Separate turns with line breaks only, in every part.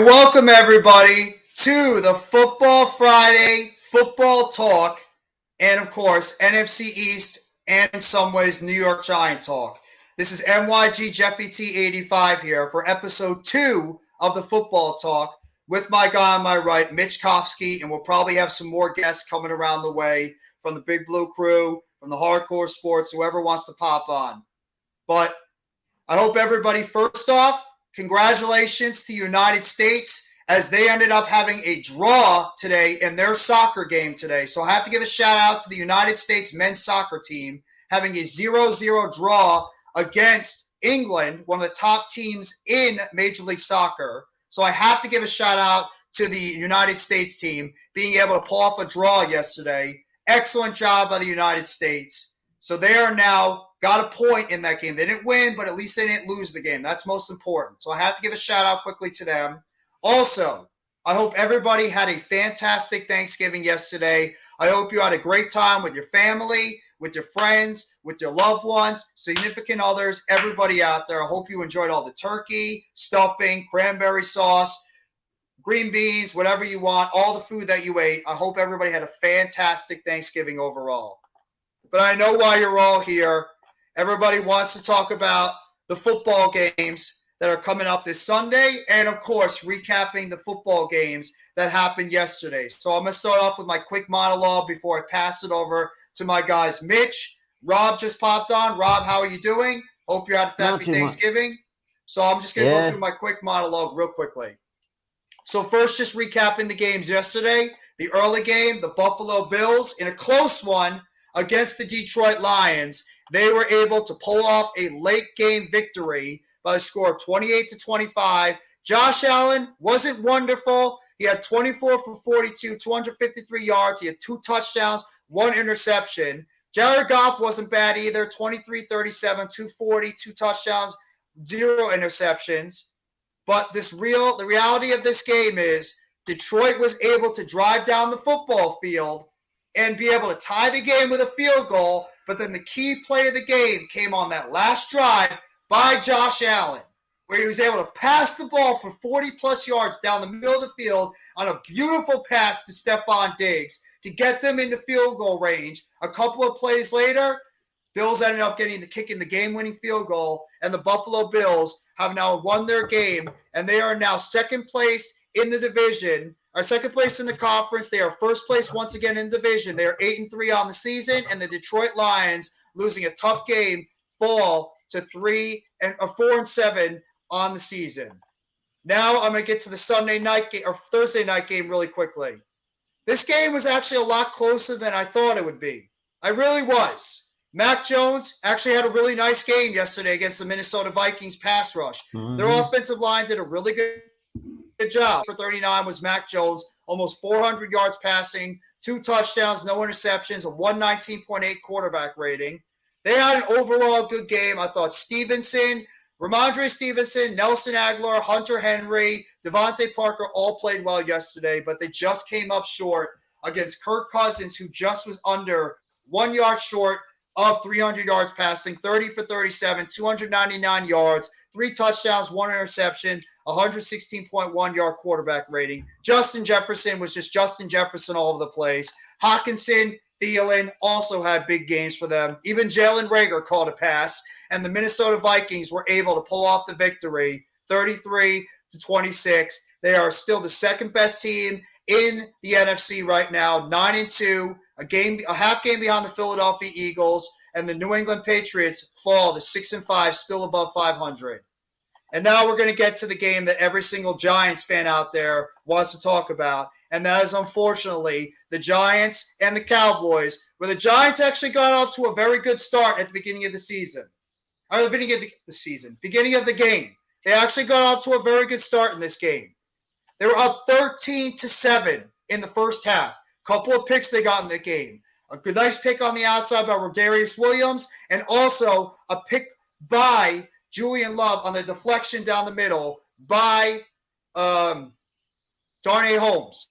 And welcome everybody to the Football Friday Football Talk, and of course NFC East and in some ways New York Giant Talk. This is MYG Jeffy T85 here for episode 2 of the Football Talk with my guy on my right, Mitch Kofsky, and we'll probably have some more guests coming around the way from the Big Blue Crew, from the Hardcore Sports, whoever wants to pop on. But I hope everybody, first off, congratulations to the United States as they ended up having a draw today in their soccer game today. So I have to give a shout out to the United States men's soccer team having a 0-0 draw against England, one of the top teams in Major League Soccer. So I have to give a shout out to the United States team being able to pull off a draw yesterday. Excellent job by the United States. So they are now got a point in that game. They didn't win, but at least they didn't lose the game. That's most important. So I have to give a shout out quickly to them. Also, I hope everybody had a fantastic Thanksgiving yesterday. I hope you had a great time with your family, with your friends, with your loved ones, significant others, everybody out there. I hope you enjoyed all the turkey, stuffing, cranberry sauce, green beans, whatever you want, all the food that you ate. I hope everybody had a fantastic Thanksgiving overall. But I know why you're all here. Everybody wants to talk about the football games that are coming up this Sunday and, of course, recapping the football games that happened yesterday. So I'm going to start off with my quick monologue before I pass it over to my guys. Mitch, Rob just popped on. Rob, how are you doing? Hope you had a happy Thanksgiving. So I'm just going to go through my quick monologue real quickly. So first, just recapping the games yesterday. The early game, the Buffalo Bills, in a close one against the Detroit Lions, they were able to pull off a late game victory by a score of 28-25. Josh Allen wasn't wonderful. He had 24 for 42, 253 yards. He had 2 touchdowns, 1 interception. Jared Goff wasn't bad either, 23-37, 240, 2 touchdowns, 0 interceptions. But the reality of this game is Detroit was able to drive down the football field and be able to tie the game with a field goal, but then the key play of the game came on that last drive by Josh Allen, where he was able to pass the ball for 40-plus yards down the middle of the field on a beautiful pass to Stephon Diggs to get them into field goal range. A couple of plays later, Bills ended up kicking the game-winning field goal, and the Buffalo Bills have now won their game, and they are now second place in the division, or second place in the conference. They are first place once again in the division. They are 8-3 on the season, and the Detroit Lions, losing a tough game, fall to 4-7 on the season. Now I'm going to get to the Sunday night game or Thursday night game really quickly. This game was actually a lot closer than I thought it would be. I really was. Mac Jones actually had a really nice game yesterday against the Minnesota Vikings pass rush. Their offensive line did a really good job. For 39 was Mac Jones, almost 400 yards passing, 2 touchdowns, no interceptions, a 119.8 quarterback rating. They had an overall good game. I thought Ramondre Stevenson, Nelson Aguilar, Hunter Henry, Devontae Parker all played well yesterday, but they just came up short against Kirk Cousins, who just was under 1 yard short of 300 yards passing, 30 for 37, 299 yards, 3 touchdowns, 1 interception, 116.1 yard quarterback rating. Justin Jefferson was just Justin Jefferson all over the place. Hawkinson, Thielen also had big games for them. Even Jalen Reagor caught a pass, and the Minnesota Vikings were able to pull off the victory, 33-26. They are still the second best team in the NFC right now, 9-2, a half game behind the Philadelphia Eagles, and the New England Patriots fall to 6-5, still above 500. And now we're going to get to the game that every single Giants fan out there wants to talk about, and that is unfortunately the Giants and the Cowboys, where the Giants actually got off to a very good start at the beginning of the season. Or the beginning of the game. They actually got off to a very good start in this game. They were up 13-7 in the first half. Couple of picks they got in the game. A good, nice pick on the outside by Rodarius Williams, and also a pick by Julian Love on the deflection down the middle by Darnay Holmes.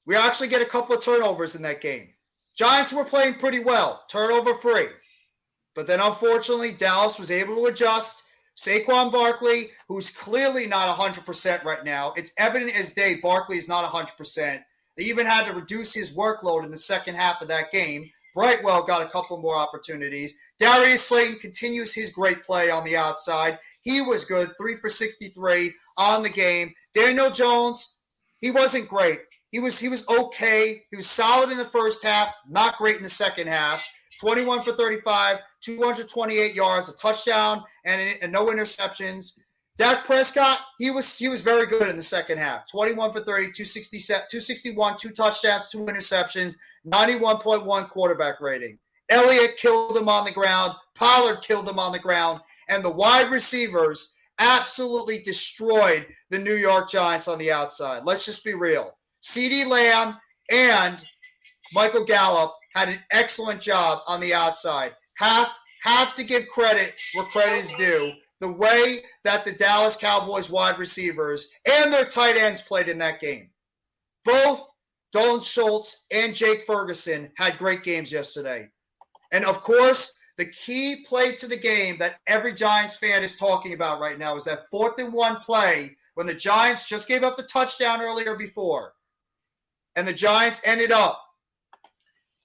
We actually get a couple of turnovers in that game. Giants were playing pretty well, turnover free. But then unfortunately, Dallas was able to adjust Saquon Barkley, who's clearly not 100% right now. It's evident as day Barkley is not 100%. They even had to reduce his workload in the second half of that game. Brightwell got a couple more opportunities. Darius Slayton continues his great play on the outside. He was good, 3 for 63 on the game. Daniel Jones, he wasn't great. He was okay. He was solid in the first half, not great in the second half. 21 for 35, 228 yards, a touchdown, and no interceptions. Dak Prescott, he was very good in the second half. 21 for 30, 261, 2 touchdowns, 2 interceptions, 91.1 quarterback rating. Elliott killed him on the ground. Pollard killed him on the ground. And the wide receivers absolutely destroyed the New York Giants on the outside. Let's just be real. CeeDee Lamb and Michael Gallup had an excellent job on the outside. Have to give credit where credit is due. The way that the Dallas Cowboys wide receivers and their tight ends played in that game. Both Dalton Schultz and Jake Ferguson had great games yesterday. And, of course, the key play to the game that every Giants fan is talking about right now is that 4th and 1 play when the Giants just gave up the touchdown earlier before. And the Giants ended up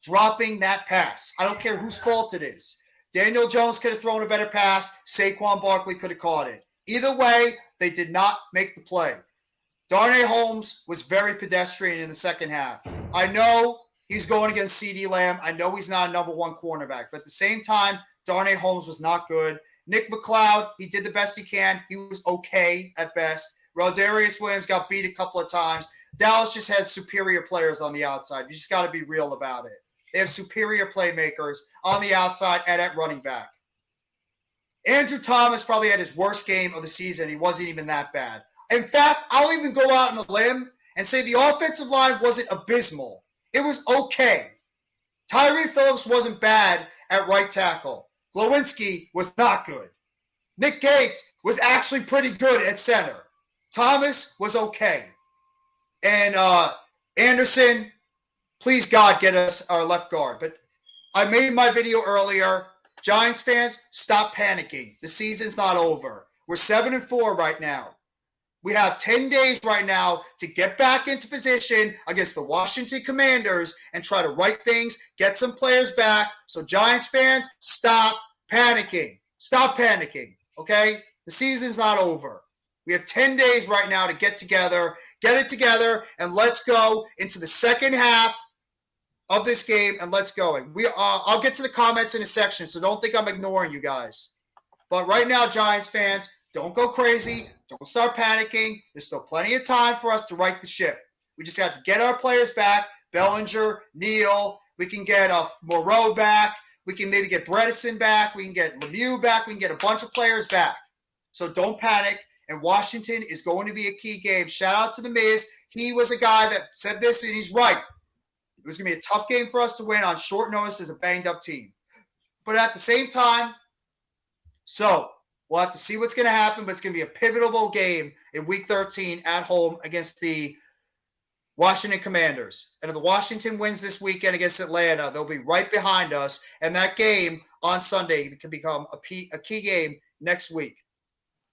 dropping that pass. I don't care whose fault it is. Daniel Jones could have thrown a better pass. Saquon Barkley could have caught it. Either way, they did not make the play. Darnay Holmes was very pedestrian in the second half. I know he's going against CeeDee Lamb. I know he's not a number 1 cornerback. But at the same time, Darnay Holmes was not good. Nick McLeod, he did the best he can. He was okay at best. Rodarius Williams got beat a couple of times. Dallas just has superior players on the outside. You just got to be real about it. They have superior playmakers on the outside and at running back. Andrew Thomas probably had his worst game of the season. He wasn't even that bad. In fact, I'll even go out on a limb and say the offensive line wasn't abysmal. It was okay. Tyree Phillips wasn't bad at right tackle. Glowinski was not good. Nick Gates was actually pretty good at center. Thomas was okay. And Anderson, please God, get us our left guard. But I made my video earlier. Giants fans, stop panicking. The season's not over. We're 7-4 right now. We have 10 days right now to get back into position against the Washington Commanders and try to right things, get some players back. So Giants fans, stop panicking. Stop panicking, okay? The season's not over. We have 10 days right now to get it together, and let's go into the second half of this game, and let's go. I'll get to the comments in a section, so don't think I'm ignoring you guys. But right now, Giants fans, don't go crazy. Don't start panicking. There's still plenty of time for us to right the ship. We just have to get our players back. Bellinger, Neal. We can get Moreau back. We can maybe get Bredesen back. We can get Lemieux back. We can get a bunch of players back. So don't panic. And Washington is going to be a key game. Shout out to The Miz. He was a guy that said this, and he's right. It was going to be a tough game for us to win on short notice as a banged-up team. But at the same time, so we'll have to see what's going to happen, but it's going to be a pivotal game in Week 13 at home against the Washington Commanders. And if the Washington wins this weekend against Atlanta, they'll be right behind us. And that game on Sunday can become a key game next week.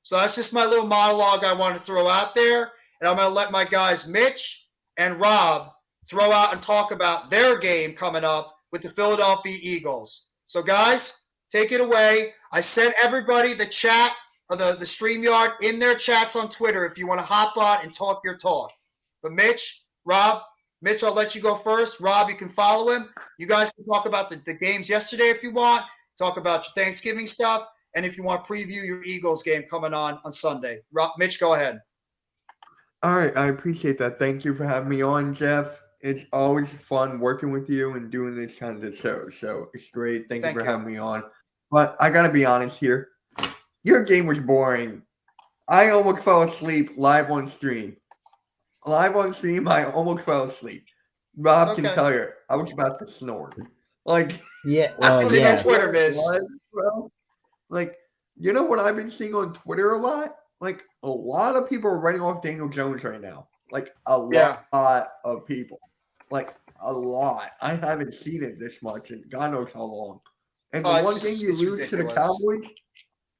So that's just my little monologue I want to throw out there. And I'm going to let my guys Mitch and Rob throw out and talk about their game coming up with the Philadelphia Eagles. So, guys, take it away. I sent everybody the chat or the StreamYard in their chats on Twitter if you want to hop on and talk your talk. But Mitch, Rob, Mitch, I'll let you go first. Rob, you can follow him. You guys can talk about the games yesterday if you want. Talk about your Thanksgiving stuff. And if you want to preview your Eagles game coming on Sunday. Mitch, go ahead.
All right. I appreciate that. Thank you for having me on, Jeff. It's always fun working with you and doing these kinds of shows. So it's great. Thank you for having me on. But I got to be honest here. Your game was boring. I almost fell asleep live on stream. I almost fell asleep. Rob can tell you, I was about to snore.
Yeah.
On Twitter, Miz.
Like, you know what I've been seeing on Twitter a lot? Like, a lot of people are writing off Daniel Jones right now. Like, a lot of people. Like, a lot. I haven't seen it this much in God knows how long. And the one game you lose to the Cowboys,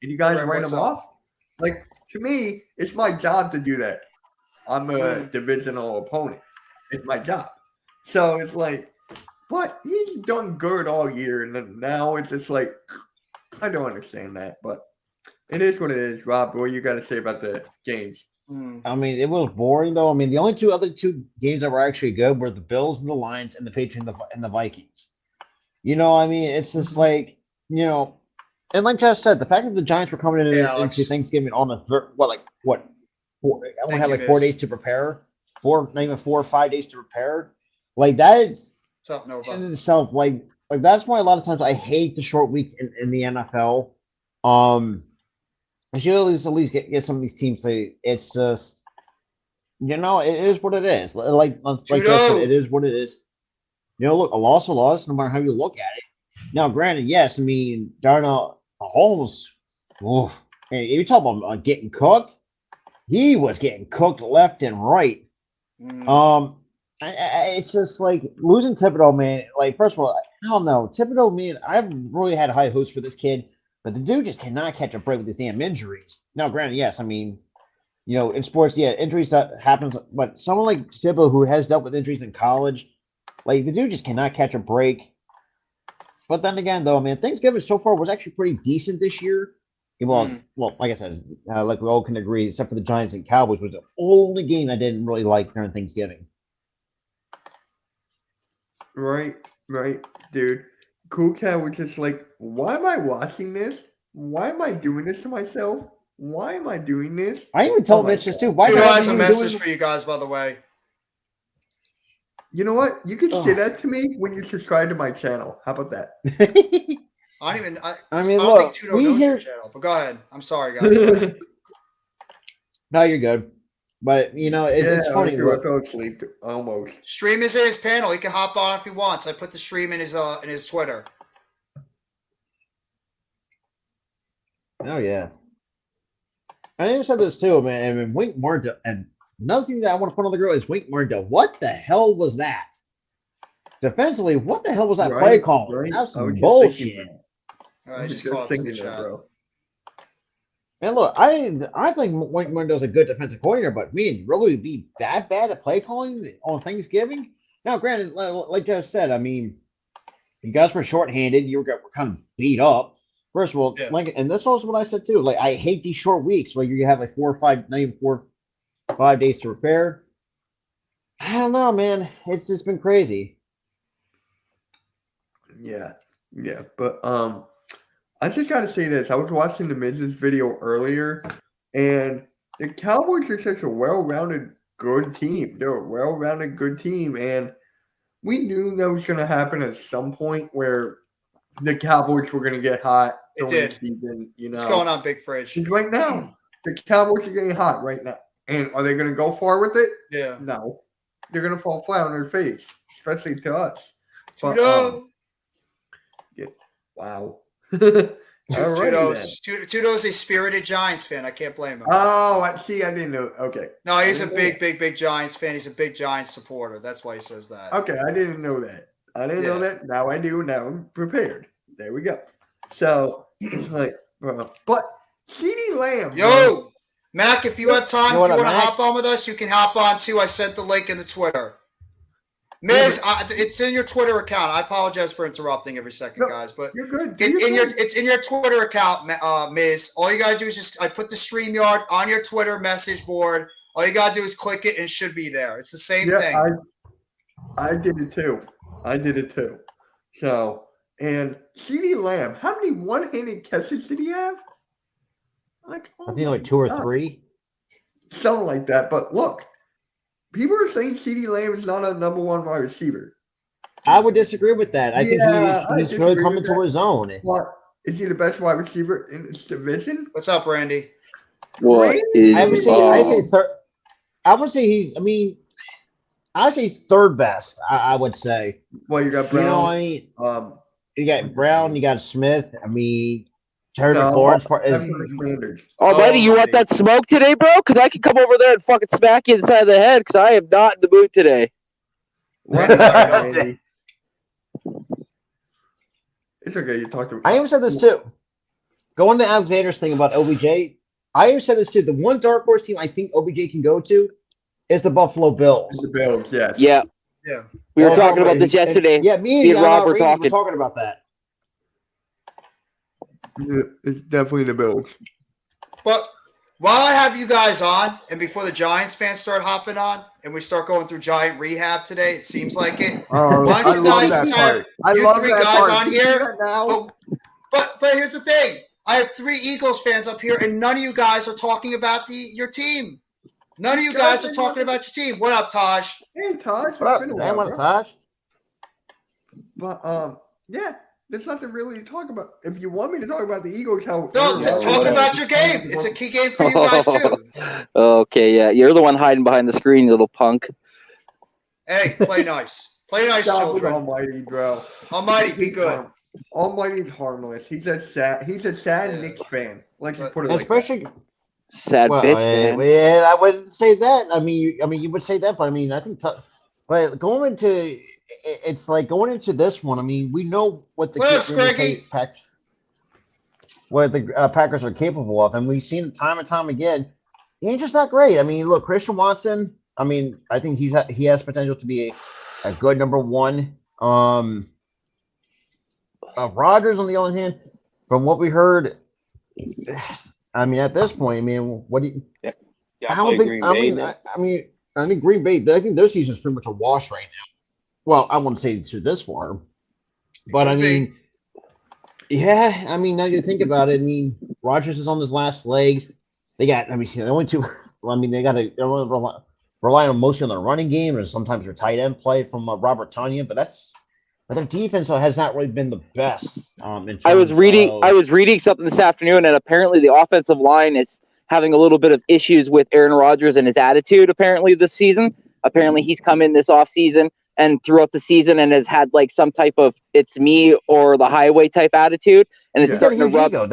and you guys write them off? Like, to me, it's my job to do that. I'm a
Mm.
divisional opponent. It's my job. So it's like, but he's done good all year, and then now it's just like, I don't understand that, but it is what it is. Rob, what you got to say about the games?
I mean, it was boring though. I mean, the only other two games that were actually good were the Bills and the Lions and the Patriots and the Vikings. You know, I mean, it's just like, you know, and like Jeff said, the fact that the Giants were coming
Hey,
into Thanksgiving on the third, only had
you,
like 4 days
Biz.
to prepare, not even 4 or 5 days to prepare. Like that is
What's up, Nova?
in itself, like that's why a lot of times I hate the short weeks in the NFL. I should at least get some of these teams. It's just, you know, it is what it is. Like I said, it is what it is. You know, look, a loss, no matter how you look at it. Now, granted, yes, I mean, Darnell Holmes, oof, and you talk about getting cooked. He was getting cooked left and right. It's just like losing Thibodeau, man. Like, first of all, I don't know. Thibodeau, man, I've really had high hopes for this kid, but the dude just cannot catch a break with his damn injuries. Now, granted, yes, I mean, you know, in sports, yeah, injuries that happens, but someone like Thibodeau who has dealt with injuries in college, like the dude just cannot catch a break. But then again, though, man, Thanksgiving so far was actually pretty decent this year. It was, well, like I said, like we all can agree, except for the Giants and Cowboys, was the only game I didn't really like during Thanksgiving.
Right, dude. Cool Cat was just like, why am I watching this? Why am I doing this to myself? Why am I doing this?
I even told Mitch this too.
Why has a message for you guys, by the way.
You know what? You can say that to me when you subscribe to my channel. How about that?
I don't
look,
think Tudo knows your channel, but go ahead. I'm sorry, guys.
No, you're good. But, you know, it's funny.
I fell asleep almost.
Stream is in his panel. He can hop on if he wants. I put the stream in his Twitter.
Oh, yeah. I even said this too, man. And Wink Martindale, and another thing that I want to put on the grill is Wink Martindale. What the hell was that? Defensively, what the hell was that play call? That's some bullshit.
All right, just thinking that, bro.
Man, look, I think Wink Martindale's a good defensive coordinator, but man, really be that bad at play calling on Thanksgiving? Now, granted, like Jeff said, I mean, you guys were shorthanded. You were kind of beat up. First of all, and this also what I said too. Like, I hate these short weeks where you have like 4 or 5, not even 4 or 5 days to prepare. I don't know, man. It's just been crazy.
Yeah, but I just gotta say this. I was watching the Miz's video earlier, and the Cowboys are such a well-rounded, good team. They're a well-rounded, good team, and we knew that was gonna happen at some point where the Cowboys were gonna get hot.
It did.
Season, you know.
What's going on, Big Fridge?
Right now, the Cowboys are getting hot right now. And are they going to go far with it?
Yeah.
No. They're going to fall flat on their face, especially to us.
But,
wow.
Tudo's a spirited Giants fan. I can't blame him.
Oh, I didn't know. Okay.
No, he's a big Giants fan. He's a big Giants supporter. That's why he says that.
Okay, I didn't know that. Know that. Now I do. Now I'm prepared. There we go. So it's like, but CeeDee Lamb.
Yo, Mac, if you have time, if you want to hop on with us, you can hop on too. I sent the link in the Twitter. Miz, it's in your Twitter account. I apologize for interrupting every second, guys, but
you're good.
It's in your Twitter account, Miz. All you gotta do is I put the StreamYard on your Twitter message board. All you gotta do is click it and it should be there. It's the same thing.
I did it too. So, and CeeDee Lamb, how many one-handed catches did he have?
I think like 2 or 3.
Something like that. But look, people are saying CeeDee Lamb is not a number 1 wide receiver.
I would disagree with that. I think he's really coming to his own.
What? Is he the best wide receiver in this division?
What's up, Randy?
I would say he's third best. I would say.
Well, you got Brown.
You know, you got Brown. You got Smith. I mean, Lawrence.
Buddy, you want that smoke today, bro? Because I can come over there and fucking smack you inside the head. Because I am not in the mood today.
It's okay. You talked to.
I even said this too. Going to Alexander's thing about OBJ. I even said this too. The one dark horse team I think OBJ can go to is the Buffalo Bills.
The Bills, yes.
Yeah.
Yeah.
We were talking about this yesterday.
Yeah, me
Me
and
and Rob were
Randy were talking about that.
It's definitely the Bills.
But while I have you guys on, and before the Giants fans start hopping on, and we start going through Giant rehab today, it seems like it. Why don't you guys have you three guys on here? But here's the thing. I have 3 Eagles fans up here, and none of you guys are talking about your team. None of you guys are talking about your team. What up, Taj?
Hey, Taj.
What up, man? What up, Taj?
But, yeah. There's nothing really to talk about. If you want me to talk about the Eagles,
No, talk about your game. It's a key game for you guys too.
Okay, yeah, you're the one hiding behind the screen, you little punk.
Hey, play nice. Play nice, children.
Almighty, bro.
Almighty, be good.
Almighty's harmless. He's a sad Knicks fan. Let's just put it
especially
like that.
Sad bitch.
Well, I wouldn't say that. I mean, you would say that, but I mean, I think, but going into. It's like going into this one. I mean, we know what the Packers are capable of, and we've seen it time and time again. He ain't just that great. I mean, look, Christian Watson. I mean, I think he has potential to be a good number one. Rodgers, on the other hand, from what we heard, I mean, at this point, I mean, what do you? Yeah, I don't think. I think Green Bay. I think their season is pretty much a wash right now. Well, I wouldn't say to this far, but I mean, yeah. I mean, now you think about it. I mean, Rodgers is on his last legs. They got. I mean, the only two. I mean, they got to rely on mostly on their running game and sometimes their tight end play from Robert Tonyan. But their defense has not really been the best.
I was reading something this afternoon, and apparently the offensive line is having a little bit of issues with Aaron Rodgers and his attitude. Apparently this season. Apparently he's come in this offseason and throughout the season and has had like some type of "it's me" or the highway type attitude, and it's starting to rub.
Ego.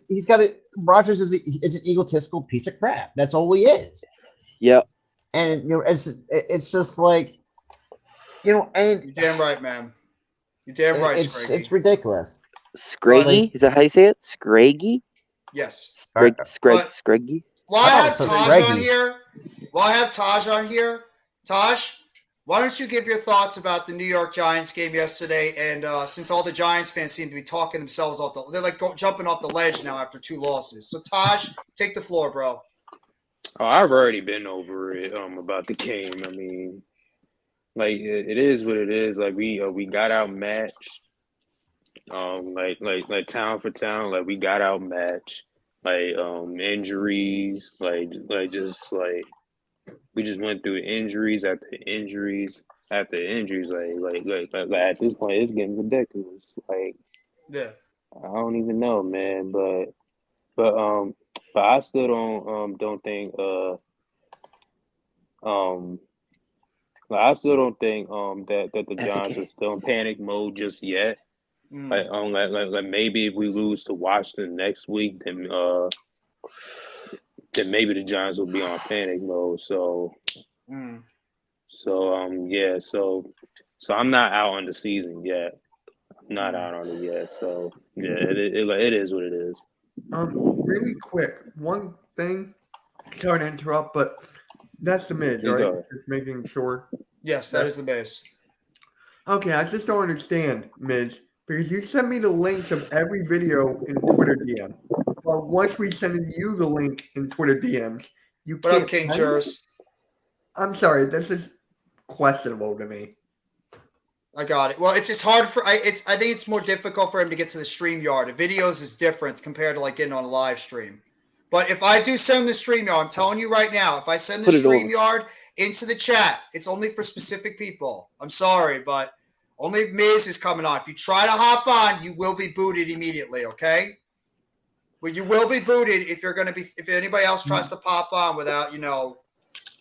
He's got a Rodgers is an egotistical piece of crap. That's all he is.
Yep.
And it's just like, and
you're damn right, man. You're damn right, Scraggy.
It's ridiculous.
Scraggy? Is that how you say it? Scraggy?
Yes.
Scraggy.
While I have Taj on here, Taj, why don't you give your thoughts about the New York Giants game yesterday? And since all the Giants fans seem to be talking themselves off they're like jumping off the ledge now after 2 losses. So Taj, take the floor, bro.
Oh, I've already been over it about the game. I mean, like it is what it is. Like we got outmatched. Like town for town, like we got outmatched. Like injuries, like we just went through injuries after injuries after injuries. Like at this point, it's getting ridiculous. Like,
yeah,
I don't even know, man. But I still don't think I still don't think that the Giants are still in panic mode just yet. Like maybe if we lose to Washington next week, then maybe the Giants will be on panic mode. So I'm not out on the season yet. I'm not out on it yet. So yeah, it is what it is.
Really quick, one thing. Sorry to interrupt, but that's the Miz, right? Just making sure.
Yes, that is the Miz.
Okay, I just don't understand, Miz. Because you sent me the links of every video in Twitter DM. But once we send you the link in Twitter DMs, you can't.
What up, King Jers?
I'm sorry, this is questionable to me.
I got it. Well, it's just hard for I think it's more difficult for him to get to the StreamYard. The videos is different compared to like getting on a live stream. But if I do send the StreamYard, I'm telling you right now, if I send the StreamYard into the chat, it's only for specific people. I'm sorry, but only Miz is coming on. If you try to hop on, you will be booted immediately, okay? Well, you will be booted if anybody else tries to pop on without,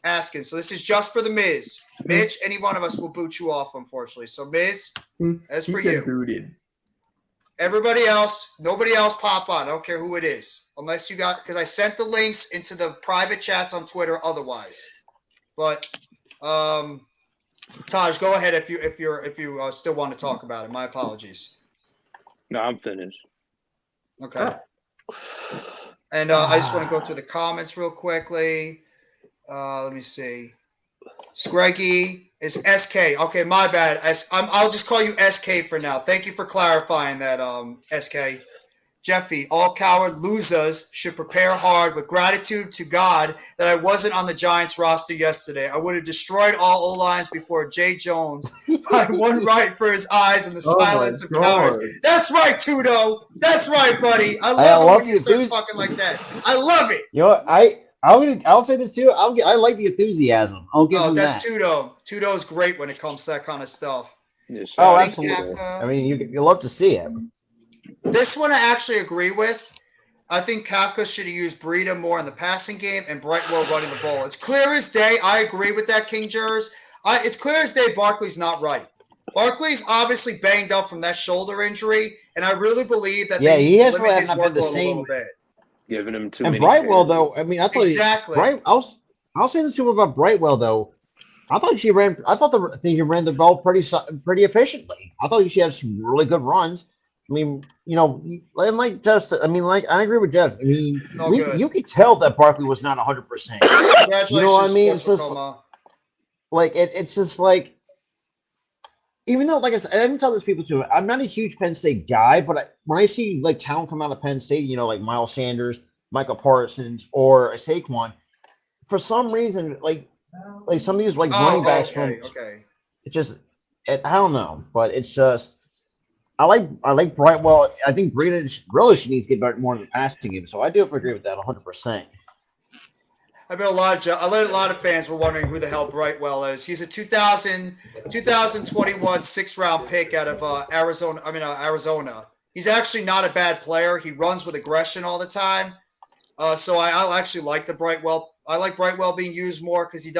asking. So this is just for the Miz. Mitch, any one of us will boot you off, unfortunately. So Miz, as for you.
Booted.
Everybody else, nobody else pop on. I don't care who it is. Unless you got, because I sent the links into the private chats on Twitter otherwise. But, Taj, go ahead if you still want to talk about it. My apologies.
No, I'm finished.
Okay. And I just want to go through the comments real quickly. Let me see. Screggy is SK. Okay, my bad. I'll just call you SK for now. Thank you for clarifying that, SK. Jeffy, all coward losers should prepare hard with gratitude to God that I wasn't on the Giants roster yesterday. I would have destroyed all O-lines before Jay Jones by one right for his eyes and the silence of cowards. That's right, Tudo. That's right, buddy. I love it when you start talking like that. I love it.
You know, I'll say this too. I like the enthusiasm. I'll give him that.
Tudo. Tudo's great when it comes to that kind of stuff.
Oh, absolutely. I mean, you love to see it.
This one I actually agree with. I think Kafka should have used Breida more in the passing game and Brightwell running the ball. It's clear as day. I agree with that, King Jers. It's clear as day Barkley's not right. Barkley's obviously banged up from that shoulder injury, and I really believe that they need to limit his workload a little bit.
Giving him too
and
many.
Brightwell, though, I mean, I thought
exactly.
I'll say this too about Brightwell, though. I thought he ran the ball pretty efficiently. I thought she had some really good runs. I mean, you know, and like Jeff said, I mean, like I agree with Jeff. I mean, you could tell that Barkley was not 100%.
Congratulations,
you know what I mean?
It's just
like it's just like, even though, like I said, I didn't tell this people too. I'm not a huge Penn State guy, but when I see like talent come out of Penn State, you know, like Miles Sanders, Michael Parsons, or a Saquon, for some reason, like some of these running backs it just, I don't know, but it's just. I like Brightwell. I think Breida really needs to get more in the passing game. So I do agree with that 100%.
I bet a lot of fans were wondering who the hell Brightwell is. He's a 2021 sixth-round pick out of Arizona. He's actually not a bad player. He runs with aggression all the time. So I actually like the Brightwell. I like Brightwell being used more because he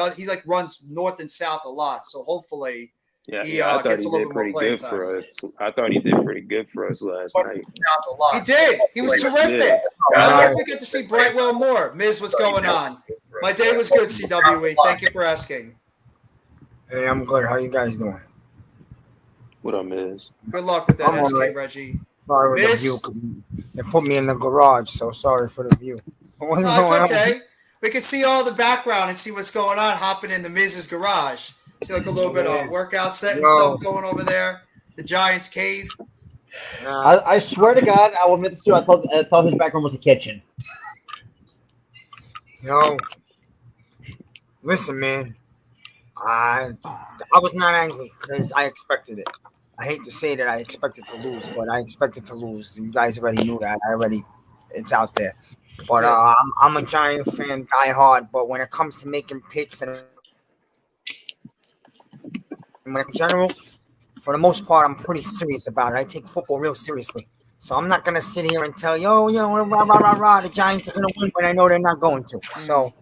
runs north and south a lot. So hopefully.
I thought he did pretty good for us. I thought he did pretty good for us last night.
He did. He was terrific. I hope we get to see Brightwell more. Miz, what's going on? My day was good, CWE. Thank you for asking.
Hey, I'm good. How you guys doing?
What up, Miz?
Good luck with that, SK, Reggie.
Sorry with the view because they put me in the garage, so sorry for the view.
It's okay. We can see all the background and see what's going on hopping in the Miz's garage. See like a little bit of workout set and stuff going over there. The Giants cave.
I swear to God, I will admit this too. I thought his background was a kitchen.
Listen, man. I was not angry because I expected it. I hate to say that I expected to lose, but I expected to lose. You guys already knew that. It's out there. But I'm a Giant fan, die hard. But when it comes to making picks and in general, for the most part, I'm pretty serious about it. I take football real seriously. So I'm not going to sit here and tell you, the Giants are going to win when I know they're not going to. So,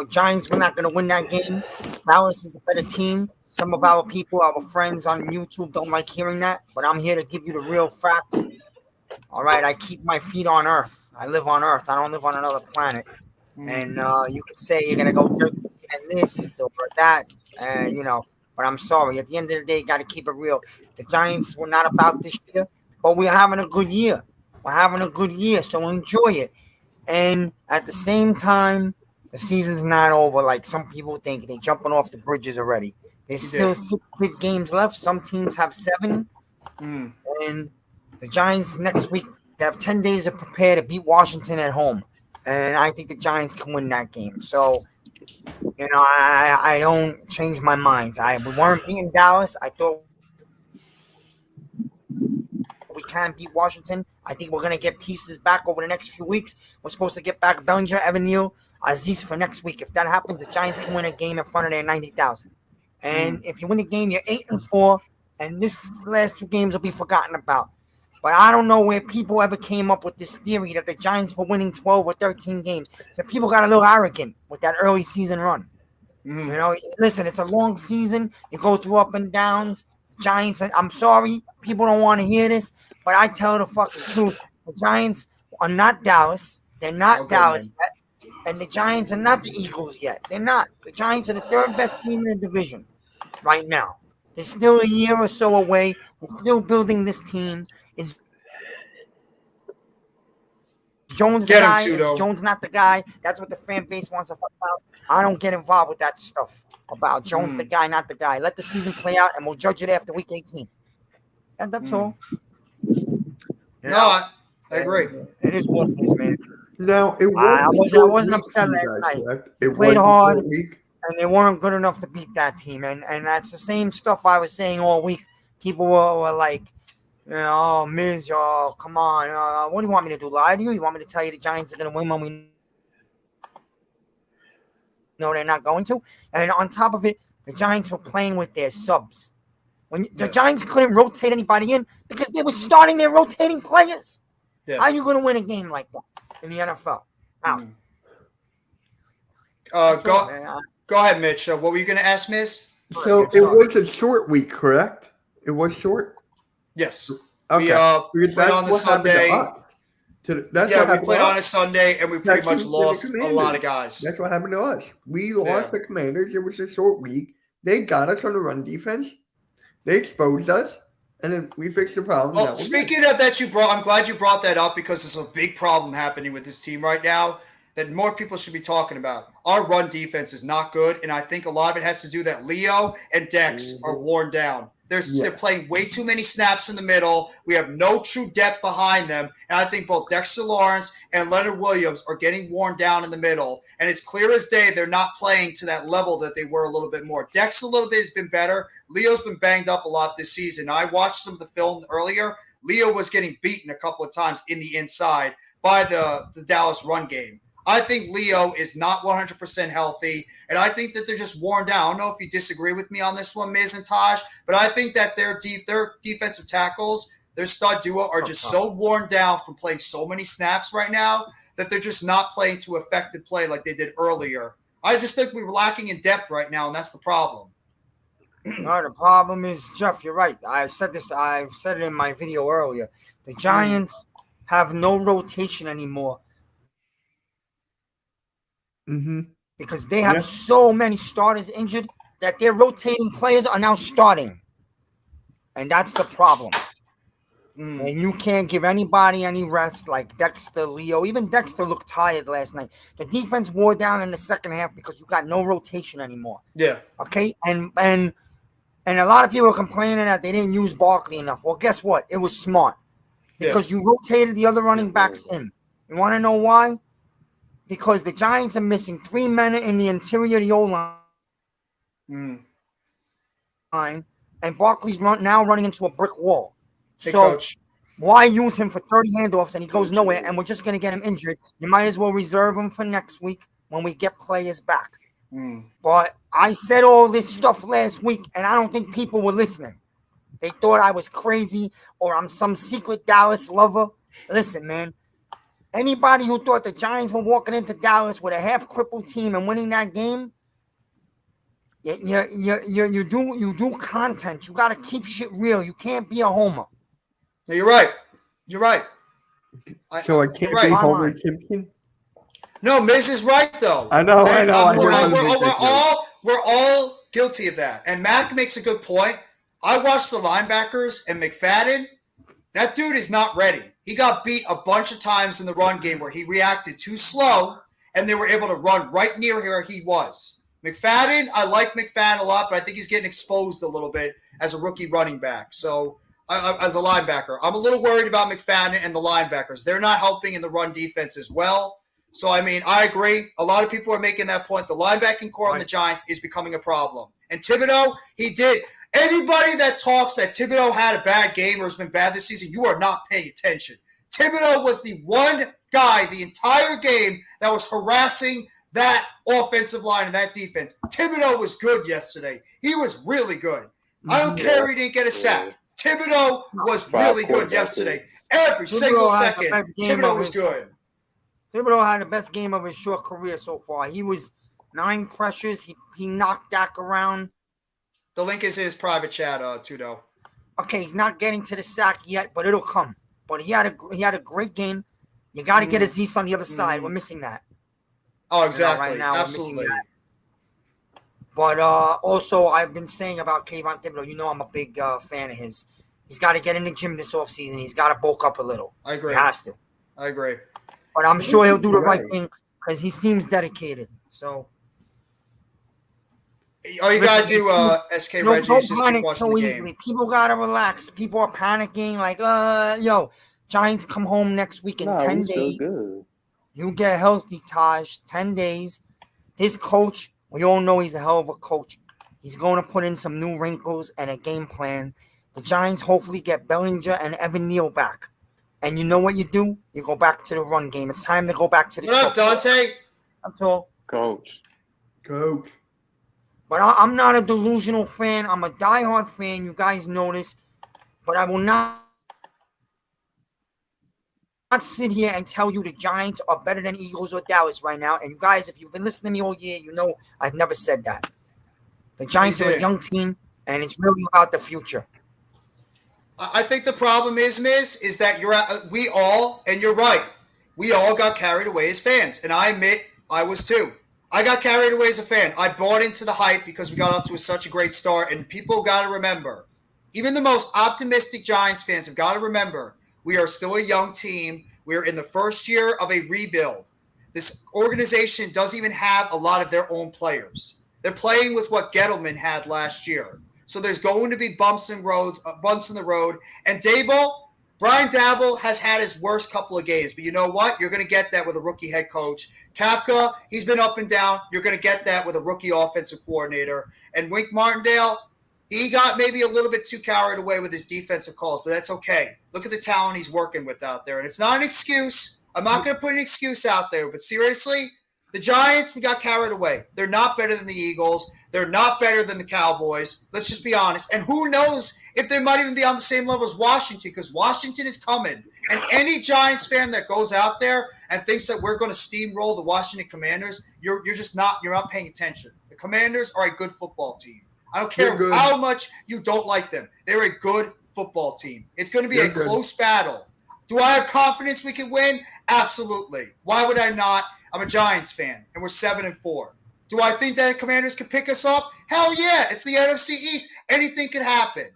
Giants, we're not going to win that game. Dallas is a better team. Some of our people, our friends on YouTube don't like hearing that, but I'm here to give you the real facts. All right, I keep my feet on Earth. I live on Earth. I don't live on another planet. And you could say you're going to go 13 and this or that, But I'm sorry. At the end of the day, you got to keep it real. The Giants were not about this year, but we're having a good year. So enjoy it. And at the same time, the season's not over like some people think. They're jumping off the bridges already. There's still 6 big games left. Some teams have 7. And the Giants next week, they have 10 days to prepare to beat Washington at home. And I think the Giants can win that game. So, I don't change my mind. We weren't beating Dallas. I thought we can beat Washington. I think we're going to get pieces back over the next few weeks. We're supposed to get back Bellinger, Evan Neal, Aziz for next week. If that happens, the Giants can win a game in front of their 90,000. And if you win a game, you're 8-4, and this last 2 games will be forgotten about. But I don't know where people ever came up with this theory that the Giants were winning 12 or 13 games. So people got a little arrogant with that early season run. Listen, it's a long season. You go through up and downs. The Giants, I'm sorry, people don't want to hear this, but I tell the fucking truth. The Giants are not Dallas. They're not Dallas yet. And the Giants are not the Eagles yet. They're not. The Giants are the 3rd best team in the division right now. They're still a year or so away. They're still building this team. It's Jones the
Get him,
guy? Is
Tudo.
Jones not the guy? That's what the fan base wants to find out. I don't get involved with that stuff about Jones the guy, not the guy. Let the season play out, and we'll judge it after week 18. And that's all.
No, I agree.
It is what it is, man.
Now, it
I wasn't upset
week,
last night.
correct?
They
It
played
was a
hard,
short week.
and they weren't good enough to beat that team. And that's the same stuff I was saying all week. People were like, oh, Miz, come on. What do you want me to do, lie to you? You want me to tell you the Giants are going to win when we know they're not going to? And on top of it, the Giants were playing with their subs. When the Giants couldn't rotate anybody in because they were starting their rotating players.
Yeah.
How are you going to win a game like that in the NFL? How?
Go ahead, Mitch. What were you going to ask, Miz?
So it was a short week, correct? It was short?
Yes.
Okay.
We played on the Sunday.
We
played on a Sunday, and we pretty much lost a lot of guys.
That's what happened to us. We lost the Commanders. It was a short week. They got us on the run defense. They exposed us, and then we fixed the problem.
Well, speaking of that, I'm glad you brought that up because there's a big problem happening with this team right now that more people should be talking about. Our run defense is not good, and I think a lot of it has to do that Leo and Dex are worn down. They're playing way too many snaps in the middle. We have no true depth behind them. And I think both Dexter Lawrence and Leonard Williams are getting worn down in the middle. And it's clear as day they're not playing to that level that they were a little bit more. Dex a little bit has been better. Leo's been banged up a lot this season. I watched some of the film earlier. Leo was getting beaten a couple of times in the inside by the Dallas run game. I think Leo is not 100% healthy, and I think that they're just worn down. I don't know if you disagree with me on this one, Miz and Taj, but I think that their defensive tackles, their stud duo, are just so worn down from playing so many snaps right now that they're just not playing to effective play like they did earlier. I just think we're lacking in depth right now, and that's the problem.
No, the problem is, Jeff, you're right. I said it in my video earlier. The Giants have no rotation anymore. Because they have so many starters injured that their rotating players are now starting. And that's the problem. And you can't give anybody any rest like Dexter, Leo. Even Dexter looked tired last night. The defense wore down in the second half because you got no rotation anymore.
Yeah.
Okay? And a lot of people are complaining that they didn't use Barkley enough. Well, guess what? It was smart. Because you rotated the other running backs in. You want to know why? Because the Giants are missing 3 men in the interior of the O-line. And Barkley's now running into a brick wall.
Hey,
so
Coach.
Why use him for 30 handoffs and he goes nowhere and we're just going to get him injured? You might as well reserve him for next week when we get players back. But I said all this stuff last week and I don't think people were listening. They thought I was crazy or I'm some secret Dallas lover. Listen, man. Anybody who thought the Giants were walking into Dallas with a half-crippled team and winning that game, you do content. You got to keep shit real. You can't be a homer.
No, you're right. You're right.
So I can't be Homer Simpson?
No, Miz is right, though.
I know.
We're all guilty of that. And Mac makes a good point. I watched the linebackers and McFadden. That dude is not ready. He got beat a bunch of times in the run game where he reacted too slow, and they were able to run right near where he was. McFadden, I like McFadden a lot, but I think he's getting exposed a little bit as a rookie running back. So, as a linebacker, I'm a little worried about McFadden and the linebackers. They're not helping in the run defense as well. So, I mean, I agree. A lot of people are making that point. The linebacking core on the Giants is becoming a problem. And Thibodeau, he did. Anybody that talks that Thibodeau had a bad game or has been bad this season, you are not paying attention. Thibodeau was the one guy the entire game that was harassing that offensive line and that defense. Thibodeau was good yesterday. He was really good. I don't care he didn't get a sack. Thibodeau was really good yesterday. Every single second, Thibodeau was good.
Thibodeau had the best game of his short career so far. He was 9 pressures. He knocked Dak around.
The link is his private chat, Tudo.
Okay, he's not getting to the sack yet, but it'll come. But he had a great game. You got to get Aziz on the other side. We're missing that.
Oh, exactly.
Right now,
absolutely.
We're missing that. But also, I've been saying about Kayvon Thibodeau, you know I'm a big fan of his. He's got to get in the gym this offseason. He's got to bulk up a little.
I agree.
He has to.
I agree.
but I'm sure he'll do the right thing because he seems dedicated. So
all you gotta do, SK Reggie,
don't
is just keep
panic
watching
so
the
easily.
game.
People gotta relax. People are panicking like, Giants come home next week in 10 days.
Still good.
You get healthy, Taj. 10 days. This coach, we all know he's a hell of a coach. He's going to put in some new wrinkles and a game plan. The Giants hopefully get Bellinger and Evan Neal back. And you know what you do? You go back to the run game. It's time to go back to the
What up, Dante?
That's all.
Coach.
But I'm not a delusional fan. I'm a diehard fan. You guys know this. But I will not sit here and tell you the Giants are better than Eagles or Dallas right now. And you guys, if you've been listening to me all year, you know I've never said that. The Giants are a young team, and it's really about the future.
I think the problem is, Miz, is that we all, and you're right, we all got carried away as fans. And I admit I was too. I got carried away as a fan. I bought into the hype because we got off to such a great start. And people got to remember, even the most optimistic Giants fans have got to remember, we are still a young team. We're in the first year of a rebuild. This organization doesn't even have a lot of their own players. They're playing with what Gettleman had last year. So there's going to be bumps in the road. And Brian Daboll has had his worst couple of games. But you know what? You're going to get that with a rookie head coach. Kafka, he's been up and down. You're going to get that with a rookie offensive coordinator. And Wink Martindale, he got maybe a little bit too carried away with his defensive calls, but that's okay. Look at the talent he's working with out there. And it's not an excuse. I'm not going to put an excuse out there. But seriously, the Giants, we got carried away. They're not better than the Eagles. They're not better than the Cowboys. Let's just be honest. And who knows if they might even be on the same level as Washington, because Washington is coming. And any Giants fan that goes out there and thinks that we're going to steamroll the Washington Commanders, you're not paying attention. The Commanders are a good football team. I don't care how much you don't like them. They're a good football team. It's going to be a close battle. Do I have confidence we can win? Absolutely. Why would I not? I'm a Giants fan, and we're 7-4. Do I think that the Commanders can pick us up? Hell yeah. It's the NFC East. Anything could happen.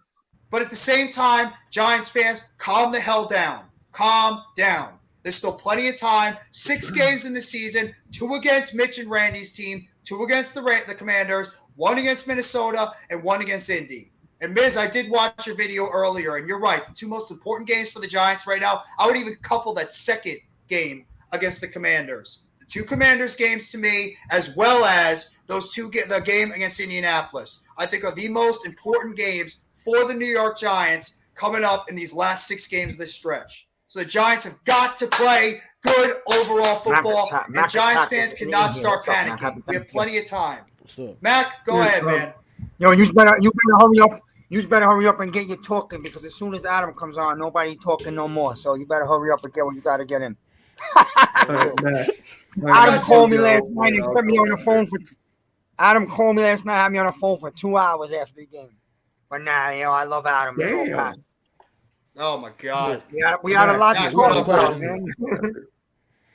But at the same time, Giants fans, calm the hell down. Calm down. There's still plenty of time. 6 games in the season, 2 against Mitch and Randy's team, 2 against the Commanders, 1 against Minnesota, and 1 against Indy. And Miz, I did watch your video earlier, and you're right. The 2 most important games for the Giants right now, I would even couple that second game against the Commanders. The 2 Commanders games to me, as well as the game against Indianapolis, I think are the most important games for the New York Giants coming up in these last 6 games of this stretch. So the Giants have got to play good overall football, and Giants fans cannot start panicking. We have plenty of time. Mac, go ahead, man.
Yo, you better hurry up. You better hurry up and get your talking, because as soon as Adam comes on, nobody talking no more. So you better hurry up and get what you got to get in. Adam called me last night and put me on the phone Adam called me last night, had me on the phone for 2 hours after the game. But I love Adam.
Damn. Oh my God.
We had a lot to talk about, man.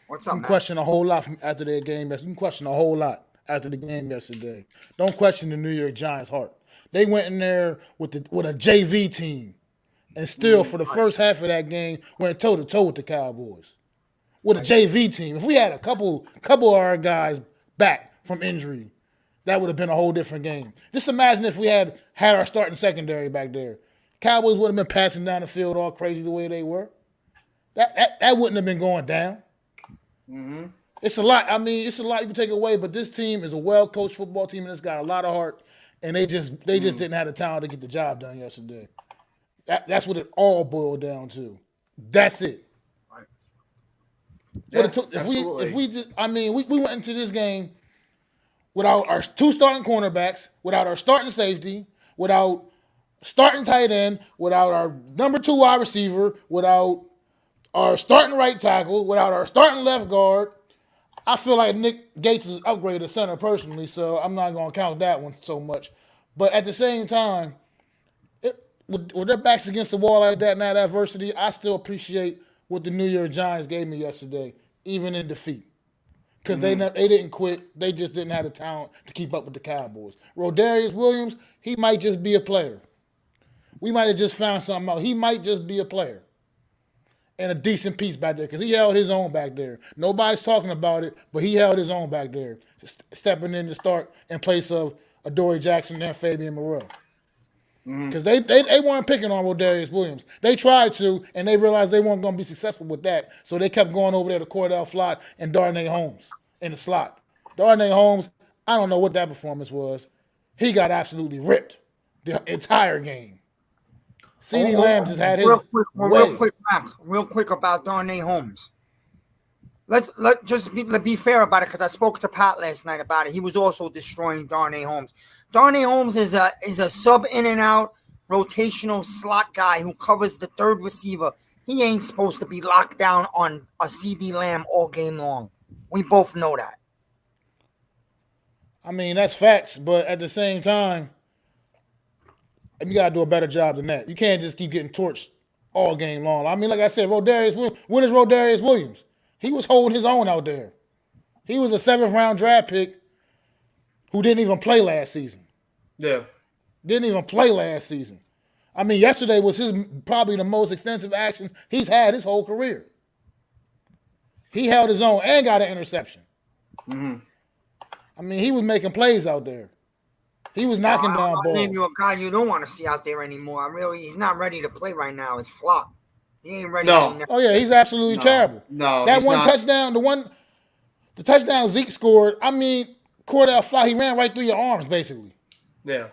What's up, man?
You can question a whole lot after their game. You can question a whole lot after the game yesterday. Don't question the New York Giants' heart. They went in there with a JV team, and still for the first half of that game went toe to toe with the Cowboys with a JV team. If we had a couple of our guys back from injury, that would have been a whole different game. Just imagine if we had our starting secondary back there. Cowboys wouldn't have been passing down the field all crazy the way they were. That wouldn't have been going down. Mm-hmm. It's a lot. I mean, it's a lot you can take away, but this team is a well-coached football team, and it's got a lot of heart, and they just didn't have the talent to get the job done yesterday. That's what it all boiled down to. That's it.
Right. Yeah,
we went into this game without our 2 starting cornerbacks, without our starting safety, without starting tight end, without our number 2 wide receiver, without our starting right tackle, without our starting left guard. I feel like Nick Gates is upgraded to center personally, so I'm not going to count that one so much. But at the same time, with their backs against the wall like that and that adversity, I still appreciate what the New York Giants gave me yesterday, even in defeat. Because they didn't quit. They just didn't have the talent to keep up with the Cowboys. Rodarius Williams, he might just be a player. We might have just found something out. He might just be a player. and a decent piece back there because he held his own back there. Nobody's talking about it, but he held his own back there, stepping in to start in place of Adoree Jackson and Fabian Moreau. Because they weren't picking on Rodarius Williams. They tried to, and they realized they weren't going to be successful with that, so they kept going over there to Cordell Flott and Darnay Holmes in the slot. Darnay Holmes, I don't know what that performance was. He got absolutely ripped the entire game. CeeDee Lamb just had his
real quick about Darnay Holmes. Let's be fair about it because I spoke to Pat last night about it. He was also destroying Darnay Holmes. Darnay Holmes is a sub in and out rotational slot guy who covers the third receiver. He ain't supposed to be locked down on a CeeDee Lamb all game long. We both know that.
I mean, that's facts, but at the same time, you got to do a better job than that. You can't just keep getting torched all game long. I mean, like I said, when is Rodarius Williams? He was holding his own out there. He was a 7th-round draft pick who didn't even play last season.
Yeah.
Didn't even play last season. I mean, yesterday was probably the most extensive action he's had his whole career. He held his own and got an interception.
Mm-hmm.
I mean, he was making plays out there. He was knocking down balls.
Name you a guy you don't want to see out there anymore. He's not ready to play right now. It's flop. He ain't ready.
Oh yeah, he's absolutely terrible.
No,
that one touchdown, the touchdown Zeke scored. I mean, Cordell Flott, he ran right through your arms, basically.
Yeah.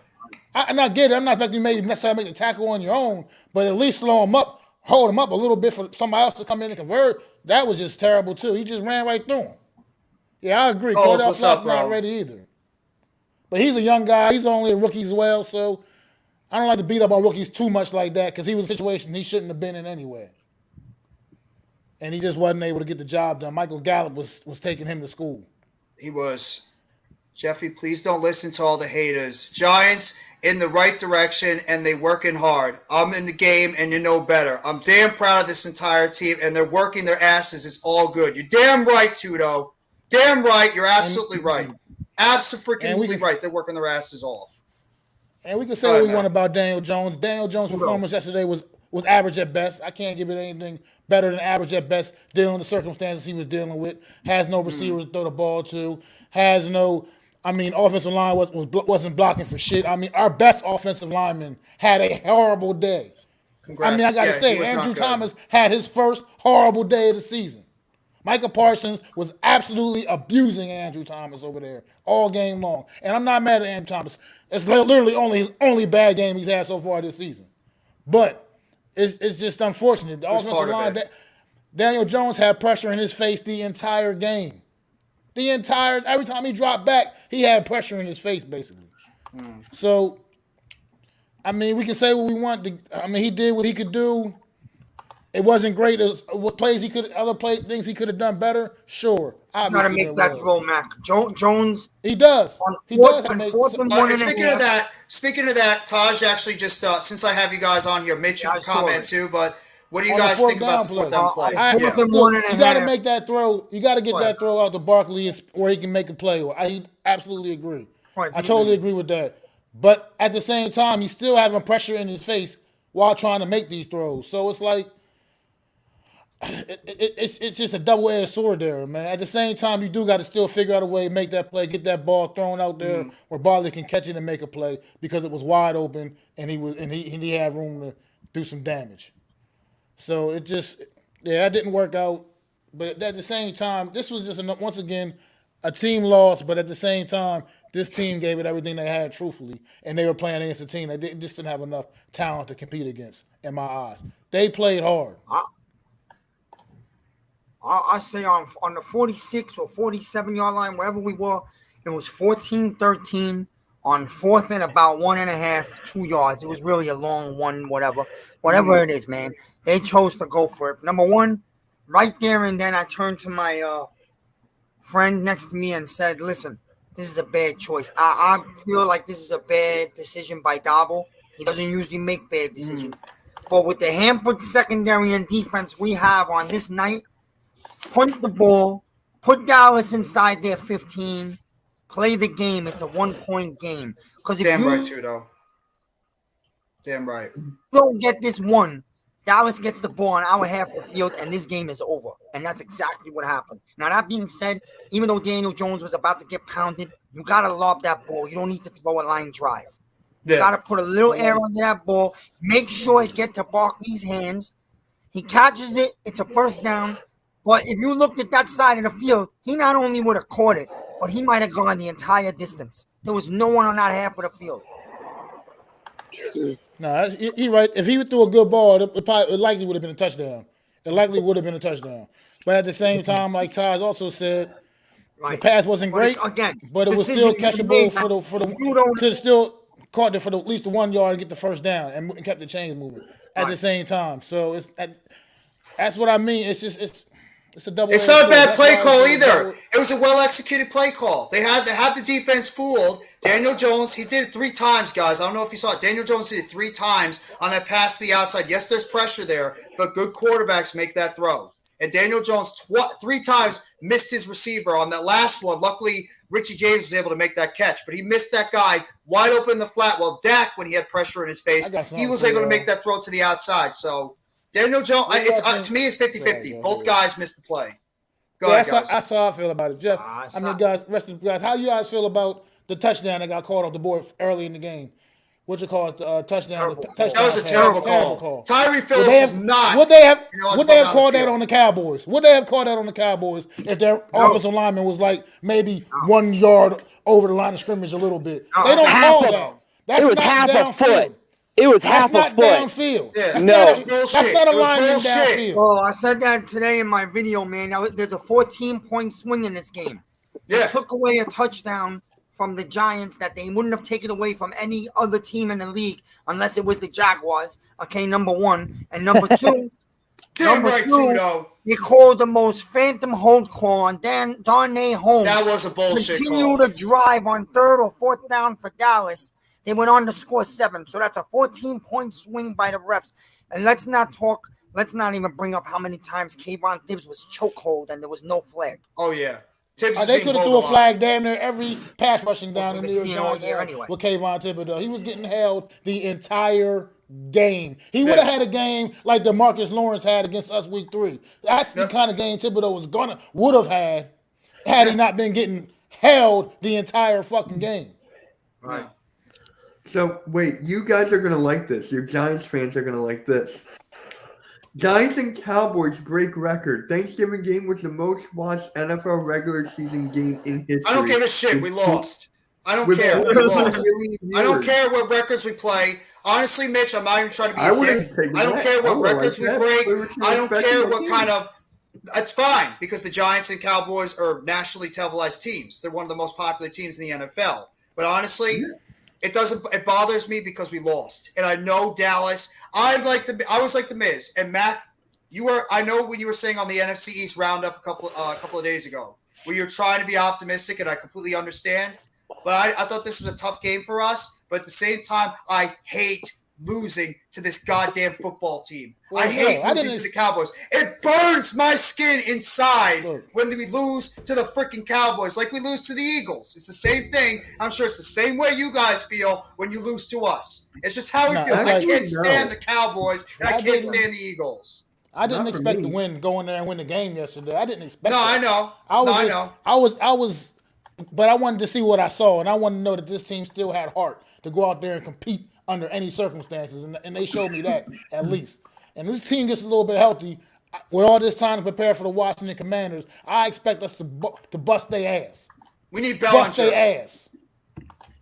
And I get it. I'm not expecting you maybe necessarily make the tackle on your own, but at least slow him up, hold him up a little bit for somebody else to come in and convert. That was just terrible too. He just ran right through him. Yeah, I agree. Cordell Flott's not ready either. But he's a young guy. He's only a rookie as well, so I don't like to beat up on rookies too much like that because he was in a situation he shouldn't have been in anyway. And he just wasn't able to get the job done. Michael Gallup was taking him to school.
He was. Jeffy, please don't listen to all the haters. Giants in the right direction, and they working hard. I'm in the game, and you know better. I'm damn proud of this entire team, and they're working their asses. It's all good. You're damn right, Tudo. Damn right. You're absolutely right. Absolutely right. They're working their asses off.
And we can say what we want about Daniel Jones. Daniel Jones' performance yesterday was average at best. I can't give it anything better than average at best, dealing with the circumstances he was dealing with. Has no receivers to throw the ball to. Has no, offensive line wasn't blocking for shit. I mean, our best offensive lineman had a horrible day.
Congrats.
I got to say, Andrew Thomas had his first horrible day of the season. Micah Parsons was absolutely abusing Andrew Thomas over there all game long. And I'm not mad at Andrew Thomas. It's literally his only bad game he's had so far this season. But it's just unfortunate. The offensive line, Daniel Jones had pressure in his face the entire game. Every time he dropped back, he had pressure in his face, basically. So, we can say what we want. He did what he could do. It wasn't great. What things he could have done better? Sure.
Got to make that throw, Mac. Jones.
He does.
Speaking of that, Taj actually just since I have you guys on here, Mitch, you can comment too. But what do you guys think about the fourth down play?
You got to make that throw. You got to get that throw out to Barkley where he can make a play. I absolutely agree. I totally agree with that. But at the same time, he's still having pressure in his face while trying to make these throws. So it's like. It's just a double-edged sword there, man. At the same time, you do got to still figure out a way to make that play, get that ball thrown out there where Barkley can catch it and make a play because it was wide open and he had room to do some damage. So it that didn't work out. But at the same time, this was just once again a team loss. But at the same time, this team gave it everything they had, truthfully, and they were playing against a team that just didn't have enough talent to compete against. In my eyes, they played hard.
I say on the 46 or 47-yard line, wherever we were, it was 14-13 on 4th and about 1.5, 2 yards. It was really a long one, whatever it is, man. They chose to go for it. Number one, right there and then I turned to my friend next to me and said, listen, this is a bad choice. I feel like this is a bad decision by Dabo. He doesn't usually make bad decisions. But with the hampered secondary and defense we have on this night, punt the ball, put Dallas inside their 15, play the game. It's a 1-point game. Because if
Damn right, Tudo. Damn right.
Don't get this one, Dallas gets the ball on our half of the field, and this game is over. And that's exactly what happened. Now, that being said, even though Daniel Jones was about to get pounded, you got to lob that ball. You don't need to throw a line drive. You got to put a little air on that ball. Make sure it gets to Barkley's hands. He catches it. It's a first down. But if you looked at that side of the field, he not only would have caught it, but he might have gone the entire distance. There was no one on that half of the field.
No, he right. If he threw a good ball, it likely would have been a touchdown. It likely would have been a touchdown. But at the same time, like Taj also said, the pass wasn't great, but it was still catchable for the could still caught it for at least the 1 yard and get the first down and kept the chains moving at the same time. So that's what I mean. It's just it's a double.
It's not a bad play call either. It was a well executed play call. They had the defense fooled. Daniel Jones, he did it 3 times, guys. I don't know if you saw it. Daniel Jones did it 3 times on that pass to the outside. Yes, there's pressure there, but good quarterbacks make that throw. And Daniel Jones 3 times missed his receiver on that last one. Luckily, Richie James was able to make that catch, but he missed that guy wide open in the flat. Well, Dak, when he had pressure in his face, he was able to make that throw to the outside. So Daniel Jones, to me, it's 50-50. Both guys missed the play. Go ahead, guys.
That's how I feel about it, Jeff. I mean, guys, rest of the guys, how you guys feel about the touchdown that got called off the board early in the game? What you call it, the touchdown?
That was a terrible call. Tyree Phillips was not.
Would they have called that on the Cowboys? Would they have called that on the Cowboys if their offensive lineman was like maybe 1 yard over the line of scrimmage a little bit? They don't call that. That's not downfield.
It was half a foot.
That's not downfield.
Yeah.
That's not a lineman downfield.
Oh, I said that today in my video, man. Now, there's a 14-point swing in this game. They took away a touchdown from the Giants that they wouldn't have taken away from any other team in the league unless it was the Jaguars. Okay, number 1. And number 2, you called the most phantom hold call on Darnay Holmes.
That was a bullshit
Continue to drive on 3rd or 4th down for Dallas. They went on to score 7. So that's a 14-point swing by the refs. And let's not even bring up how many times Kayvon Thibbs was chokehold and there was no flag.
Oh, yeah.
They could have threw a flag damn near every pass rushing down in the New York Giants
anyway.
with Kayvon Thibodeau. He was getting held the entire game. He would have had a game like DeMarcus Lawrence had against us week 3. That's the kind of game Thibodeau would have had he not been getting held the entire fucking game.
Right.
So, wait, you guys are going to like this. Your Giants fans are going to like this. Giants and Cowboys break record. Thanksgiving game was the most watched NFL regular season game in history.
I don't give a shit. We lost. I don't care. We lost. I don't care what records we play. Honestly, Mitch, I'm not even trying to be a dick. I don't care what records we break. I don't care what kind of – it's fine because the Giants and Cowboys are nationally televised teams. They're one of the most popular teams in the NFL. But honestly – it bothers me because we lost. And I know Dallas. I was like the Miz. And Mac, I know when you were saying on the NFC East roundup a couple of days ago, where you're trying to be optimistic, and I completely understand. But I thought this was a tough game for us. But at the same time, I hate losing to this goddamn football team. I hate losing to the Cowboys. It burns my skin inside when we lose to the freaking Cowboys, like we lose to the Eagles. It's the same thing. I'm sure it's the same way you guys feel when you lose to us. It's just how it feels. I can't stand the Cowboys, and I can't stand the Eagles.
I didn't expect to go in there and win the game yesterday. I didn't expect.
No, I know.
I was, but I wanted to see what I saw, and I wanted to know that this team still had heart to go out there and compete under any circumstances, and they showed me that at least. And this team gets a little bit healthy with all this time to prepare for the Washington Commanders. I expect us to bust their ass.
We need Bellinger.
Bust their ass.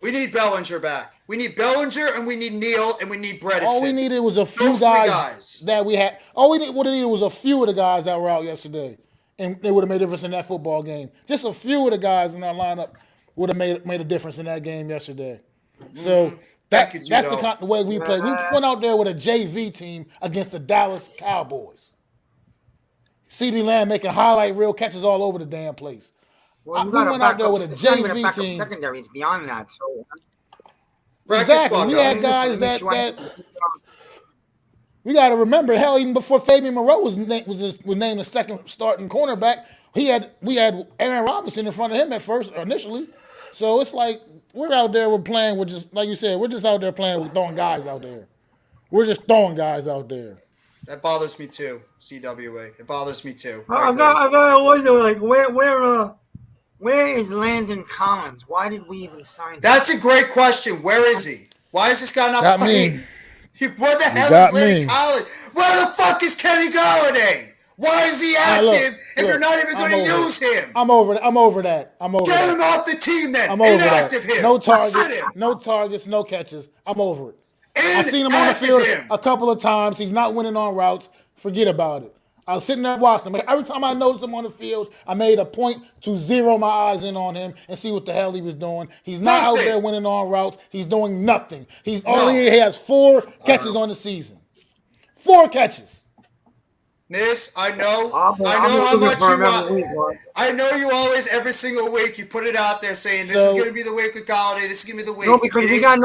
We need Bellinger back. We need Bellinger, and we need Neal, and we need Bredesen.
All we needed was a few guys that we had. All we would have needed was a few of the guys that were out yesterday, and they would have made a difference in that football game. Just a few of the guys in our lineup would have made a difference in that game yesterday. So. That's the way we play. We went out there with a JV team against the Dallas Cowboys. CeeDee Lamb making highlight reel catches all over the damn place.
Well, we went out there with a JV team. Secondary, it's beyond that. So
exactly, we had guys that we got to remember. Hell, even before Fabian Moreau was named the second starting cornerback, we had Aaron Robinson in front of him initially. So it's like. We're out there, we're playing with just, like you said, we're just out there playing with throwing guys out there. We're just throwing guys out there.
That bothers me too, CWA. It bothers me too.
I gotta wonder, like, where is Landon Collins? Why did we even sign him?
That's a great question. Where is he? Why is this guy not playing? Where the hell is Landon Collins? Where the fuck is Kenny Golladay? Why is he active if you're not even going to use him?
I'm over that.
Get him off the team then.
I'm over
Inactive
that.
him.
No targets, no catches. I'm over it. I've seen him on the field a couple of times. He's not winning on routes. Forget about it. I was sitting there watching him. Every time I noticed him on the field, I made a point to zero my eyes in on him and see what the hell he was doing. He's not out there winning on routes. He's doing nothing. He has 4 catches on the season. 4 catches.
Miss, I know how much you want. I know you always, every single week, you put it out there saying this is going to be the week with Golladay. This is going to be the week.
No, because we got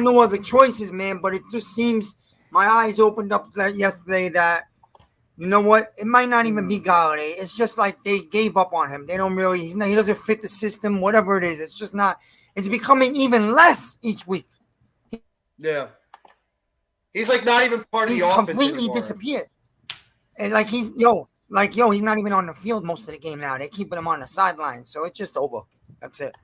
no other choices, man. But it just seems my eyes opened up yesterday that, you know what? It might not even be Golladay. It's just like they gave up on him. They don't really. He doesn't fit the system. Whatever it is, it's just not. It's becoming even less each week.
Yeah, he's like not even part of the offense anymore. He's completely
disappeared. And he's not even on the field most of the game now. They're keeping him on the sideline, so it's just over. That's it.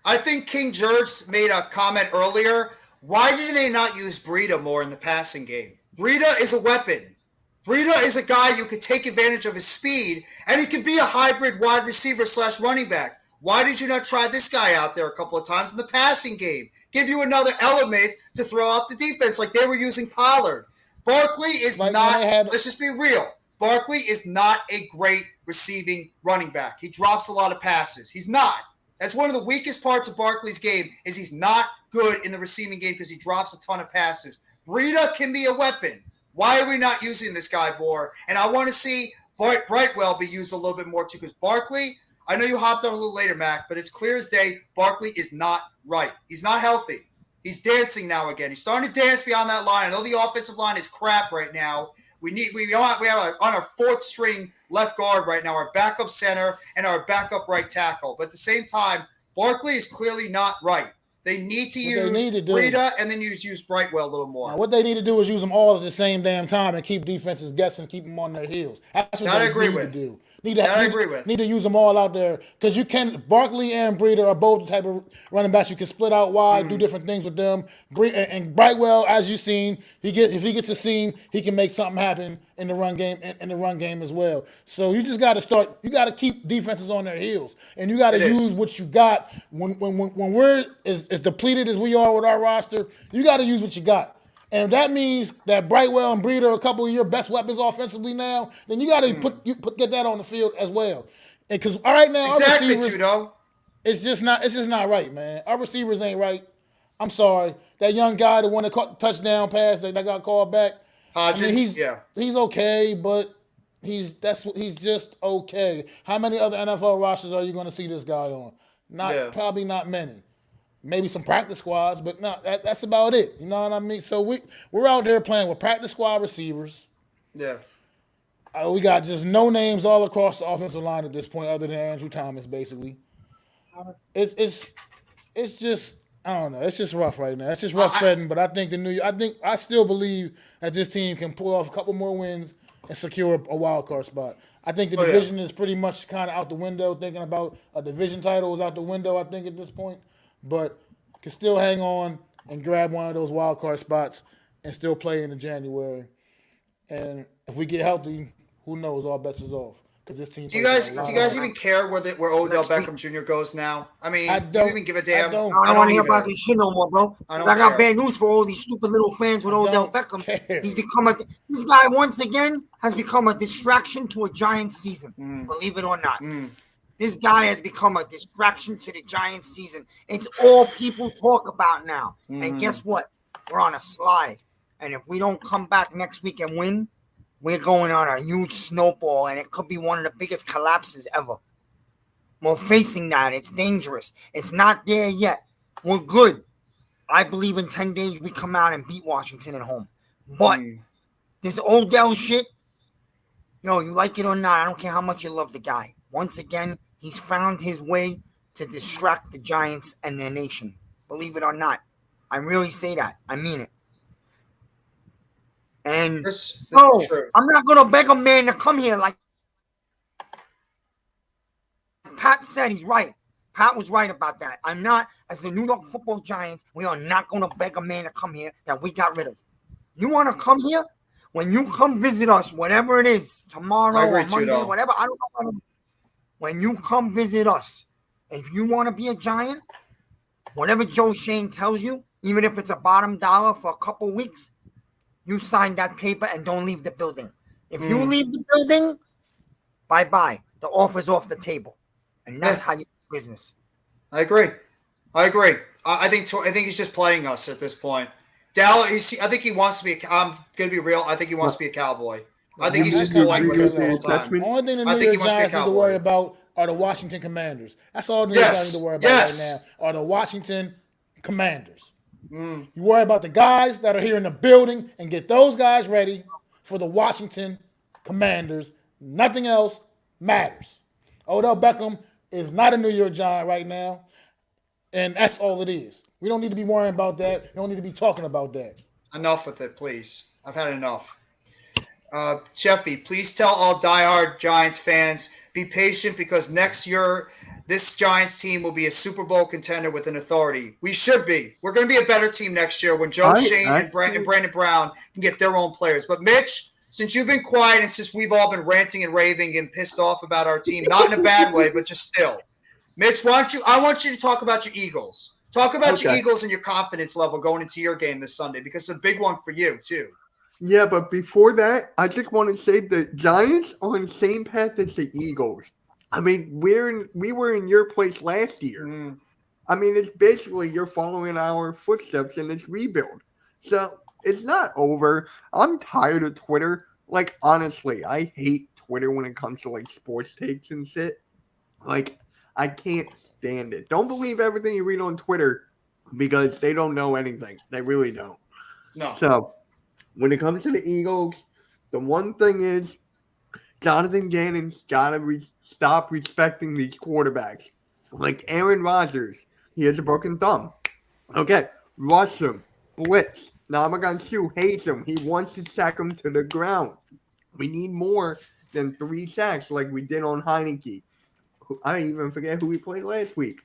I think King George made a comment earlier. Why did they not use Breida more in the passing game? Breida is a weapon. Breida is a guy you could take advantage of his speed, and he could be a hybrid wide receiver / running back. Why did you not try this guy out there a couple of times in the passing game? Give you another element to throw off the defense like they were using Pollard. Barkley is let's just be real. Barkley is not a great receiving running back. He drops a lot of passes. He's not. That's one of the weakest parts of Barkley's game is he's not good in the receiving game because he drops a ton of passes. Breida can be a weapon. Why are we not using this guy more? And I want to see Brightwell be used a little bit more too because Barkley, I know you hopped on a little later, Mac, but it's clear as day Barkley is not right. He's not healthy. He's dancing now again. He's starting to dance beyond that line. I know the offensive line is crap right now. We have on our 4th string left guard right now, our backup center and our backup right tackle. But at the same time, Barkley is clearly not right. They need to use Breida and then use Brightwell a little more.
Now, what they need to do is use them all at the same damn time and keep defenses guessing, keep them on their heels. That's what they need to do. Need to use them all out there because you can. Barkley and Breida are both the type of running backs you can split out wide, do different things with them. And Brightwell, as you've seen, if he gets a seam, he can make something happen in the run game as well. So you just got to start. You got to keep defenses on their heels, and you got to use what you got when we're as depleted as we are with our roster. You got to use what you got. And if that means that Brightwell and Breida are a couple of your best weapons offensively now, then you got to get that on the field as well. Because right now, our receivers, it's just not right, man. Our receivers ain't right. I'm sorry. That young guy, the one that caught the touchdown pass that got called back.
Hodges,
he's okay, but he's just okay. How many other NFL rosters are you going to see this guy on? Probably not many. Maybe some practice squads, but no, that's about it. You know what I mean? So we're out there playing with practice squad receivers.
Yeah.
We got just no names all across the offensive line at this point, other than Andrew Thomas, basically. It's just I don't know. It's just rough right now. It's just rough treading. But I think I still believe that this team can pull off a couple more wins and secure a wild card spot. I think the division is pretty much kind of out the window. Thinking about a division title is out the window. I think at this point. But can still hang on and grab one of those wild card spots and still play in the January. And if we get healthy, who knows? All bets is off. Because this team.
Do you guys even care where Odell Beckham Jr. goes now? I mean, do you even give a damn?
I don't want to hear about this shit no more, bro. I got bad news for all these stupid little fans with Odell Beckham. He's become this guy once again has become a distraction to a Giants season. Believe it or not. This guy has become a distraction to the Giants season. It's all people talk about now. And guess what? We're on a slide. And if we don't come back next week and win, we're going on a huge snowball, and it could be one of the biggest collapses ever. We're facing that. It's dangerous. It's not there yet. We're good. I believe in 10 days we come out and beat Washington at home. But this Odell shit, you like it or not, I don't care how much you love the guy. Once again, he's found his way to distract the Giants and their nation. Believe it or not. I really say that. I mean it. And
This
no,
true.
I'm not gonna beg a man to come here. Like Pat said, he's right. Pat was right about that. I'm not, as the New York Football Giants, we are not gonna beg a man to come here that we got rid of. You want to come here? When you come visit us, whatever it is, tomorrow or Monday, whatever, I don't know. When you come visit us, if you want to be a Giant, whatever Joe Shane tells you, even if it's a bottom dollar for a couple weeks, you sign that paper and don't leave the building. If you leave the building, bye-bye. The offer's off the table. And that's how you do business.
I agree. I think he's just playing us at this point. Dallas, I think he wants to be. I'm gonna be real. I think he wants to be a Cowboy. I think he's just toying with us the whole time.
The only thing the New York Giants need to worry about are the Washington Commanders. That's all the New York Giants need to worry about right now. Are the Washington Commanders. You worry about the guys that are here in the building and get those guys ready for the Washington Commanders. Nothing else matters. Odell Beckham is not a New York Giant right now, and that's all it is. We don't need to be worrying about that. We don't need to be talking about that.
Enough with it, please. I've had enough. Jeffy, please tell all diehard Giants fans, be patient because next year this Giants team will be a Super Bowl contender with an authority. We should be. We're going to be a better team next year when Joe Shane and Brandon Brown can get their own players. But Mitch, since you've been quiet and since we've all been ranting and raving and pissed off about our team, not in a bad way, but just still. Mitch, I want you to talk about your Eagles. Talk about your Eagles and your confidence level going into your game this Sunday because it's a big one for you, too.
Yeah, but before that, I just want to say the Giants are on the same path as the Eagles. I mean, we were in your place last year. I mean, it's basically you're following our footsteps in this rebuild. So it's not over. I'm tired of Twitter. Like, honestly, I hate Twitter when it comes to, like, sports takes and shit. Like, I can't stand it. Don't believe everything you read on Twitter because they don't know anything. They really don't.
No.
So when it comes to the Eagles, the one thing is Jonathan Gannon's got to stop respecting these quarterbacks. Like Aaron Rodgers, he has a broken thumb. Okay, rush him, blitz. Namagan hates him. He wants to sack him to the ground. We need more than 3 sacks like we did on Heineke. I even forget who we played last week.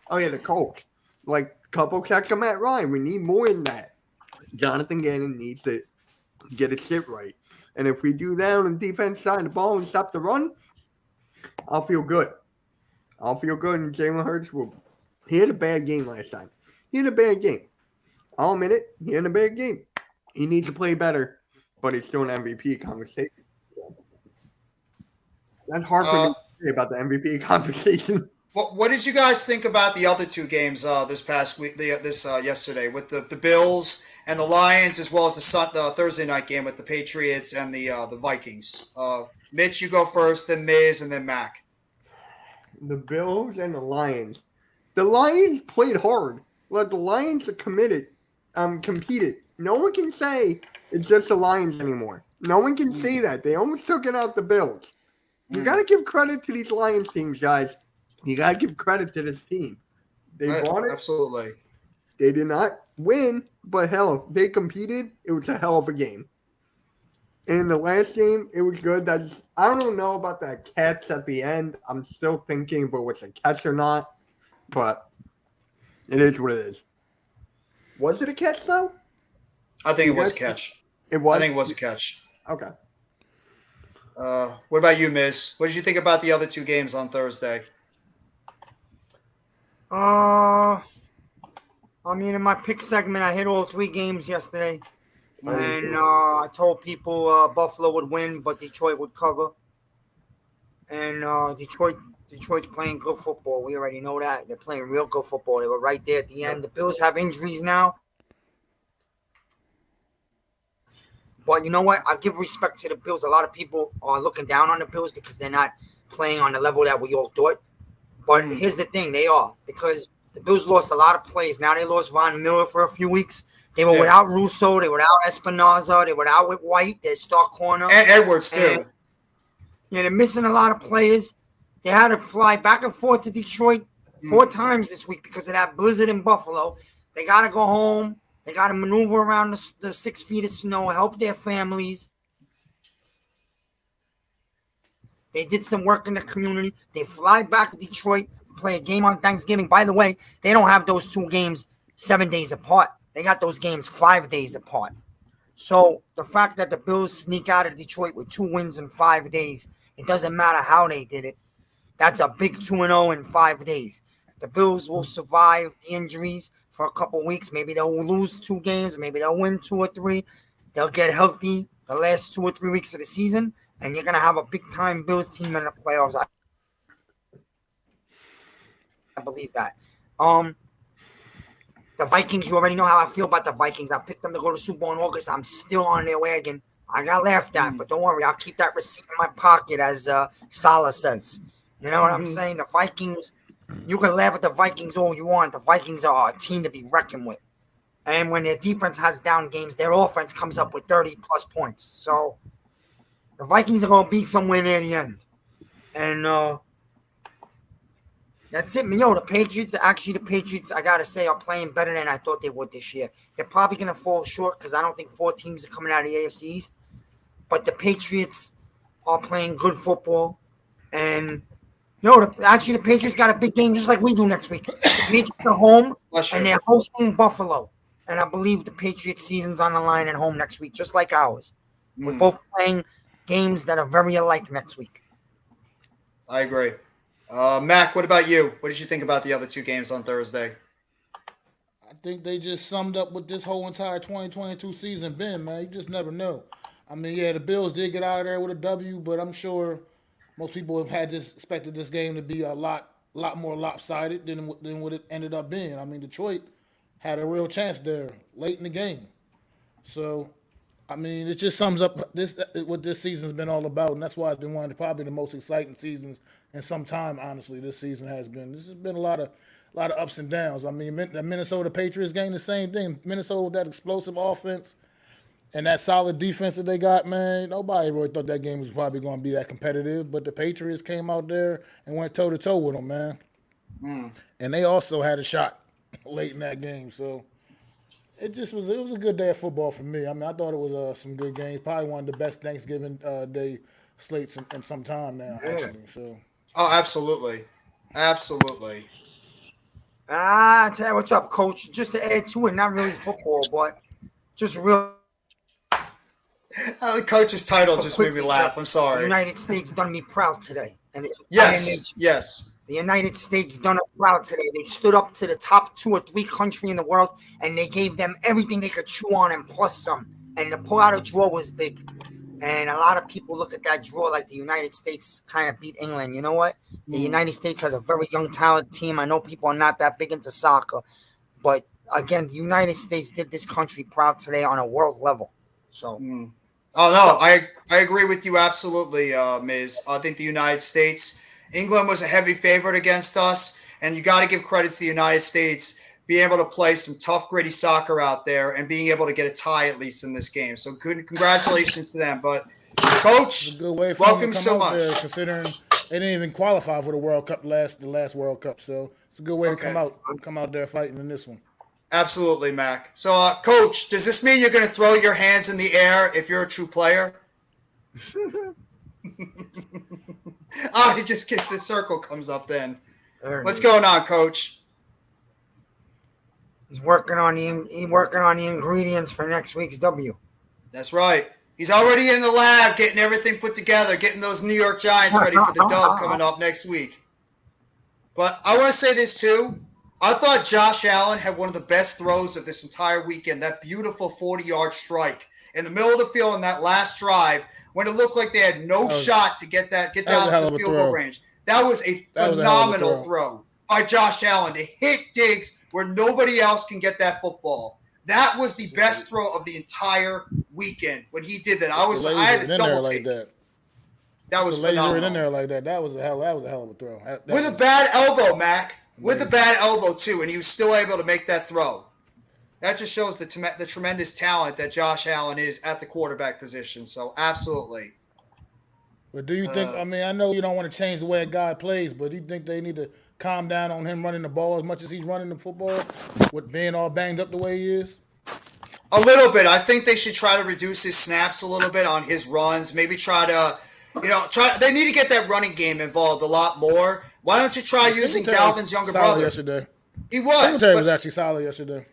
Oh, yeah, the Colts. Like, a couple sacks on Matt Ryan. We need more than that. Jonathan Gannon needs to get his shit right. And if we do that on the defense side of the ball and stop the run, I'll feel good. And Jalen Hurts will. He had a bad game last time. I'll admit it. He had a bad game. He needs to play better, but he's still an MVP conversation. That's hard for me to say about the MVP conversation.
What did you guys think about the other 2 games this past week? Yesterday with the Bills and the Lions, as well as the Thursday night game with the Patriots and the Vikings. Mitch, you go first, then Miz, and then Mac.
The Bills and the Lions. The Lions played hard. Like the Lions are competed. No one can say it's just the Lions anymore. No one can say that. They almost took it out the Bills. You got to give credit to these Lions teams, guys. You got to give credit to this team. They bought it.
Absolutely.
They did not win, but hell, they competed. It was a hell of a game. In the last game, it was good. I don't know about that catch at the end. I'm still thinking if it was a catch or not, but it is what it is. Was it a catch, though?
I think it was a catch.
It was?
I think it was a catch.
Okay.
What about you, Miz? What did you think about the other 2 games on Thursday?
I mean, in my pick segment, I hit all 3 games yesterday. And I told people Buffalo would win, but Detroit would cover. And Detroit's playing good football. We already know that. They're playing real good football. They were right there at the end. The Bills have injuries now. But you know what? I give respect to the Bills. A lot of people are looking down on the Bills because they're not playing on the level that we all thought. But here's the thing. They are. Because the Bills lost a lot of plays. Now they lost Von Miller for a few weeks. They were without Russo. They were without Espinoza. They were out with White, their star corner.
And Edwards, too.
They're missing a lot of players. They had to fly back and forth to Detroit 4 times this week because of that blizzard in Buffalo. They got to go home. They got to maneuver around the 6 feet of snow, help their families. They did some work in the community. They fly back to Detroit to play a game on Thanksgiving. By the way, they don't have those 2 games 7 days apart. They got those games 5 days apart. So the fact that the Bills sneak out of Detroit with 2 wins in 5 days, it doesn't matter how they did it. That's a big 2-0 in 5 days. The Bills will survive the injuries for a couple weeks. Maybe they'll lose 2 games. Maybe they'll win 2 or 3. They'll get healthy the last 2 or 3 weeks of the season, and you're going to have a big-time Bills team in the playoffs. I believe that. The Vikings, you already know how I feel about the Vikings. I picked them to go to Super Bowl in August. I'm still on their wagon. I got laughed at, but don't worry. I'll keep that receipt in my pocket, as Salah says. You know what I'm saying? The Vikings, you can laugh at the Vikings all you want. The Vikings are a team to be reckoned with. And when their defense has down games, their offense comes up with 30-plus points. So the Vikings are going to be somewhere near the end. And that's it. The Patriots, I got to say, are playing better than I thought they would this year. They're probably going to fall short because I don't think 4 teams are coming out of the AFC East. But the Patriots are playing good football. And, the Patriots got a big game just like we do next week. The Patriots are home, and they're hosting Buffalo. And I believe the Patriots' season's on the line at home next week, just like ours. We're both playing games that are very alike next week.
I agree. Mac, what about you? What did you think about the other 2 games on Thursday?
I think they just summed up what this whole entire 2022 season been, man. You just never know. I mean, yeah, the Bills did get out of there with a W, but I'm sure most people have expected this game to be a lot more lopsided than what it ended up being. I mean, Detroit had a real chance there late in the game. So, I mean, it just sums up what this season's been all about, and that's why it's been one of probably the most exciting seasons in some time. Honestly, this season has been. This has been a lot of ups and downs. I mean, the Minnesota Patriots game, the same thing. Minnesota with that explosive offense and that solid defense that they got, man. Nobody really thought that game was probably going to be that competitive, but the Patriots came out there and went toe to toe with them, man. And they also had a shot late in that game, so. It was a good day of football for me. I mean, I thought it was some good games. Probably one of the best Thanksgiving Day slates in some time now, actually. So.
Oh, absolutely. Absolutely.
I tell you what's up, Coach. Just to add to it, not really football, but just real.
The coach's title just made me laugh. I'm sorry.
The United States done me proud today. And it's
yes.
The United States done us proud today. They stood up to the top 2 or 3 country in the world, and they gave them everything they could chew on and plus some. And the pull out of draw was big. And a lot of people look at that draw like the United States kind of beat England. You know what? The United States has a very young, talented team. I know people are not that big into soccer. But, again, the United States did this country proud today on a world level. So.
Oh, no, I agree with you absolutely, Miz. I think the United States – England was a heavy favorite against us, and you got to give credit to the United States being able to play some tough, gritty soccer out there and being able to get a tie at least in this game. So congratulations to them. But, Coach, welcome so much.
There, considering they didn't even qualify for the World Cup, the last World Cup. So it's a good way to come out there fighting in this one.
Absolutely, Mac. So, Coach, does this mean you're going to throw your hands in the air if you're a true player? Oh, he just gets the circle comes up then. What's going on, Coach?
He's working on the ingredients for next week's W.
That's right. He's already in the lab getting everything put together, getting those New York Giants ready for the dub coming up next week. But I want to say this too. I thought Josh Allen had one of the best throws of this entire weekend. That beautiful 40-yard strike in the middle of the field in that last drive, when it looked like they had no shot to get down to the field goal range. That was a phenomenal throw by Josh Allen to hit Diggs where nobody else can get that football. That was the best throw of the entire weekend when he did that. I had to double take. That was phenomenal.
In there like that. That was a hell of a throw.
With a bad elbow, Mac. With a bad elbow too, and he was still able to make that throw. That just shows the tremendous talent that Josh Allen is at the quarterback position. So, absolutely.
But do you think, I mean, I know you don't want to change the way a guy plays, but do you think they need to calm down on him running the ball as much as he's running the football with being all banged up the way he is?
A little bit. I think they should try to reduce his snaps a little bit on his runs. Maybe try to, they need to get that running game involved a lot more. Why don't you try using Dalvin's younger brother?
Yesterday.
He was.
Singletary was actually solid yesterday.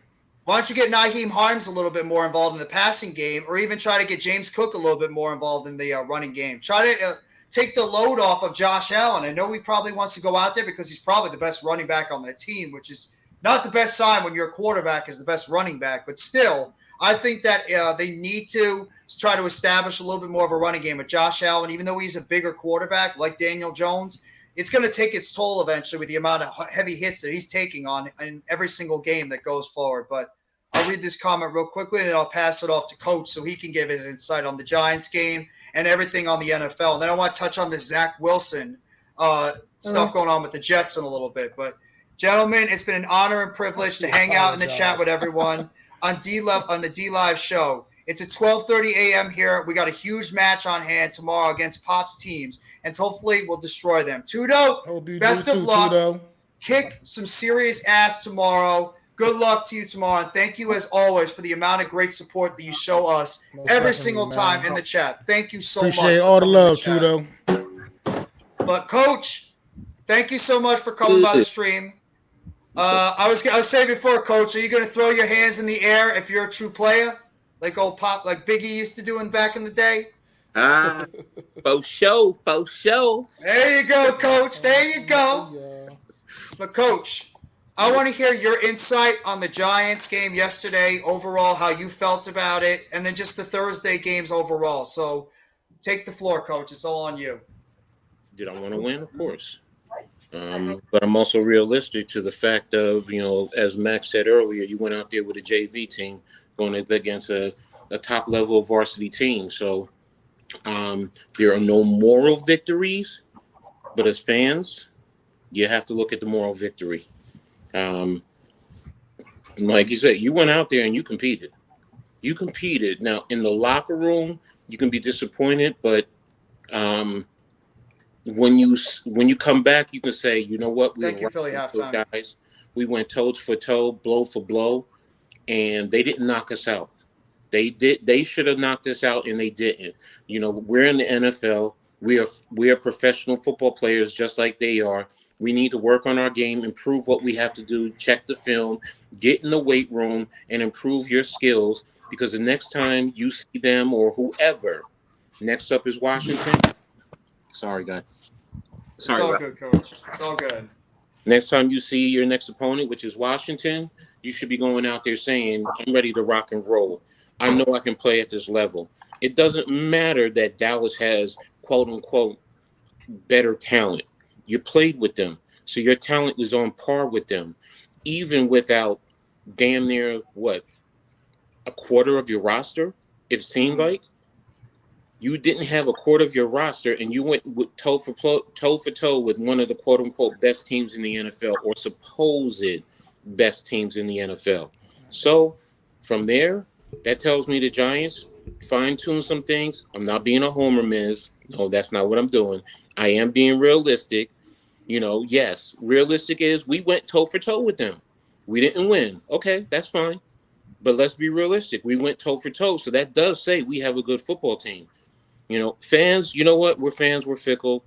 Why don't you get Nyheim Hines a little bit more involved in the passing game, or even try to get James Cook a little bit more involved in the running game? Try to take the load off of Josh Allen. I know he probably wants to go out there because he's probably the best running back on the team, which is not the best sign when your quarterback is the best running back. But still, I think that they need to try to establish a little bit more of a running game with Josh Allen. Even though he's a bigger quarterback like Daniel Jones, it's going to take its toll eventually with the amount of heavy hits that he's taking on in every single game that goes forward. But I'll read this comment real quickly, and then I'll pass it off to Coach so he can give his insight on the Giants game and everything on the NFL. And then I want to touch on the Zach Wilson stuff going on with the Jets in a little bit. But, gentlemen, it's been an honor and privilege to hang out in the chat with everyone on the D-Live show. It's at 12:30 a.m. here. We got a huge match on hand tomorrow against Pop's teams, and hopefully we'll destroy them. Tudo, best of luck. Tudo. Kick some serious ass tomorrow. Good luck to you tomorrow, and thank you as always for the amount of great support that you show us every single time in the chat. Thank you so much.
Appreciate all the love, Tudo.
But Coach, thank you so much for coming by the stream. I was saying before, Coach, are you going to throw your hands in the air if you're a true player, like old Pop, like Biggie used to do back in the day?
For sure.
There you go, Coach. There you go.
Yeah.
But Coach, I want to hear your insight on the Giants game yesterday, overall, how you felt about it, and then just the Thursday games overall. So take the floor, Coach. It's all on you.
Did I want to win? Of course. But I'm also realistic to the fact of, as Max said earlier, you went out there with a JV team going up against a top-level varsity team. So there are no moral victories, but as fans, you have to look at the moral victory. Like you said, you went out there and you competed. Now, in the locker room, you can be disappointed, but when you come back, you can say, you know what, we were those guys. We went toe for toe, blow for blow, and they didn't knock us out. They should have knocked us out, and they didn't. We're in the NFL. We are professional football players just like they are. We need to work on our game, improve what we have to do, check the film, get in the weight room, and improve your skills, because the next time you see them or whoever, next up is Washington. Sorry, guys. Sorry.
It's all good, Coach. It's all good.
Next time you see your next opponent, which is Washington, you should be going out there saying, I'm ready to rock and roll. I know I can play at this level. It doesn't matter that Dallas has, quote unquote, better talent. You played with them, so your talent was on par with them, even without damn near, a quarter of your roster, it seemed like. You didn't have a quarter of your roster, and you went with toe for toe with one of the quote-unquote best teams in the NFL, or supposed best teams in the NFL. So from there, that tells me the Giants fine-tune some things. I'm not being a homer, Miz. No, that's not what I'm doing. I am being realistic. Yes, realistic is we went toe for toe with them. We didn't win. Okay, that's fine. But let's be realistic. We went toe for toe. So that does say we have a good football team. Fans, you know what? We're fans. We're fickle.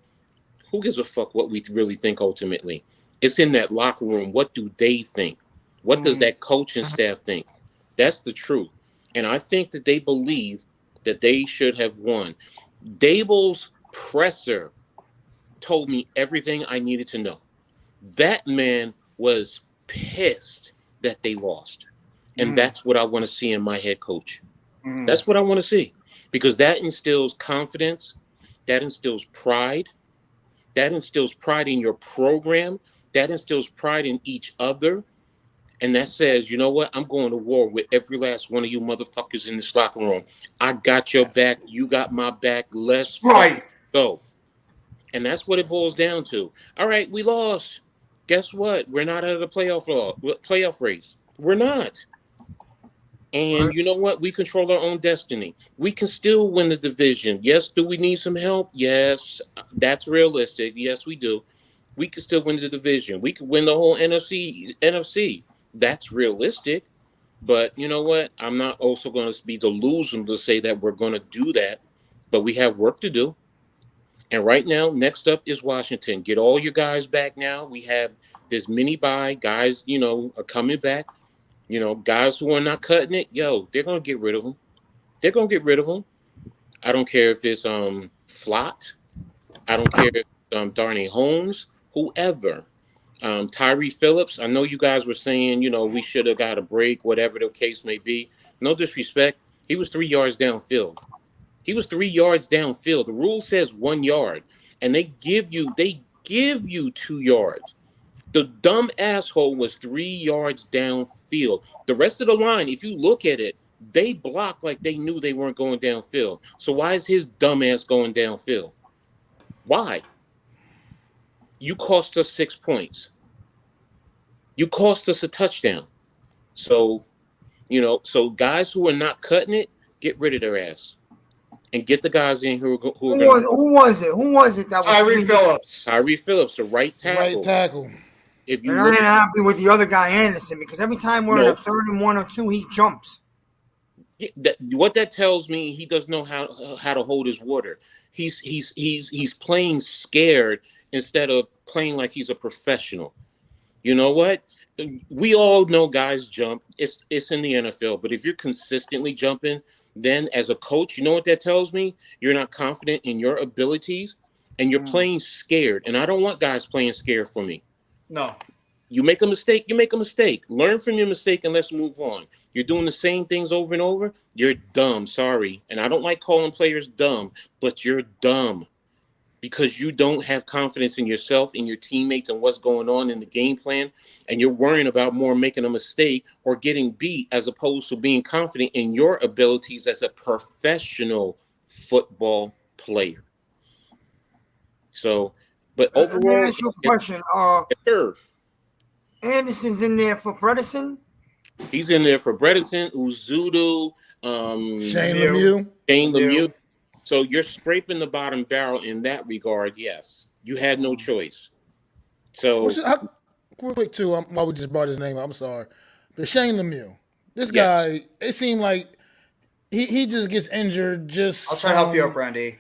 Who gives a fuck what we really think ultimately? It's in that locker room. What do they think? What does that coaching staff think? That's the truth. And I think that they believe that they should have won. Dable's presser told me everything I needed to know. That man was pissed that they lost. And that's what I want to see in my head coach. That's what I want to see. Because that instills confidence. That instills pride. That instills pride in your program. That instills pride in each other. And that says, you know what? I'm going to war with every last one of you motherfuckers in this locker room. I got your back. You got my back. Let's go. And that's what it boils down to. All right, we lost. Guess what? We're not out of the playoff race. We're not. And you know what? We control our own destiny. We can still win the division. Yes, do we need some help? Yes, that's realistic. Yes, we do. We can still win the division. We could win the whole NFC. That's realistic. But you know what? I'm not also going to be delusional to say that we're going to do that. But we have work to do. And right now, next up is Washington. Get all your guys back now. We have this mini bye. Guys, are coming back. Guys who are not cutting it, they're going to get rid of them. They're going to get rid of them. I don't care if it's Flott. I don't care if Darnay Holmes, whoever. Tyree Phillips, I know you guys were saying, we should have got a break, whatever the case may be. No disrespect. He was 3 yards downfield. The rule says 1 yard, and they give you 2 yards. The dumb asshole was 3 yards downfield. The rest of the line, if you look at it, they blocked like they knew they weren't going downfield. So why is his dumb ass going downfield? Why? You cost us 6 points. You cost us a touchdown. So, so guys who are not cutting it, get rid of their ass. And get the guys in who
was it? Who was it that was
Tyree Phillips?
Tyree Phillips, the right tackle.
Right tackle.
If you
and I ain't happy with the other guy, Anderson, because every time we're in a 3rd and 1 or 2, he jumps.
What that tells me, he doesn't know how to hold his water. He's playing scared instead of playing like he's a professional. You know what? We all know guys jump. It's in the NFL, but if you're consistently jumping, then as a coach, you know what that tells me? You're not confident in your abilities, and you're playing scared. And I don't want guys playing scared for me.
No.
You make a mistake, you make a mistake. Learn from your mistake and let's move on. You're doing the same things over and over. You're dumb. Sorry. And I don't like calling players dumb, but you're dumb because you don't have confidence in yourself, in your teammates, and what's going on in the game plan. And you're worrying about more making a mistake or getting beat as opposed to being confident in your abilities as a professional football player. So, but overall,
let me ask you a question.
Sure.
Anderson's in there for Bredesen?
He's in there for Bredesen, Uzudu,
Shane Lemieux.
So you're scraping the bottom barrel in that regard, yes. You had no choice. So
real quick too, while we just brought his name up, I'm sorry. But Shane Lemieux. This guy, it seemed like he just gets injured
I'll try to help you out, Brandy.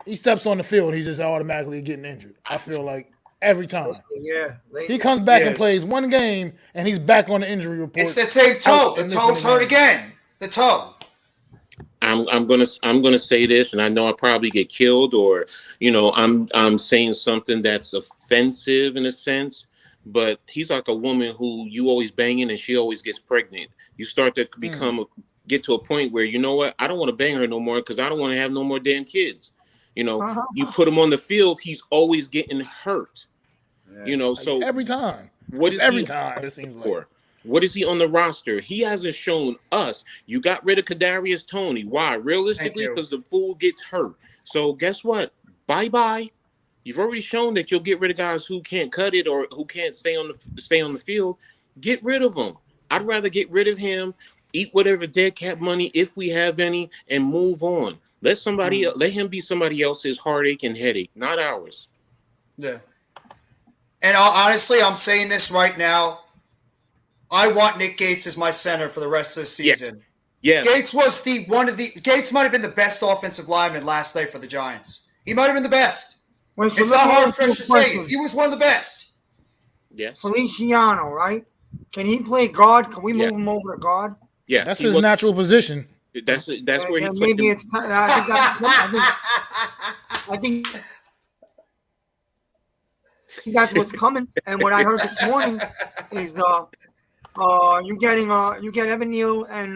He steps on the field, he's just automatically getting injured. I feel like every time.
Yeah.
He comes back and plays one game, and he's back on the injury report.
It's the same toe. The toe's hurt again. The toe.
I'm gonna say this, and I know I probably get killed, or I'm saying something that's offensive in a sense. But he's like a woman who you always banging, and she always gets pregnant. You start to get to a point where, you know what, I don't want to bang her no more because I don't want to have no more damn kids. You put him on the field, he's always getting hurt. So
every time.
What is
every time? It seems like.
What is he on the roster? He hasn't shown us. You got rid of Kadarius Toney. Why? Realistically, because the fool gets hurt. So guess what? Bye-bye. You've already shown that you'll get rid of guys who can't cut it or who can't stay on the field. Get rid of them. I'd rather get rid of him, eat whatever dead cat money if we have any, and move on. Let him be somebody else's heartache and headache, not ours.
Yeah. And honestly, I'm saying this right now. I want Nick Gates as my center for the rest of the season.
Yes.
Gates was Gates might have been the best offensive lineman last night for the Giants. He might have been the best.
Wait, so
it's not hard for us to say. He was one of the best.
Yes.
Feliciano, right? Can he play guard? Can we move him over to guard?
Yeah.
That's his natural position.
That's where he
maybe it's time. I think that's what's coming. And what I heard this morning is you get Evan Neal and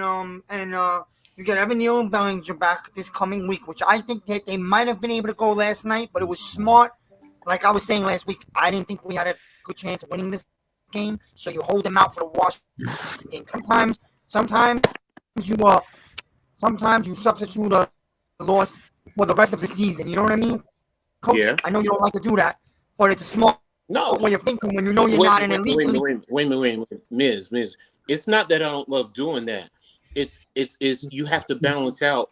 you get Evan Neal and Bellinger back this coming week, which I think that they might have been able to go last night, but it was smart. Like I was saying last week, I didn't think we had a good chance of winning this game, so you hold them out for the Washington game. Sometimes you substitute a loss for the rest of the season. You know what I mean, Coach?
Yeah.
I know you don't like to do that, but it's a smart way of thinking when you know you're not in a league.
Wait a minute, Ms. It's not that I don't love doing that. It's you have to balance out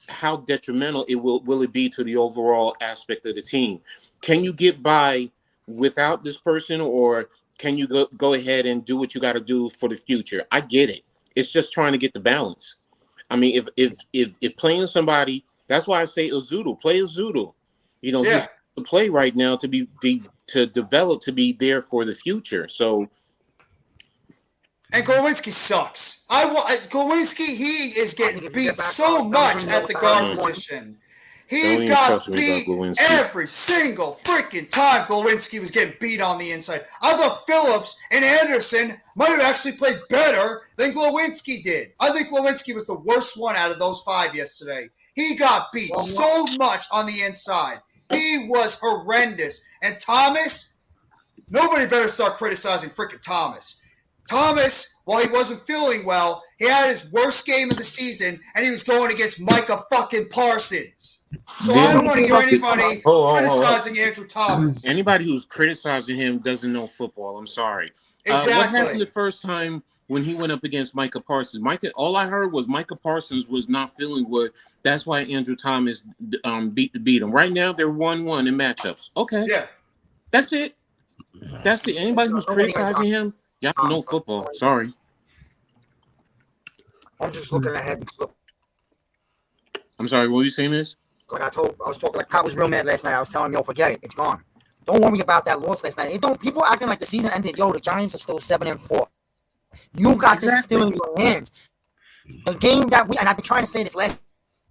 how detrimental it will it be to the overall aspect of the team. Can you get by without this person, or can you go ahead and do what you got to do for the future? I get it. It's just trying to get the balance. I mean, if playing somebody, that's why I say Ozuna, play Ozuna. You know, he's to play right now to to develop to be there for the future. So.
And Glowinski sucks. Glowinski, he is getting beat so much at the guard position. He got beat every single freaking time Glowinski was getting beat on the inside. I thought Phillips and Anderson might have actually played better than Glowinski did. I think Glowinski was the worst one out of those 5 yesterday. He got beat so much on the inside. He was horrendous. And Thomas, nobody better start criticizing freaking Thomas. Thomas, while he wasn't feeling well, he had his worst game of the season, and he was going against Micah fucking Parsons. So I don't want to hear anybody criticizing Andrew Thomas.
Anybody who's criticizing him doesn't know football. I'm sorry.
Exactly.
What happened the first time when he went up against Micah Parsons? All I heard was Micah Parsons was not feeling good. That's why Andrew Thomas beat him. Right now, they're 1-1 in matchups. Okay.
Yeah.
That's it. That's it. Anybody who's criticizing him, y'all don't know football. Sorry.
I'm just looking ahead.
I'm sorry. What were you saying, Miss?
Like I was talking like I was real mad last night. I was telling yo, forget it, it's gone. Don't worry about that loss last night. People acting like the season ended. Yo, the Giants are still 7-4. You got this still in your hands. The game that and I've been trying to say this last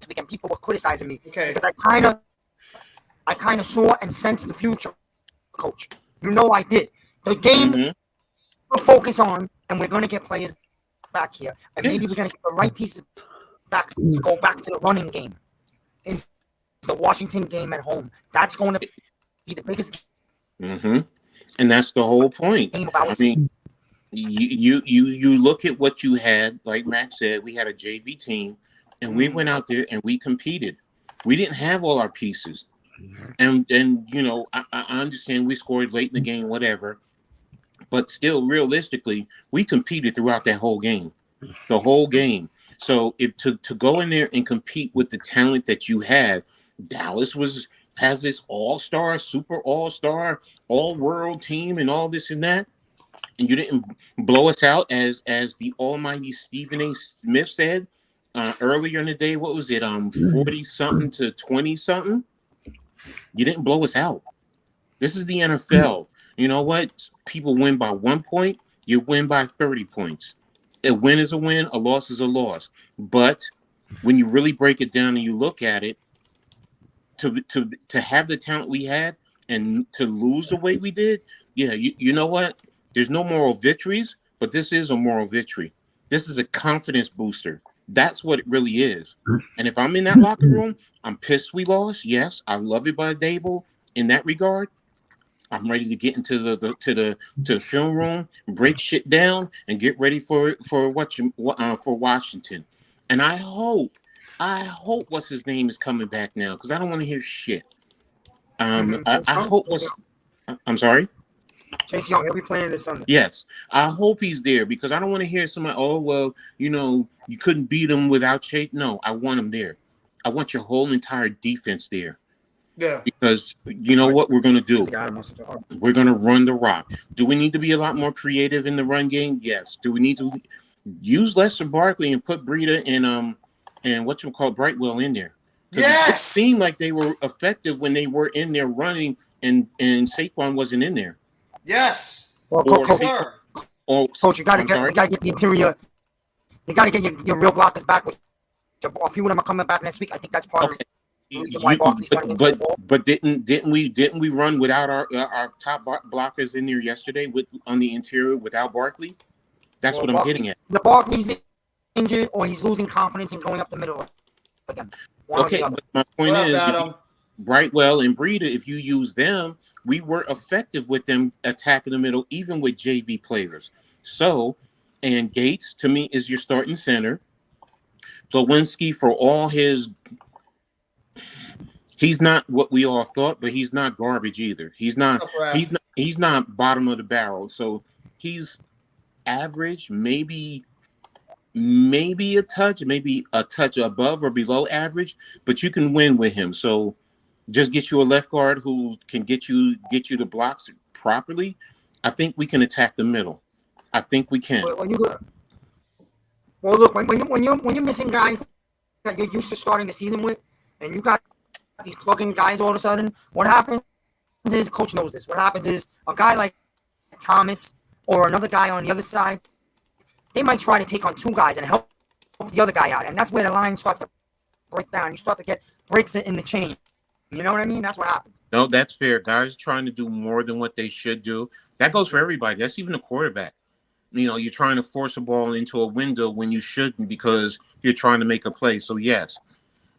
week, and people were criticizing me because I kind of saw and sensed the future, Coach. You know I did. The game we'll focus on, and we're going to get players back here, and maybe we're going to get the right pieces back to go back to the running game. Is the Washington game at home? That's going to be the biggest.
And that's the whole point. I mean, you look at what you had. Like Max said, we had a JV team, and we went out there and we competed. We didn't have all our pieces, and you know, I understand we scored late in the game, whatever. But still, realistically, we competed throughout that whole game, the whole game. So if to go in there and compete with the talent that you had, Dallas has this all-star, super all-star, all-world team and all this and that, and you didn't blow us out as the almighty Stephen A. Smith said earlier in the day. What was it? 40-something to 20-something. You didn't blow us out. This is the NFL. You know what? People win by 1 point. You win by 30 points. A win is a win. A loss is a loss. But when you really break it down and you look at it, to have the talent we had and to lose the way we did, yeah, you know what? There's no moral victories, but this is a moral victory. This is a confidence booster. That's what it really is. And if I'm in that locker room, I'm pissed we lost. Yes, I love it by Dable in that regard. I'm ready to get into the film room, break shit down, and get ready for Washington. And I hope what's his name is coming back now, because I don't want to hear shit. I hope I'm sorry.
Chase Young, he'll be playing this Sunday.
Yes, I hope he's there, because I don't want to hear somebody, oh, well, you know, you couldn't beat him without Chase. No, I want him there. I want your whole entire defense there.
Yeah.
Because you know what we're going to do? We're going to run the rock. Do we need to be a lot more creative in the run game? Yes. Do we need to use Lester Barkley and put Breida and Brightwell in there?
Yes.
It seemed like they were effective when they were in there running and Saquon wasn't in there.
Yes.
Well, Coach, you got to get the interior. You got to get your real blockers back. A few of them are coming back next week. I think that's part of it.
But didn't we run without our top blockers in there yesterday on the interior without Barkley? That's what I'm getting at.
The Barkley's injured or he's losing confidence and going up the middle again.
Okay, but my point is, Brightwell and Breida, if you use them, we were effective with them attacking the middle, even with JV players. So, and Gates to me is your starting center. Glowinski, for all his. He's not what we all thought, but he's not garbage either. He's not bottom of the barrel. So he's average, maybe a touch above or below average, but you can win with him. So just get you a left guard who can get you the blocks properly. I think we can attack the middle. I think we can.
Well, look, when you're missing guys that you're used to starting the season with, and you got these plug-in guys all of a sudden, what happens is, coach knows this. What happens is a guy like Thomas or another guy on the other side, they might try to take on two guys and help the other guy out, and that's where the line starts to break down. You start to get breaks in the chain. You know what I mean? That's what happens.
No, that's fair. Guys trying to do more than what they should do. That goes for everybody. That's even a quarterback. You're trying to force a ball into a window when you shouldn't because you're trying to make a play. So, yes,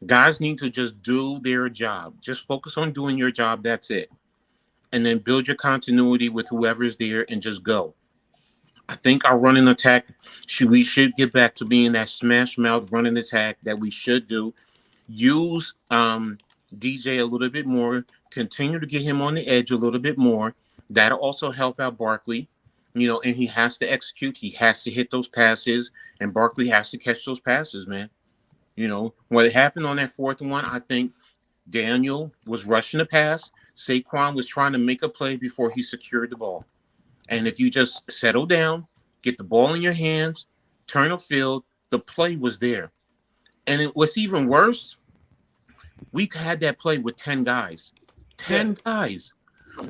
guys need to just do their job. Just focus on doing your job. That's it. And then build your continuity with whoever's there and just go. I think our running attack, we should get back to being that smash mouth running attack that we should do. Use DJ a little bit more. Continue to get him on the edge a little bit more. That'll also help out Barkley. And he has to execute. He has to hit those passes, and Barkley has to catch those passes, man. What happened on that fourth one, I think Daniel was rushing the pass. Saquon was trying to make a play before he secured the ball. And if you just settle down, get the ball in your hands, turn the field, the play was there. And what's even worse, we had that play with 10 guys. 10 guys.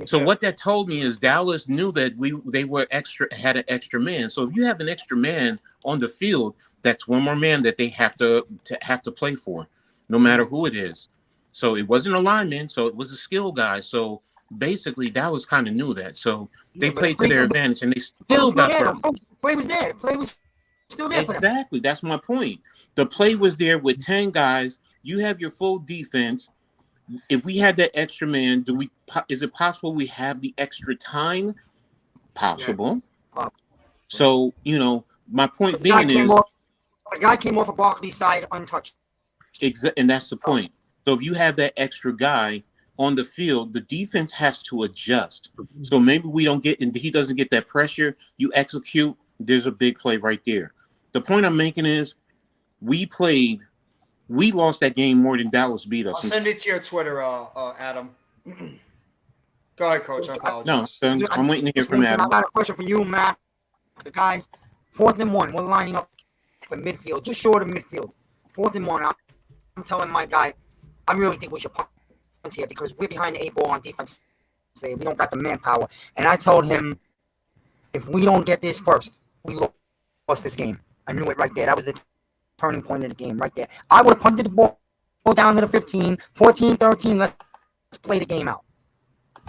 So what that told me is Dallas knew that they had an extra man. So if you have an extra man on the field, that's one more man that they have to play for, no matter who it is. So it wasn't a lineman, so it was a skill guy. So basically Dallas kind of knew that. So they played to their advantage, and they still got hurt.
The play was there. The play was still there.
Exactly. That's my point. The play was there with 10 guys. You have your full defense. If we had that extra man, is it possible we have the extra time? Possible. Yeah. So, my point being is
the guy came off of Barkley's side untouched.
And that's the point. So if you have that extra guy on the field, the defense has to adjust. So maybe he doesn't get that pressure. You execute, there's a big play right there. The point I'm making is we lost that game more than Dallas beat us.
I'll send it to your Twitter, Adam. Go ahead, Coach. I apologize.
No, I'm waiting to hear from Adam.
I got a question for you, Matt. The guys, 4th and 1, we're lining up in midfield, just short of midfield. 4th and 1, I'm telling my guy, I really think we should punt here because we're behind the 8 ball on defense today. We don't got the manpower. And I told him, if we don't get this first, we lost this game. I knew it right there. That was the turning point of the game right there. I would have punted the ball down to the 15, 14, 13. Let's play the game out.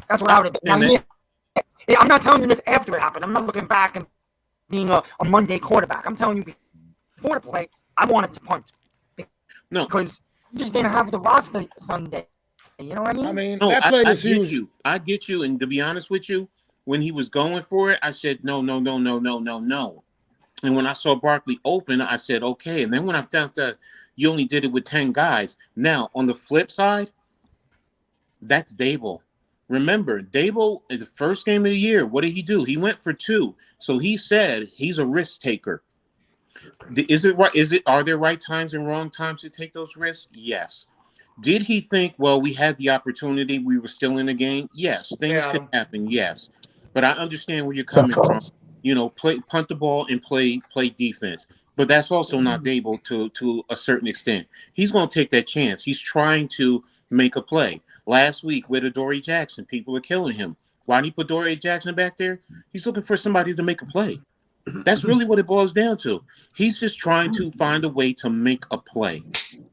That's what I would have done. I'm not telling you this after it happened. I'm not looking back and being a Monday quarterback. I'm telling you before the play, I wanted to punt.
No.
Because you just didn't have the roster Sunday. You know what I mean?
That play was huge.
I get you. And to be honest with you, when he was going for it, I said, no. And when I saw Barkley open, I said, okay. And then when I found that you only did it with 10 guys. Now, on the flip side, that's Dable. Remember, Dable, in the first game of the year, what did he do? He went for 2. So he said he's a risk taker. Are there right times and wrong times to take those risks? Yes. Did he think, well, we had the opportunity, we were still in the game? Yes. Things can happen, yes. But I understand where you're coming from. Punt the ball and play defense. But that's also not Dable to a certain extent. He's going to take that chance. He's trying to make a play. Last week with Adoree Jackson, people are killing him. Why did he put Adoree Jackson back there? He's looking for somebody to make a play. That's really what it boils down to. He's just trying to find a way to make a play.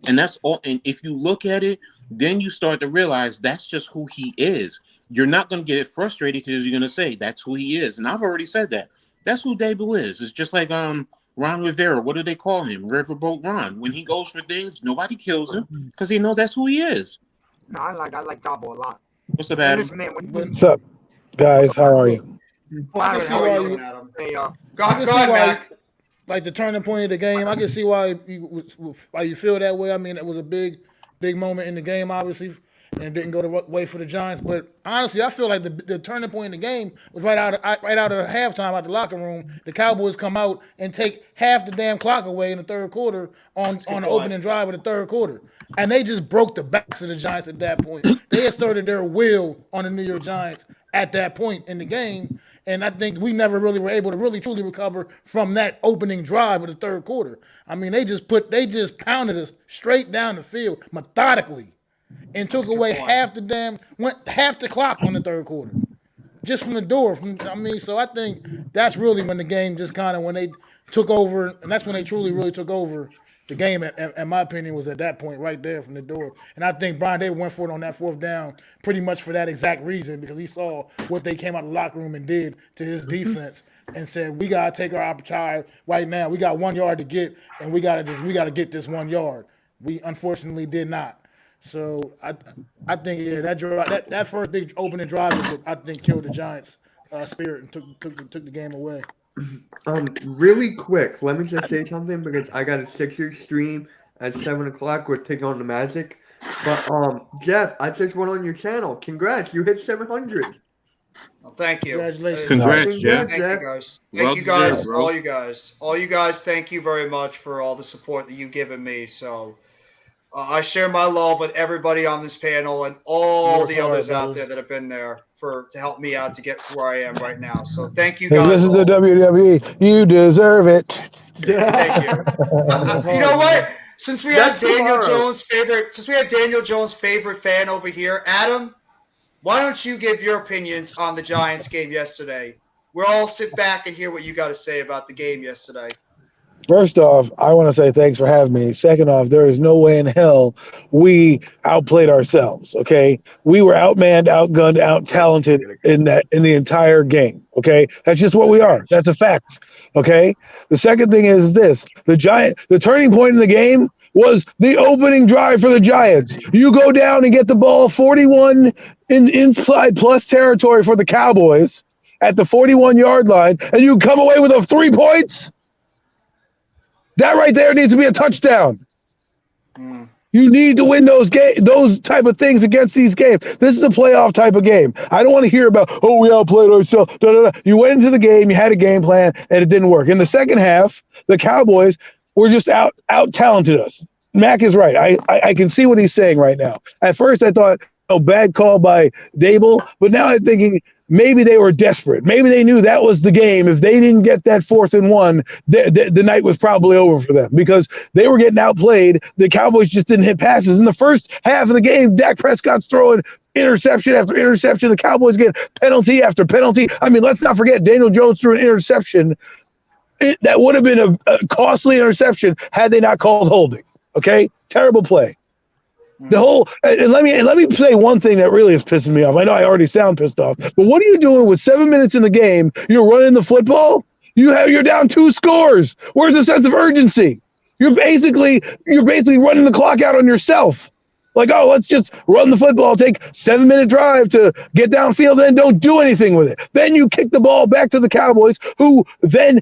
And that's all. And if you look at it, then you start to realize that's just who he is. You're not going to get frustrated because you're going to say that's who he is. And I've already said that. That's who Dable is. It's just like Ron Rivera. What do they call him? Riverboat Ron. When he goes for things, nobody kills him because they know that's who he is.
No, I like Dabo a lot.
What's up, Adam?
What's up, guys? How are you?
How are you, Adam? Go ahead, Mac.
Like the turning point of the game, I can see why you feel that way. I mean, it was a big moment in the game, obviously, and it didn't go the way for the Giants. But honestly, I feel like the turning point in the game was right out of halftime out the locker room. The Cowboys come out and take half the damn clock away in the third quarter on the opening drive of the third quarter. And they just broke the backs of the Giants at that point. They asserted their will on the New York Giants at that point in the game. And I think we never really were able to really truly recover from that opening drive of the third quarter. I mean, they just pounded us straight down the field methodically and took away half the clock on the third quarter. Just from the door. So I think that's really when the game just kind of, when they took over, and that's when they truly, really took over the game, in my opinion, was at that point right there from the door. And I think Brian Davis went for it on that fourth down pretty much for that exact reason, because he saw what they came out of the locker room and did to his defense and said, we got to take our opportunity right now. We got 1 yard to get, and we got to get this 1 yard. We unfortunately did not. So I think that first big opening drive I think killed the Giants' spirit and took the game away.
Really quick, let me just say something because I got a Sixers stream at 7:00. We're taking on the Magic. But Jeff, I just went on your channel. Congrats, you hit 700.
Well, thank you.
Congratulations.
Congrats, Jeff.
Thank you guys. Thank you guys, all you guys. Thank you very much for all the support that you've given me. So. I share my love with everybody on this panel and all the others out there that have been there to help me out to get to where I am right now. So thank you guys.
This is the WWE. You deserve it.
Thank you. You know what? Since we have Daniel Jones' favorite fan over here, Adam, why don't you give your opinions on the Giants game yesterday? We'll all sit back and hear what you got to say about the game yesterday.
First off, I want to say thanks for having me. Second off, there is no way in hell we outplayed ourselves. Okay, we were outmanned, outgunned, out-talented in the entire game. Okay, that's just what we are. That's a fact. Okay. The second thing is this: the turning point in the game was the opening drive for the Giants. You go down and get the ball 41 in inside plus territory for the Cowboys at the 41-yard line, and you come away with 3 points. That right there needs to be a touchdown. You need to win those type of things against these games. This is a playoff type of game. I don't want to hear about, we outplayed ourselves. You went into the game, you had a game plan, and it didn't work. In the second half, the Cowboys were just out-talented us. Mac is right. I can see what he's saying right now. At first, I thought, bad call by Dable, but now I'm thinking maybe they were desperate. Maybe they knew that was the game. If they didn't get that 4th and 1, the night was probably over for them because they were getting outplayed. The Cowboys just didn't hit passes. In the first half of the game, Dak Prescott's throwing interception after interception. The Cowboys get penalty after penalty. I mean, let's not forget Daniel Jones threw an interception. That would have been a costly interception had they not called holding. Okay? Terrible play. And let me say one thing that really is pissing me off. I know I already sound pissed off, but what are you doing with 7 minutes in the game? You're running the football. You're down 2 scores. Where's the sense of urgency? You're basically running the clock out on yourself. Like, let's just run the football, take 7-minute drive to get downfield, then don't do anything with it. Then you kick the ball back to the Cowboys, who then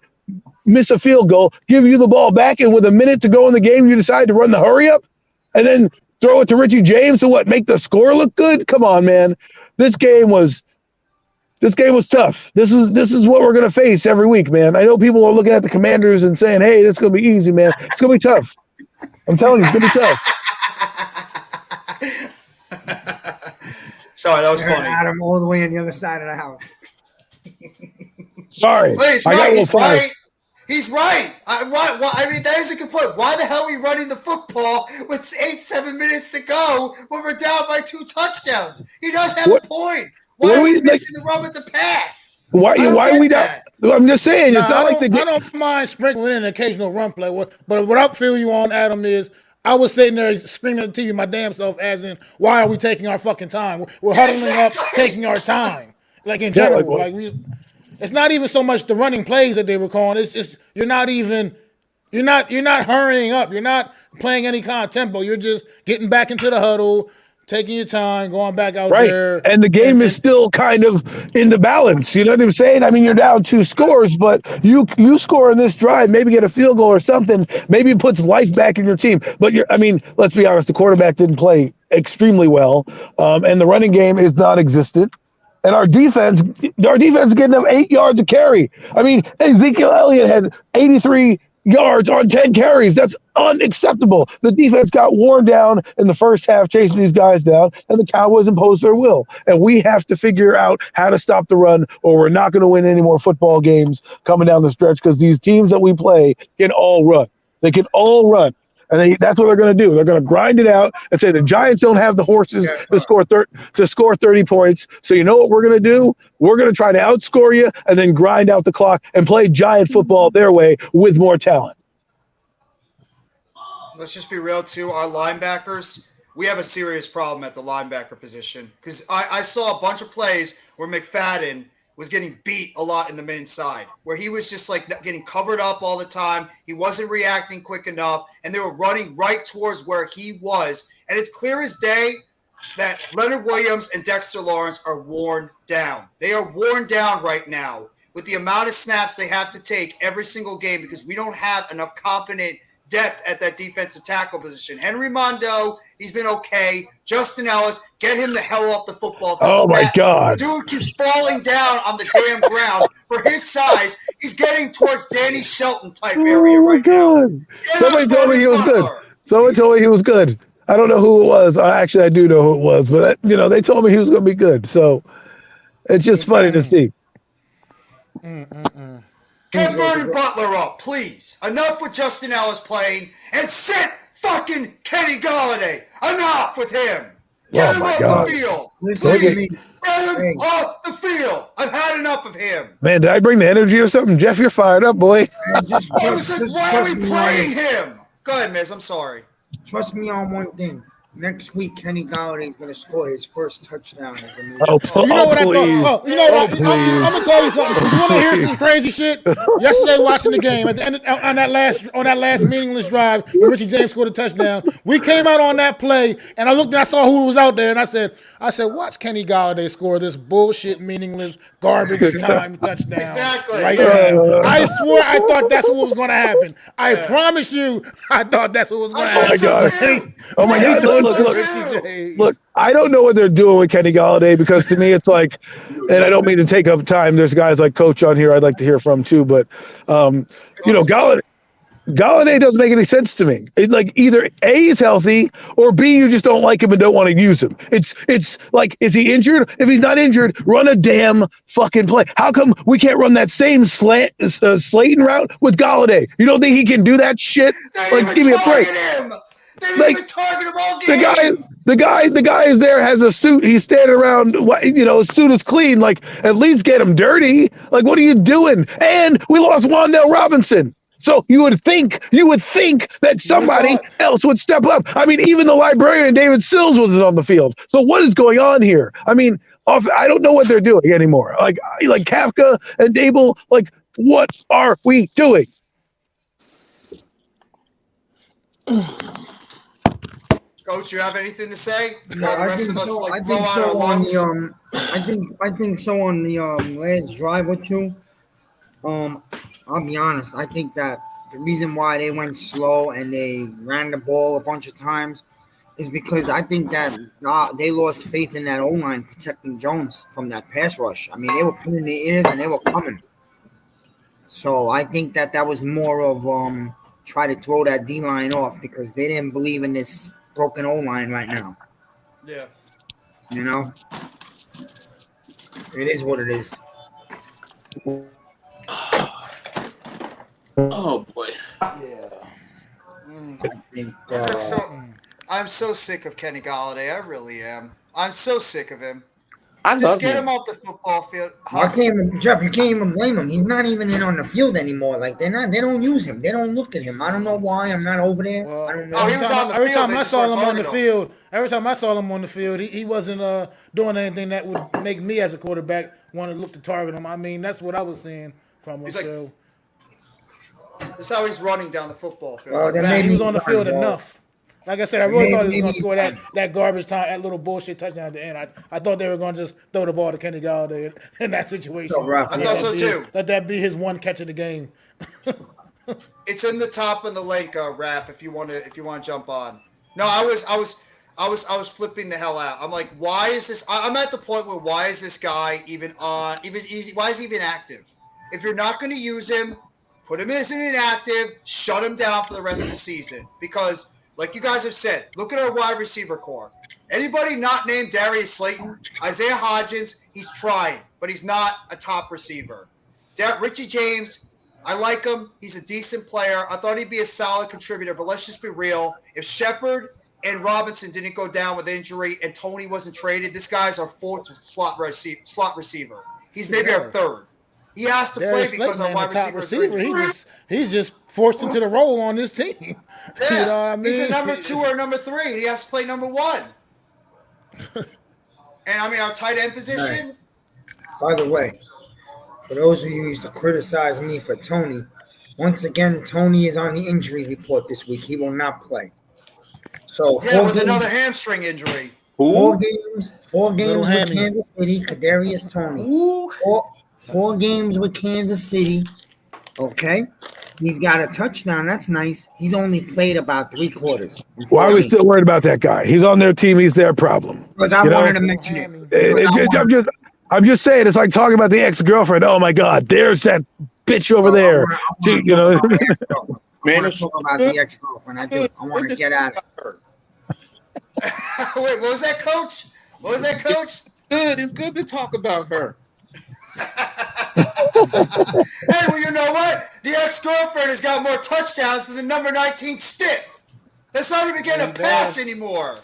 miss a field goal, give you the ball back, and with a minute to go in the game, you decide to run the hurry up, and then throw it to Richie James to make the score look good? Come on, man. This game was tough. This is what we're gonna face every week, man. I know people are looking at the Commanders and saying, "Hey, this is gonna be easy, man." It's gonna be tough. I'm telling you, it's gonna be tough.
Sorry, that was funny.
Adam all the way on the other side of the house.
Sorry,
He's right. He's right. I mean, that is a good point. Why the hell are we running the football with 7 minutes to go when we're down by 2 touchdowns? He does have a point. Why are we mixing the run with the pass?
Why are we not? I'm just saying. It's not like
I don't mind sprinkling in an occasional run play. But what I feel you on, Adam, is I was sitting there screaming at the TV my damn self as in, why are we taking our fucking time? We're huddling up, taking our time. Like in general. It's not even so much the running plays that they were calling. It's just you're not hurrying up. You're not playing any kind of tempo. You're just getting back into the huddle, taking your time, going back out there.
And the game is still kind of in the balance. You know what I'm saying? I mean, you're down 2 scores, but you score in this drive, maybe get a field goal or something. Maybe it puts life back in your team. But let's be honest, the quarterback didn't play extremely well, and the running game is non-existent. And our defense is getting them 8 yards of carry. I mean, Ezekiel Elliott had 83 yards on 10 carries. That's unacceptable. The defense got worn down in the first half chasing these guys down, and the Cowboys imposed their will. And we have to figure out how to stop the run, or we're not going to win any more football games coming down the stretch, because these teams that we play can all run. They can all run. And that's what they're going to do. They're going to grind it out and say the Giants don't have the horses to score 30 points. So you know what we're going to do? We're going to try to outscore you and then grind out the clock and play Giant football their way with more talent.
Let's just be real, too. Our linebackers, we have a serious problem at the linebacker position. Because I saw a bunch of plays where McFadden was getting beat a lot in the inside, where he was just like getting covered up all the time. He wasn't reacting quick enough, and they were running right towards where he was. And it's clear as day that Leonard Williams and Dexter Lawrence are worn down. They are worn down right now with the amount of snaps they have to take every single game, because we don't have enough competent depth at that defensive tackle position. Henry Mondo, he's been okay. Justin Ellis, get him the hell off the football field.
Oh, my God.
Dude keeps falling down on the damn ground. For his size, he's getting towards Danny Shelton type area right now.
Somebody told me he was good. Someone told me he was good. I don't know who it was. I do know who it was, but they told me he was going to be good. So it's just funny to see.
Get Vernon Butler up, please. Enough with Justin Ellis playing, and sit fucking Kenny Golladay. Enough with him. Get him off the field. Please. Get him off the field. I've had enough of him.
Man, did I bring the energy or something? Jeff, you're fired up, boy.
Why are we playing him? Go ahead, Miz. I'm sorry.
Trust me on one thing. Next week, Kenny Golladay is going to score his first touchdown.
You know what I thought? You know what? I'm going to tell you something. You want to hear some crazy shit? Yesterday, watching the game at the end on that last meaningless drive when Richie James scored a touchdown, we came out on that play, and I looked and I saw who was out there, and I said, watch Kenny Golladay score this bullshit, meaningless, garbage time touchdown right now. I swore I thought that's what was going to happen. I promise you, I thought that's what was going to happen.
Oh my God! Look, I don't know what they're doing with Kenny Golladay, because to me it's like, and I don't mean to take up time. There's guys like Coach on here I'd like to hear from too, but Golladay doesn't make any sense to me. It's like either A, he's healthy, or B, you just don't like him and don't want to use him. It's like, is he injured? If he's not injured, run a damn fucking play. How come we can't run that same Slayton route with Golladay? You don't think he can do that shit? Like, give me a break. Like, the guy is there, has a suit. He's standing around, his suit is clean. Like, at least get him dirty. Like, what are you doing? And we lost Wan'Dale Robinson. So you would think that somebody else would step up. I mean, even the librarian, David Sills, wasn't on the field. So what is going on here? I mean, I don't know what they're doing anymore. Like Kafka and Dable, like, what are we doing?
Coach, you have anything to say?
No, I think so on the last drive or two. I'll be honest. I think that the reason why they went slow and they ran the ball a bunch of times is because I think that they lost faith in that O-line protecting Jones from that pass rush. I mean, they were putting their ears and they were coming. So I think that was more of try to throw that D-line off because they didn't believe in this broken O-line right now.
Yeah.
You know? It is what it is.
Oh boy.
Yeah. I think,
I'm so sick of Kenny Golladay. I really am. I'm so sick of him.
I
Just
love
get
him.
him off the football field.
Jeff, you can't even blame him. He's not even in on the field anymore. Like they don't use him. They don't look at him. I don't know why. I'm not over there.
Well,
I don't know.
Every time I saw him on the field, he wasn't doing anything that would make me as a quarterback want to look to target him. I mean, that's what I was seeing from him.
That's how he's running down the football field.
He was on the field enough. Like I said, I really thought he was going to score that garbage time, that little bullshit touchdown at the end. I thought they were going to just throw the ball to Kenny Golladay in that situation.
I thought so too.
Let that be his one catch of the game.
It's in the top of the link, Rap. If you want to jump on. No, I was flipping the hell out. I'm like, why is this? I'm at the point where why is this guy even on? Why is he even active? If you're not going to use him, put him as an inactive, shut him down for the rest of the season. Because, like you guys have said, look at our wide receiver core. Anybody not named Darius Slayton, Isaiah Hodgins, he's trying, but he's not a top receiver. Richie James, I like him. He's a decent player. I thought he'd be a solid contributor, but let's just be real. If Shepard and Robinson didn't go down with injury and Tony wasn't traded, this guy's our fourth slot receiver. He's maybe our third. He has to play because our wide receiver.
He's just forced into the role on this team.
Yeah,
you know what I mean?
He's a number 2 or number 3, and he has to play number 1. And I mean, our tight end position.
By the way, for those of you who used to criticize me for Tony, once again, Tony is on the injury report this week. He will not play. So
with another hamstring injury.
4 games with Kansas City. Kadarius Toney. 4 games with Kansas City. Okay. He's got a touchdown. That's nice. He's only played about 3 quarters.
Why are we still worried about that guy? He's on their team. He's their problem.
Because I wanted to mention it.
I'm just saying, it's like talking about the ex-girlfriend. Oh my God, there's that bitch over there.
Man, I want to talk about the ex-girlfriend. I do. I want to get at it.
Wait, what was that, Coach?
Good. It's good to talk about her.
Hey, well, you know what? The ex-girlfriend has got more touchdowns than the number 19 stiff. That's not even getting a pass anymore.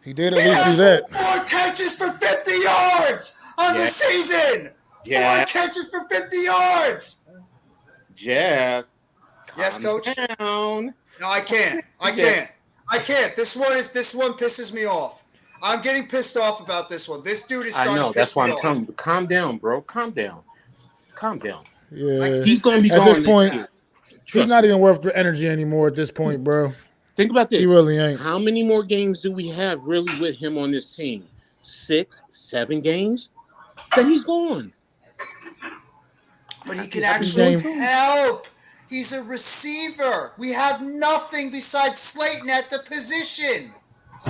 He did at least do that.
4 catches for 50 yards on the season. 4 catches for 50 yards.
Jeff.
Yes, Coach.
Down.
No, I can't. This one pisses me off. I'm getting pissed off about this one. This dude is starting to piss me off.
That's why I'm telling you. Calm down, bro. Calm down.
Yeah.
He's going to be
at this point. He's not even worth the energy anymore at this point, bro.
Think about this.
He really ain't.
How many more games do we have really with him on this team? 6, 7 games? Then he's gone.
But he can actually help. He's a receiver. We have nothing besides Slayton at the position.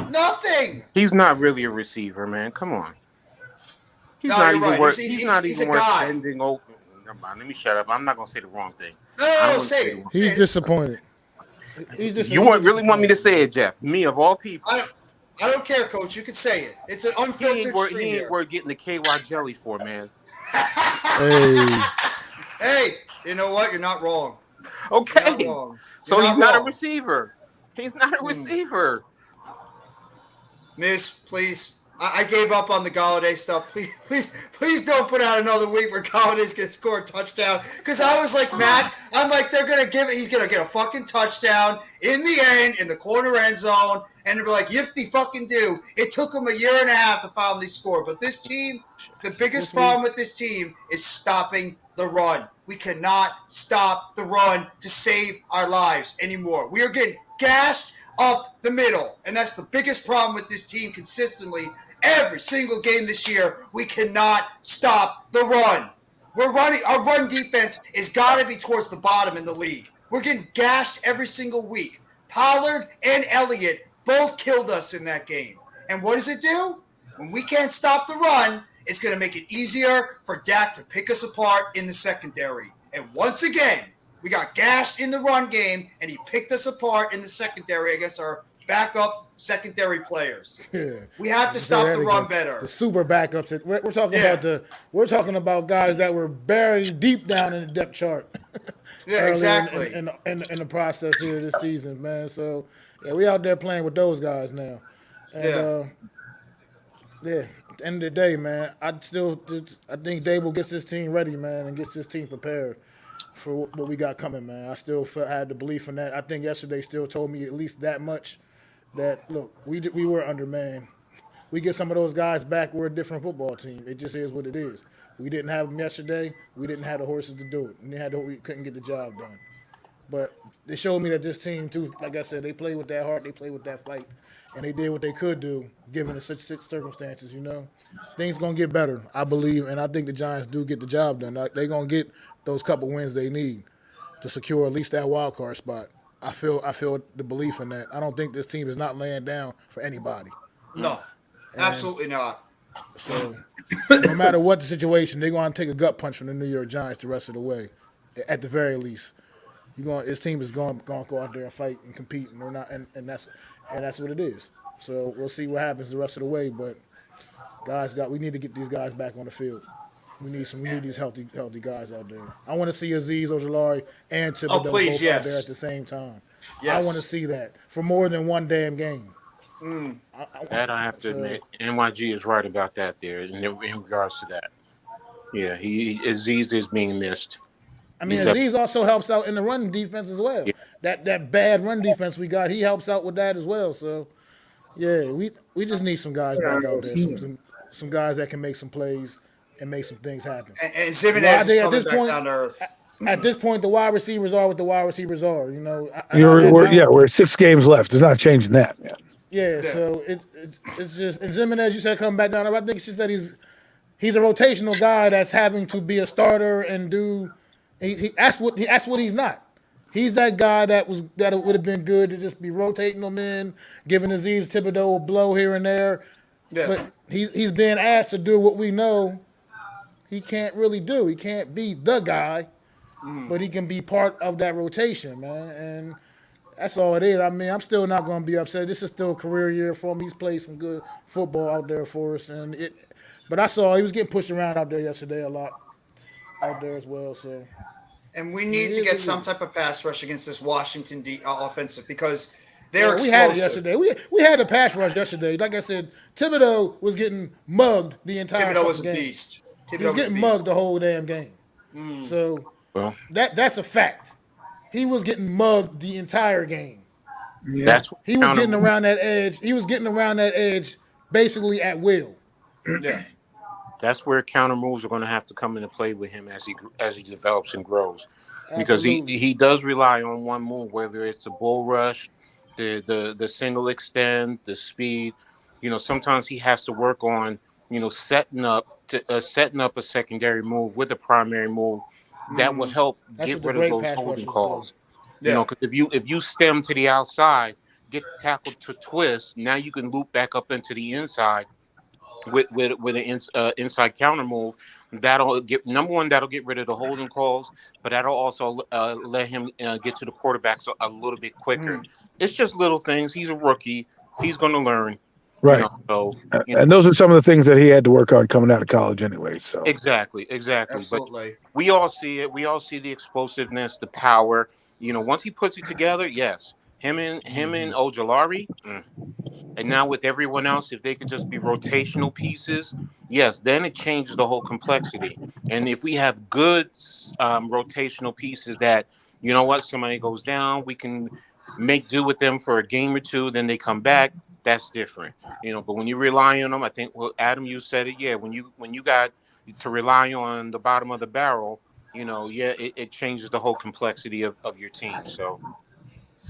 Nothing.
He's not really a receiver, man. Come on. He's not even worth sending open. Let me shut up. I'm not going to say the wrong thing.
No, say it.
He's disappointed.
You really want me to say it, Jeff? Me, of all people.
I don't care, Coach. You can say it. It's an unfiltered stream.
He ain't worth getting the KY jelly for, man.
Hey, you know what? You're not wrong.
Okay. So he's not a receiver. He's not a receiver.
Miss, please. I gave up on the Galladay stuff. Please don't put out another week where Galladay's gonna score a touchdown. Because I was like, Matt, I'm like, they're gonna give it. He's gonna get a fucking touchdown in the end in the corner end zone, and they'll be like, yifty fucking do. It took him a year and a half to finally score. But this team, the biggest problem with this team is stopping the run. We cannot stop the run to save our lives anymore. We are getting gashed up the middle, and that's the biggest problem with this team consistently. Every single game this year, we cannot stop the run. We're running. Our run defense has got to be towards the bottom in the league. We're getting gashed every single week. Pollard and Elliott both killed us in that game. And what does it do? When we can't stop the run, it's going to make it easier for Dak to pick us apart in the secondary. And once again, we got gashed in the run game, and he picked us apart in the secondary against our backup secondary players. Yeah. We have to stop the run better.
The super backups. We're talking about guys that were buried deep down in the depth chart.
Yeah, exactly.
In the process here this season, man. So we out there playing with those guys now. And at the end of the day, man, I think Dable gets this team ready, man, and gets this team prepared for what we got coming, man. I still had the belief in that. I think yesterday still told me at least that much. That look, we were undermanned. We get some of those guys back. We're a different football team. It just is what it is. We didn't have them yesterday. We didn't have the horses to do it. We couldn't get the job done. But they showed me that this team too. Like I said, they play with that heart. They play with that fight, and they did what they could do given the such circumstances. You know, things gonna get better, I believe, and I think the Giants do get the job done. They're gonna get those couple wins they need to secure at least that wild card spot. I feel the belief in that. I don't think this team is not laying down for anybody.
No, absolutely not.
So no matter what the situation, they're going to take a gut punch from the New York Giants the rest of the way. at the very least. His team is going to go out there and fight and compete, and we're not, and that's what it is. So we'll see what happens the rest of the way. But we need to get these guys back on the field. We need these healthy guys out there. I want to see Aziz Ojolari and Thibodeau both out there at the same time. Yes. I want to see that for more than one damn game.
That I have to admit, NYG is right about that there in regards to that. Yeah, Aziz is being missed.
I mean, Aziz also helps out in the run defense as well. Yeah. That bad run defense we got, he helps out with that as well. So, yeah, we just need some guys back out there, some guys that can make some plays and make some things happen.
And Zimenez is coming back down to earth.
At this point, the wide receivers are what the wide receivers are. You know,
we're 6 games left. There's not changing that, man.
Yeah, so it's just, and Zimenez, you said coming back down. I think it's just that he's a rotational guy that's having to be a starter and do. That's what he's not. He's that guy that would have been good to just be rotating them in, giving Aziz Thibodeau a blow here and there. Yeah. But he's being asked to do what we know he can't really do. He can't be the guy, but he can be part of that rotation, man. And that's all it is. I mean, I'm still not going to be upset. This is still a career year for him. He's played some good football out there for us, but I saw he was getting pushed around out there yesterday a lot, out there as well. So,
and we need to get some type of pass rush against this Washington offensive because they're explosive. We had it yesterday.
We had a pass rush yesterday. Like I said, Thibodeau was getting mugged the entire game.
Thibodeau was a beast.
He was getting mugged the whole damn game. So that's a fact. He was getting mugged the entire game.
Yeah.
He was getting around that edge. He was getting around that edge basically at will.
Yeah.
That's where counter moves are going to have to come into play with him as he develops and grows. Because he does rely on one move, whether it's a bull rush, the single extend, the speed. You know, sometimes he has to work on, setting up a secondary move with a primary move that will help get rid of those holding calls. Yeah. You know, because if you stem to the outside, get the tackle to twist, now you can loop back up into the inside with an inside counter move. That'll get rid of the holding calls, but that'll also let him get to the quarterbacks a little bit quicker. It's just little things. He's a rookie. He's going to learn.
Right. And those are some of the things that he had to work on coming out of college anyway. So
Exactly.
Absolutely.
But we all see it. We all see the explosiveness, the power. Once he puts it together, yes. Him and Ojolari, and now with everyone else, if they could just be rotational pieces, yes, then it changes the whole complexity. And if we have good rotational pieces that, somebody goes down, we can make do with them for a game or two, then they come back. That's different, But when you rely on them, I think, Adam, you said it. Yeah, when you got to rely on the bottom of the barrel, it changes the whole complexity of your team. So,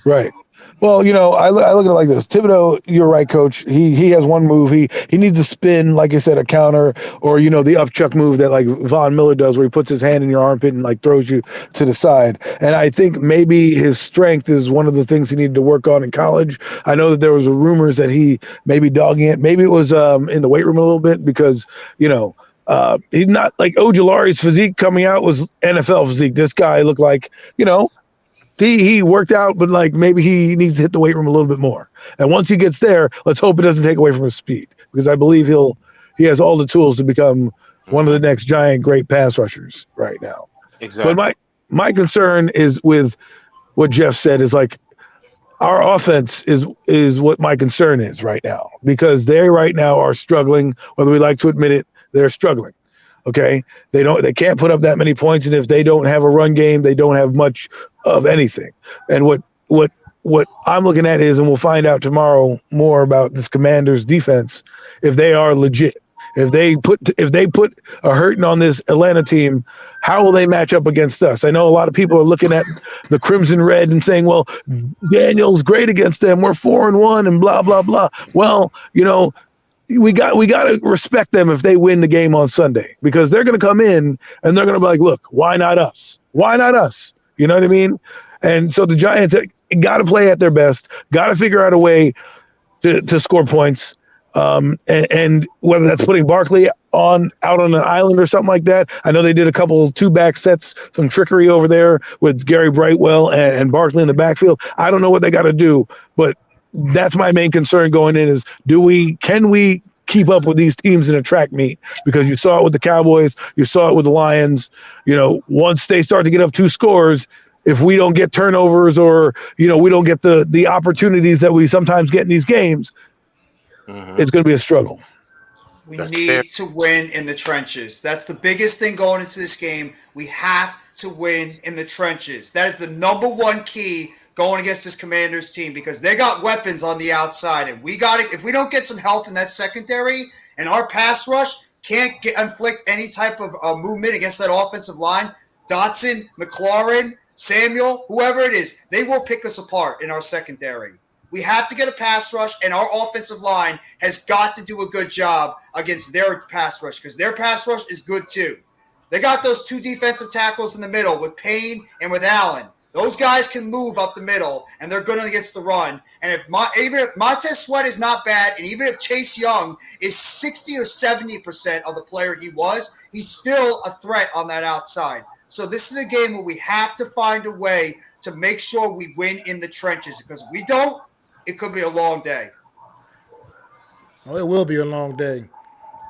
right. Well, I look at it like this. Thibodeau, you're right, Coach. He has one move. He needs a spin, like I said, a counter, or the up chuck move that like Von Miller does, where he puts his hand in your armpit and like throws you to the side. And I think maybe his strength is one of the things he needed to work on in college. I know that there was rumors that he may be dogging it. Maybe it was in the weight room a little bit because he's not like Ojolari's physique coming out was NFL physique. This guy looked like He worked out, but like maybe he needs to hit the weight room a little bit more. And once he gets there, let's hope it doesn't take away from his speed, because I believe he has all the tools to become one of the next giant great pass rushers right now.
Exactly.
But my concern is with what Jeff said is like our offense is what my concern is right now, because they right now are struggling, whether we like to admit it, they're struggling. Okay, they can't put up that many points, and if they don't have a run game, they don't have much of anything. And what I'm looking at is, and we'll find out tomorrow more about this Commanders defense, if they are legit. If they put a hurting on this Atlanta team, how will they match up against us? I know a lot of people are looking at the Crimson Red and saying, well, Daniel's great against them. We're 4-1 and blah, blah, blah. Well, we got to respect them if they win the game on Sunday, because they're going to come in and they're going to be like, look, why not us? Why not us? You know what I mean? And so the Giants got to play at their best, got to figure out a way to score points. And whether that's putting Barkley out on an island or something like that. I know they did a couple 2-back sets, some trickery over there with Gary Brightwell and Barkley in the backfield. I don't know what they got to do, but that's my main concern going in is can we keep up with these teams in a track meet? Because you saw it with the Cowboys, you saw it with the Lions. Once they start to get up 2 scores, if we don't get turnovers or we don't get the opportunities that we sometimes get in these games, it's going to be a struggle.
We need to win in the trenches. That's the biggest thing going into this game. We have to win in the trenches. That is the number one key going against this Commanders team because they got weapons on the outside. And if we don't get some help in that secondary and our pass rush can't inflict any type of movement against that offensive line, Dotson, McLaurin, Samuel, whoever it is, they will pick us apart in our secondary. We have to get a pass rush, and our offensive line has got to do a good job against their pass rush because their pass rush is good too. They got those 2 defensive tackles in the middle with Payne and with Allen. Those guys can move up the middle, and they're good against the run. And even if Montez Sweat is not bad, and even if Chase Young is 60 or 70% of the player he was, he's still a threat on that outside. So this is a game where we have to find a way to make sure we win in the trenches because if we don't, it could be a long day.
Oh, it will be a long day.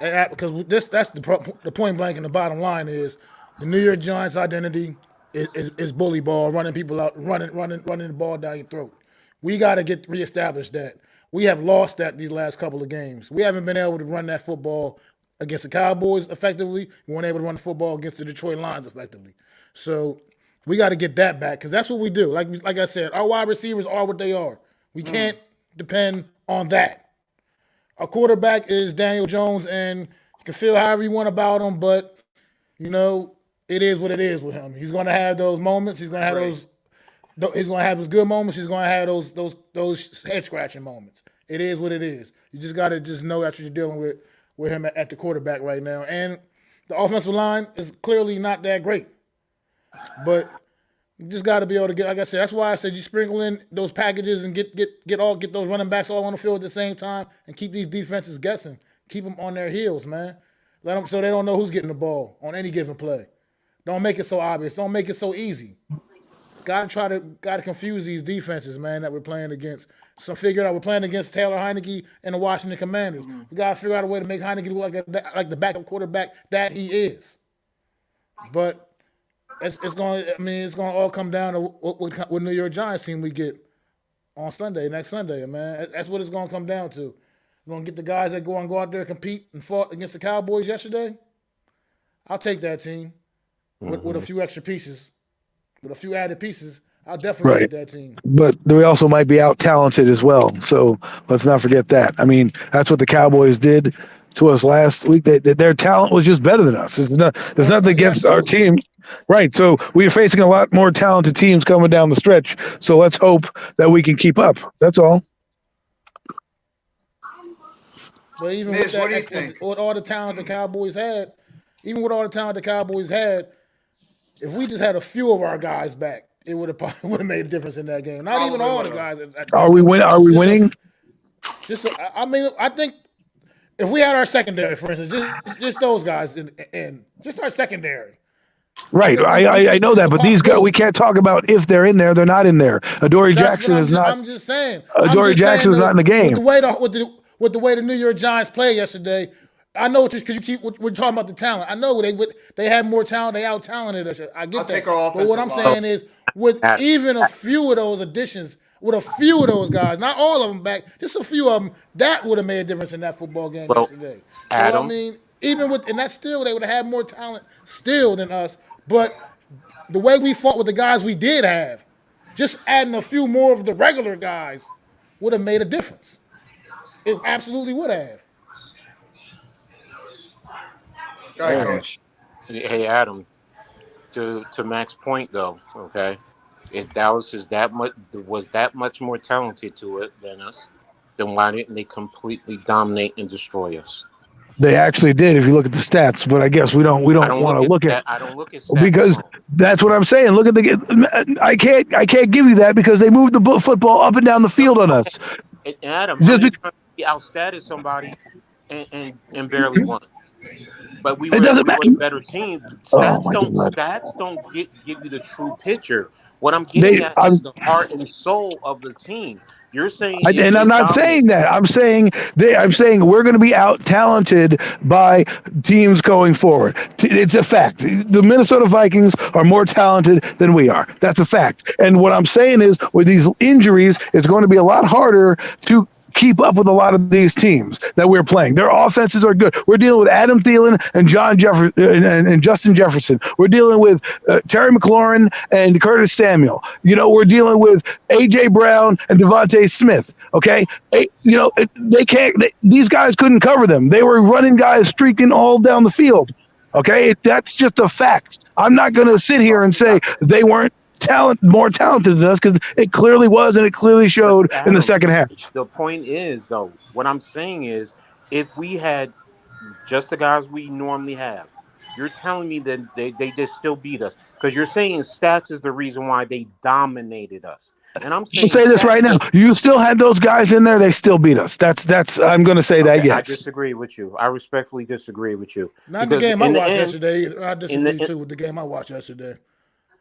Because that's the point blank and the bottom line is the New York Giants' identity is bully ball, running people out, running the ball down your throat. We got to reestablish that. We have lost that these last couple of games. We haven't been able to run that football against the Cowboys effectively. We weren't able to run the football against the Detroit Lions effectively. So we got to get that back because that's what we do. Like I said, our wide receivers are what they are. We can't depend on that. Our quarterback is Daniel Jones, and you can feel however you want about him, but, it is what it is with him. He's going to have those moments. He's going to have He's going to have his good moments. He's going to have those head-scratching moments. It is what it is. You just got to just know that's what you're dealing with him at the quarterback right now. And the offensive line is clearly not that great. But you just got to be able to get, like I said, that's why I said you sprinkle in those packages and get those running backs all on the field at the same time and keep these defenses guessing. Keep them on their heels, man. Let them so they don't know who's getting the ball on any given play. Don't make it so obvious. Don't make it so easy. Got to confuse these defenses, man, that we're playing against. So figure out we're playing against Taylor Heineke and the Washington Commanders. We got to figure out a way to make Heineke look like the backup quarterback that he is. But it's going to all come down to what New York Giants team we get on next Sunday, man. That's what it's going to come down to. We're going to get the guys that go out there and compete and fought against the Cowboys yesterday. I'll take that team with a few extra pieces. With a few added pieces, I'll definitely take that team.
But they also might be out-talented as well. So let's not forget that. I mean, that's what the Cowboys did to us last week. Their talent was just better than us. There's nothing against our team. Right. So we're facing a lot more talented teams coming down the stretch. So let's hope that we can keep up. That's all.
But even with all the talent the Cowboys had, if we just had a few of our guys back, it would have made a difference in that game. Not even all the guys.
Are we winning?
I think if we had our secondary, for instance, just those guys in just our secondary.
Right, I know that, but these guys, we can't talk about if they're in there. They're not in there. Adoree Jackson is not.
I'm just saying.
Adoree Jackson is not in the game.
With the way the New York Giants played yesterday, I know because we're talking about the talent. I know they had more talent. They out talented us. I get that. But what I'm saying is, with even a few of those additions, with a few of those guys, not all of them back, just a few of them, that would have made a difference in that football game yesterday. So
Adam,
I mean, even with, and that's still, they would have had more talent still than us. But the way we fought with the guys we did have, just adding a few more of the regular guys would have made a difference. It absolutely would have.
Go ahead, Coach.
Hey, Adam. To Mac's point, though, okay, if Dallas was that much more talented to it than us, then why didn't they completely dominate and destroy us?
They actually did, if you look at the stats. But I guess we don't want to look at.
I don't look at stats
because that's what I'm saying. Look at I can't give you that because they moved the football up and down the field on us.
Adam, outstatted somebody and barely won. But we
It
were
doesn't matter.
a better team.
Oh my goodness.
Stats don't give you the true picture. What I'm getting at is the heart and soul of the team. You're saying,
and I'm not saying that. I'm saying we're going to be out talented by teams going forward. It's a fact. The Minnesota Vikings are more talented than we are. That's a fact. And what I'm saying is, with these injuries, it's going to be a lot harder to keep up with a lot of these teams that we're playing. Their offenses are good. We're dealing with Adam Thielen and and Justin Jefferson. We're dealing with Terry McLaurin and Curtis Samuel. We're dealing with A.J. Brown and Devontae Smith. Okay, they can't. These guys couldn't cover them. They were running guys streaking all down the field. Okay, that's just a fact. I'm not going to sit here and say they weren't more talented than us, because it clearly was, and it clearly showed in the second half.
The point is, though, what I'm saying is, if we had just the guys we normally have, you're telling me that they just still beat us, because you're saying stats is the reason why they dominated us. And I'm saying,
I'll say this right now: you still had those guys in there, they still beat us. That's I'm going to say that. Yes,
I disagree with you. I respectfully disagree with you.
Not the game I watched yesterday. I disagree too with the game I watched yesterday.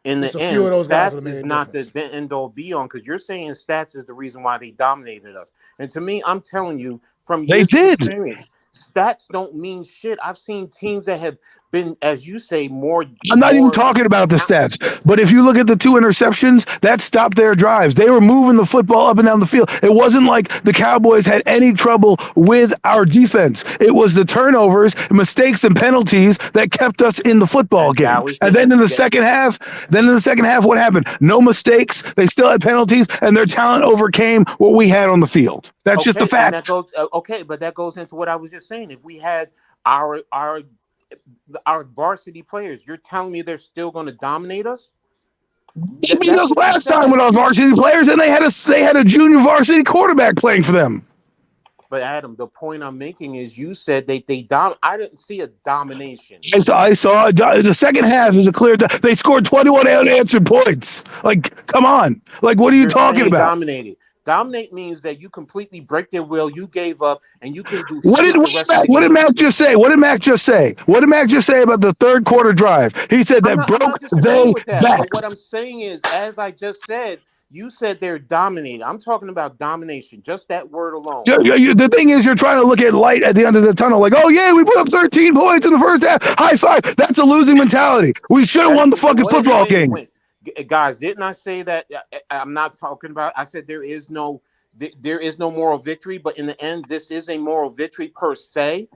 In the end,
few of those guys
stats is not the end all be on, because you're saying stats is the reason why they dominated us. And to me, I'm telling you from years of experience, stats don't mean shit. I've seen teams that have been, as you say, more.
I'm not even talking about the stats, but if you look at the 2 interceptions, that stopped their drives. They were moving the football up and down the field. It wasn't like the Cowboys had any trouble with our defense. It was the turnovers, mistakes, and penalties that kept us in the football game. And then in the second half, what happened? No mistakes. They still had penalties, and their talent overcame what we had on the field. That's just a fact.
And that goes, but that goes into what I was just saying. If we had our varsity players, you're telling me they're still going to dominate us?
They beat us last time with our varsity players, and they had a junior varsity quarterback playing for them.
But Adam, the point I'm making is, you said I didn't see a domination.
I saw the second half is a clear. They scored 21 unanswered points. Like, come on. Like, what are you talking about?
Dominated. Dominate means that you completely break their will. You gave up, and you can do.
What did Mac just say? What did Mac just say? What did Mac just say about the third quarter drive? He said that broke they back.
But what I'm saying is, as I just said, you said they're dominating. I'm talking about domination. Just that word alone.
The thing is, you're trying to look at light at the end of the tunnel. Like, oh yeah, we put up 13 points in the first half. High five. That's a losing mentality. We should have won the fucking football game.
Guys, didn't I say that? I'm not talking about. I said there is no moral victory, but in the end, this is a moral victory per se.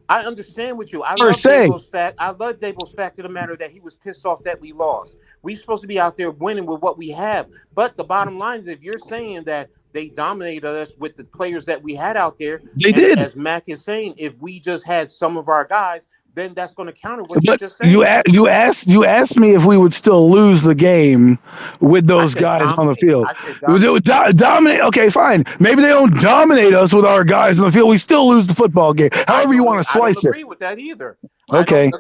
I understand with you. I love Dable's fact of the matter that he was pissed off that we lost. We're supposed to be out there winning with what we have. But the bottom line is, if you're saying that they dominated us with the players that we had out there,
they did.
As Mac is saying, if we just had some of our guys, then that's going to counter what you just said.
You asked me if we would still lose the game with those guys on the field. Dominate. Okay, fine. Maybe they don't dominate us with our guys on the field. We still lose the football game. However you want to slice it.
I don't agree with that either.
Okay.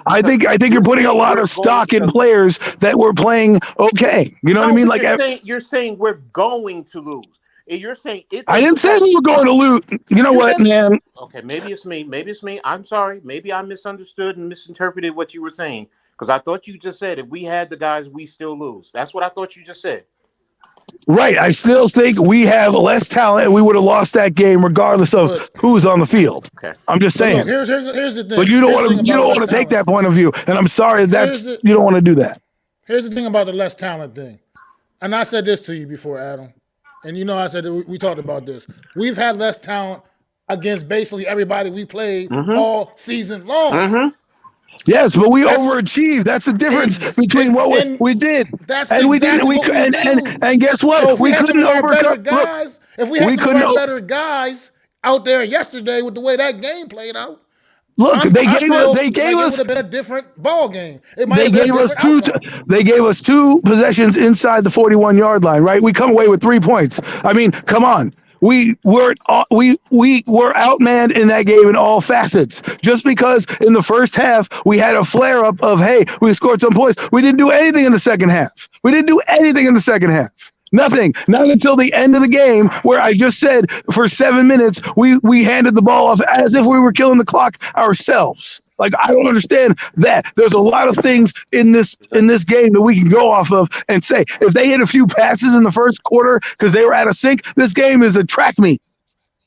I think you're putting a lot of stock in players that were playing okay. You know what I mean? Like,
you're saying we're going to lose. You're saying it's.
I didn't say we were going to lose. You know what, man?
Okay, maybe it's me. I'm sorry. Maybe I misunderstood and misinterpreted what you were saying, because I thought you just said if we had the guys, we still lose. That's what I thought you just said.
Right. I still think we have less talent, and we would have lost that game regardless of who's on the field.
Okay.
I'm just saying.
Look, here's the thing.
But you don't want to take that point of view, and I'm sorry you don't want to do that.
Here's the thing about the less talent thing, and I said this to you before, Adam. And I said we talked about this. We've had less talent against basically everybody we played all season long.
Mm-hmm. Yes, but we overachieved. That's the difference between what we did.
That's and exactly we did.
And guess what?
So we couldn't overcome guys. If we had some of our better guys out there yesterday with the way that game played out.
Look, they gave us.
It would have been a different ball game.
They gave us 2 possessions inside the 41-yard line. Right, we come away with 3 points. I mean, come on. We were outmanned in that game in all facets. Just because in the first half we had a flare up of, hey, we scored some points. We didn't do anything in the second half. Nothing. Not until the end of the game, where I just said for 7 minutes we handed the ball off as if we were killing the clock ourselves. Like, I don't understand that. There's a lot of things in this game that we can go off of and say, if they hit a few passes in the first quarter because they were out of sync, this game is a track meet.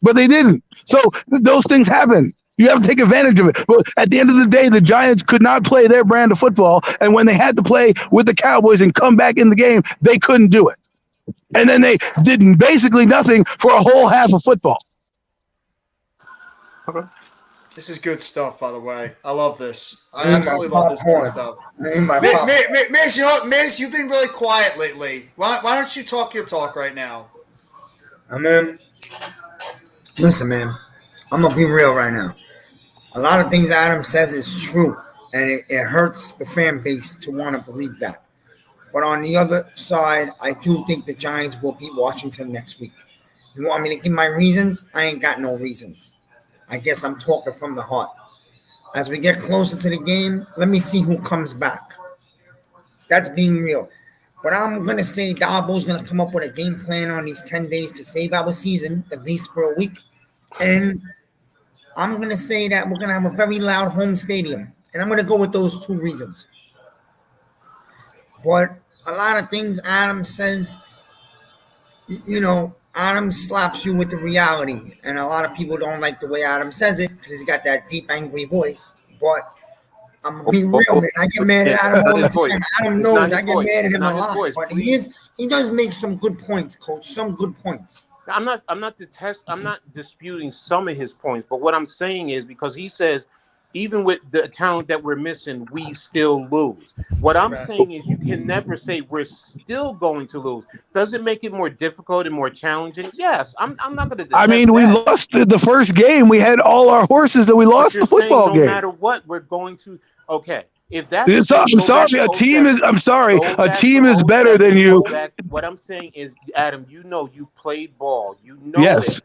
But they didn't. So those things happen. You have to take advantage of it. But at the end of the day, the Giants could not play their brand of football. And when they had to play with the Cowboys and come back in the game, they couldn't do it. And then they did basically nothing for a whole half of football.
Okay.
This is good stuff, by the way. I love this. I absolutely love this good stuff. Miz, you know what, Miz, you've been really quiet lately. Why don't you talk your talk right now?
I mean, listen, man. I'm going to be real right now. A lot of things Adam says is true, and it hurts the fan base to want to believe that. But on the other side, I do think the Giants will beat Washington next week. You want me to give my reasons? I ain't got no reasons. I guess I'm talking from the heart. As we get closer to the game, let me see who comes back. That's being real. But I'm going to say Dabo's going to come up with a game plan on these 10 days to save our season, at least for a week. And I'm going to say that we're going to have a very loud home stadium. And I'm going to go with those 2 reasons. But a lot of things Adam says, Adam slaps you with the reality, and a lot of people don't like the way Adam says it because he's got that deep, angry voice. But I'm gonna be real, man. I get mad at Adam all the time. Adam knows I get mad at him a lot, but he does make some good points, Coach. Some good points.
I'm not disputing some of his points, but what I'm saying is because he says, even with the talent that we're missing, we still lose. What I'm saying is you can never say we're still going to lose. Does it make it more difficult and more challenging? Yes. I'm not going to.
I mean, we lost the first game. We had all our horses that we lost the football game.
No matter what, we're going to. Okay. If that's
I'm sorry, a team is better than you.
What I'm saying is, Adam, you've played ball. It.